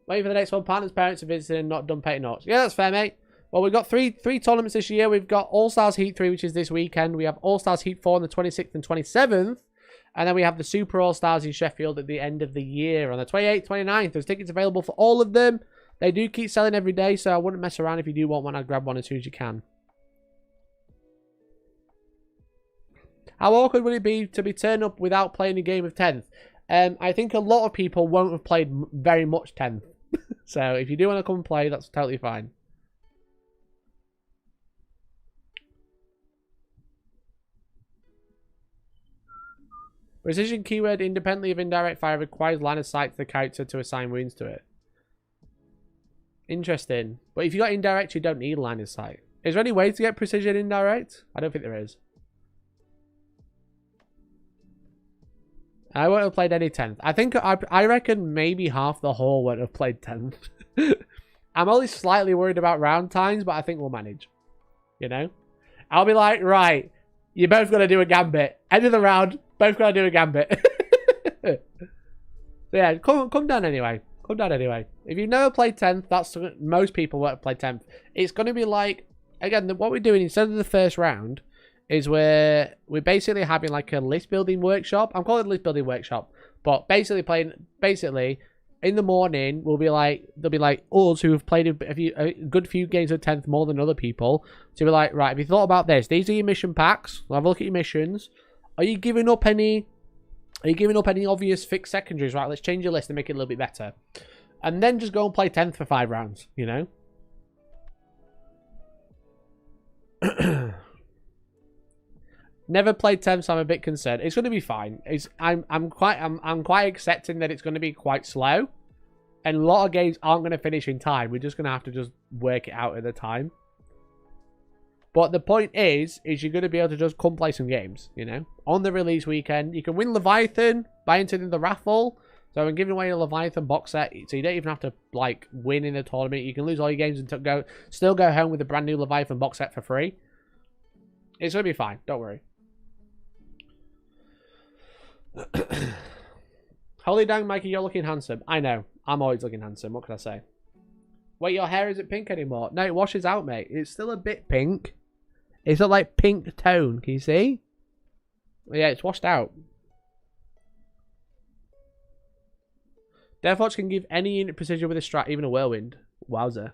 Waiting for the next one. Partners' parents are visiting, not done painting notes. Yeah, that's fair, mate. Well, we've got three tournaments this year. We've got All-Stars Heat 3, which is this weekend. We have All-Stars Heat 4 on the 26th and 27th. And then we have the Super All-Stars in Sheffield at the end of the year on the 28th, 29th. There's tickets available for all of them. They do keep selling every day, so I wouldn't mess around. If you do want one, I'd grab one as soon as you can. How awkward would it be to be turned up without playing a game of 10th? I think a lot of people won't have played very much 10th. So if you do want to come and play, that's totally fine. Precision keyword independently of indirect fire requires line of sight to the character to assign wounds to it. Interesting. But if you got indirect, you don't need line of sight. Is there any way to get precision indirect? I don't think there is. I won't have played any 10th. I reckon maybe half the hall won't have played 10th. I'm only slightly worried about round times, but I think we'll manage. You know? I'll be like, right, you both got to do a gambit. End of the round, both got to do a gambit. So yeah, come down anyway. Come down anyway. If you've never played 10th, that's most people won't play 10th. It's going to be like, again, what we're doing instead of the first round is we're basically having like a list building workshop. I'm calling it list building workshop, but basically in the morning there'll be like us who have played a good few games of 10th more than other people. So we're like, right, have you thought about this? These are your mission packs. We'll have a look at your missions. Are you giving up any obvious fixed secondaries? Right, let's change your list and make it a little bit better. And then just go and play 10th for 5 rounds, you know? Never played 10th, so I'm a bit concerned. It's going to be fine. I'm quite accepting that it's going to be quite slow, and a lot of games aren't going to finish in time. We're just going to have to just work it out at the time. But the point is you're going to be able to just come play some games, you know, on the release weekend. You can win Leviathan by entering the raffle. So I'm giving away a Leviathan box set, so you don't even have to like win in the tournament. You can lose all your games and still go home with a brand new Leviathan box set for free. It's going to be fine. Don't worry. Holy dang, Mikey, you're looking handsome. I know. I'm always looking handsome. What can I say? Wait, your hair isn't pink anymore. No, it washes out, mate. It's still a bit pink. It's not like pink tone. Can you see? Yeah, it's washed out. Deathwatch can give any unit precision with a strat, even a whirlwind. Wowzer.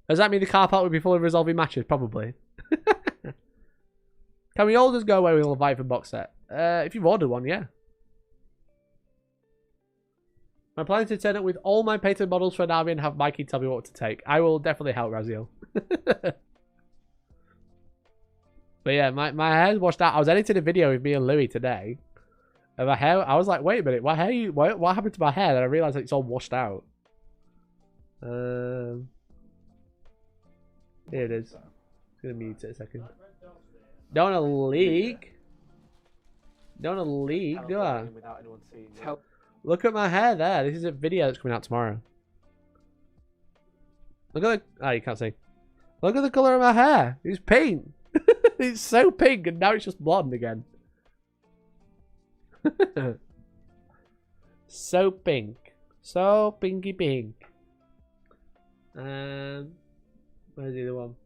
Does that mean the car park would be full of resolving matches? Probably. Can we all just go away with a Leviathan box set? If you've ordered one, yeah. I'm planning to turn up with all my painted models for an army and have Mikey tell me what to take. I will definitely help Raziel. But yeah, my hair's washed out. I was editing a video with me and Louis today. And my hair, I was like, wait a minute, what happened to my hair? Then I realised it's all washed out. Here it is. I'm going to mute it a second. Don't want to leak. Don't want to leak, do I? Look at my hair there. This is a video that's coming out tomorrow. Look at the... Oh, you can't see. Look at the colour of my hair. It's pink. It's so pink and now it's just blonde again. So pink. So pinky pink. Where's the other one?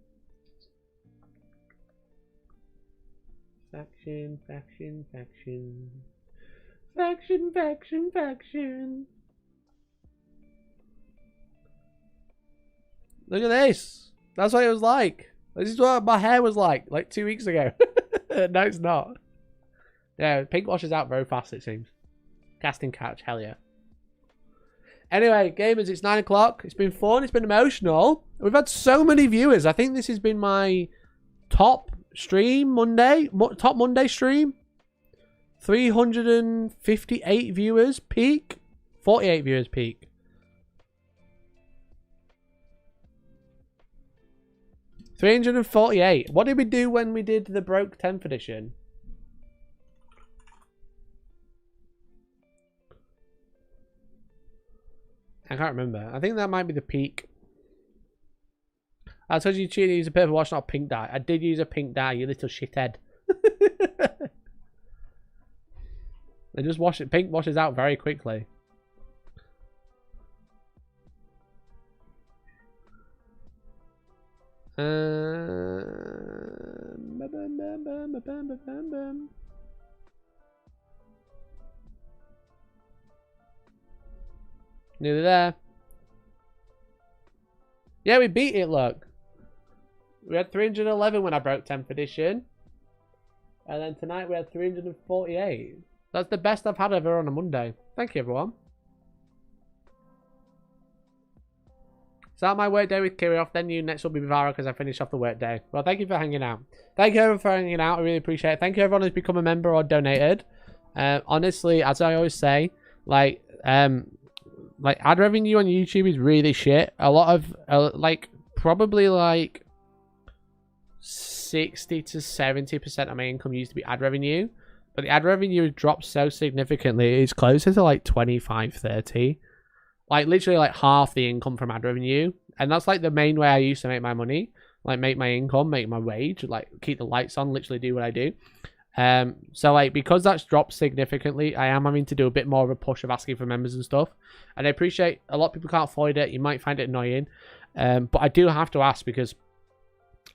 Faction, faction, faction. Faction, faction, faction. Look at this. That's what it was like. This is what my hair was like 2 weeks ago. No, it's not. Yeah, pink washes out very fast, it seems. Casting couch, hell yeah. Anyway, gamers, it's 9 o'clock. It's been fun. It's been emotional. We've had so many viewers. I think this has been my top stream Monday. Top Monday stream. 358 viewers peak. 48 viewers peak. $348. What did we do when we did the broke 10th edition? I can't remember. I think that might be the peak. I told you to use a purple wash, not a pink dye. I did use a pink dye, you little shithead. They just wash it. Pink washes out very quickly. Nearly there. Yeah, we beat it, look. We had 311 when I broke 10th edition. And then tonight we had 348. That's the best I've had ever on a Monday. Thank you, everyone. Start my work day with Kiri off, then you next will be Vivara because I finished off the work day. Well, thank you for hanging out. Thank you everyone for hanging out. I really appreciate it. Thank you everyone who's become a member or donated. Honestly, as I always say, like ad revenue on YouTube is really shit. A lot of, probably like 60 to 70% of my income used to be ad revenue, but the ad revenue has dropped so significantly. It's closer to like 25, 30. Like literally like half the income from ad revenue. And that's like the main way I used to make my money. Like make my income, make my wage, like keep the lights on, literally do what I do. So like because that's dropped significantly, I am having to do a bit more of a push of asking for members and stuff. And I appreciate a lot of people can't afford it. You might find it annoying. But I do have to ask because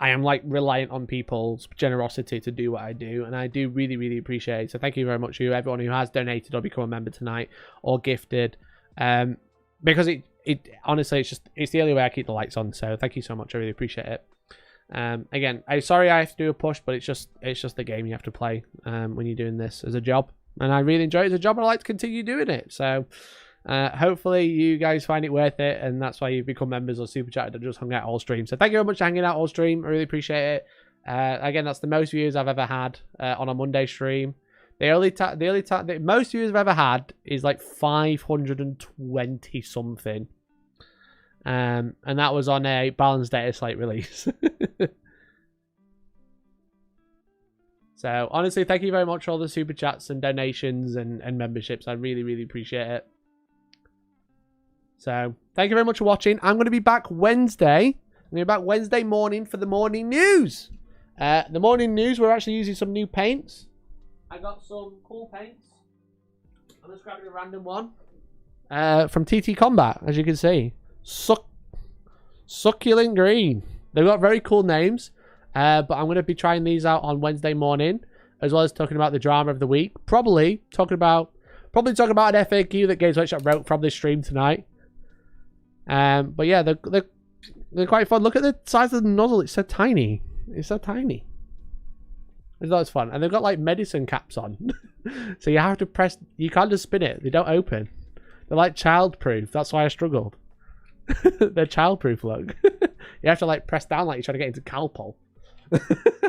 I am like reliant on people's generosity to do what I do. And I do really, really appreciate it. So thank you very much to everyone who has donated or become a member tonight or gifted. Because it honestly, it's the only way I keep the lights on. So thank you so much. I really appreciate it. Again, I'm sorry I have to do a push, but it's just the game you have to play when you're doing this as a job, and I really enjoy it as a job, and I like to continue doing it. So hopefully you guys find it worth it, and that's why you've become members or super chat that just hung out all stream. So thank you very much for hanging out all stream. I really appreciate it. Again, that's the most views I've ever had on a Monday stream. The most views I've ever had is like 520 something. And that was on a balanced data slate release. So honestly, thank you very much for all the super chats and donations and memberships. I really, really appreciate it. So thank you very much for watching. I'm going to be back Wednesday. I'm going to be back Wednesday morning for the morning news. The morning news, we're actually using some new paints. I got some cool paints. I'm just grabbing a random one. From TT Combat, as you can see. Succulent Green. They've got very cool names. But I'm going to be trying these out on Wednesday morning, as well as talking about the drama of the week. Probably talking about an FAQ that Games Workshop wrote from this stream tonight. But yeah, they're quite fun. Look at the size of the nozzle. It's so tiny. It's so tiny. It's lots of fun. And they've got like medicine caps on. So you have to press. You can't just spin it. They don't open. They're like child-proof. That's why I struggled. They're child-proof, look. You have to like press down like you're trying to get into Calpol.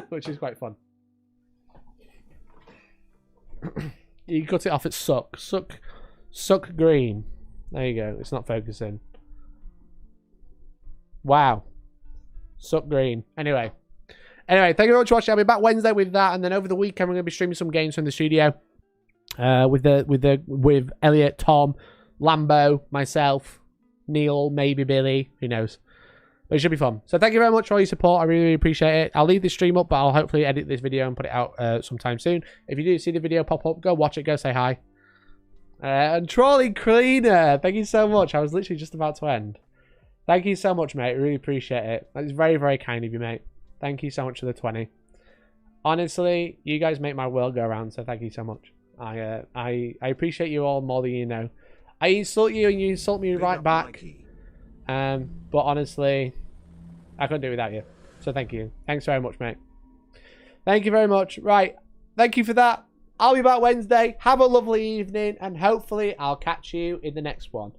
Which is quite fun. You cut it off at suck green. There you go. It's not focusing. Wow. Suck green. Anyway, thank you very much for watching. I'll be back Wednesday with that, and then over the weekend we're going to be streaming some games from the studio. With Elliot, Tom, Lambo, myself, Neil, maybe Billy, who knows. But it should be fun. So thank you very much for all your support. I really, really appreciate it. I'll leave this stream up, but I'll hopefully edit this video and put it out sometime soon. If you do see the video pop up, go watch it, go say hi. And Trolley Cleaner, thank you so much. I was literally just about to end. Thank you so much, mate. I really appreciate it. That's very, very kind of you, mate. Thank you so much for the 20. Honestly, you guys make my world go around, so thank you so much. I appreciate you all more than you know. I insult you and you insult me right back. But honestly, I couldn't do it without you. So thank you. Thanks very much, mate. Thank you very much. Right. Thank you for that. I'll be back Wednesday. Have a lovely evening, and hopefully I'll catch you in the next one.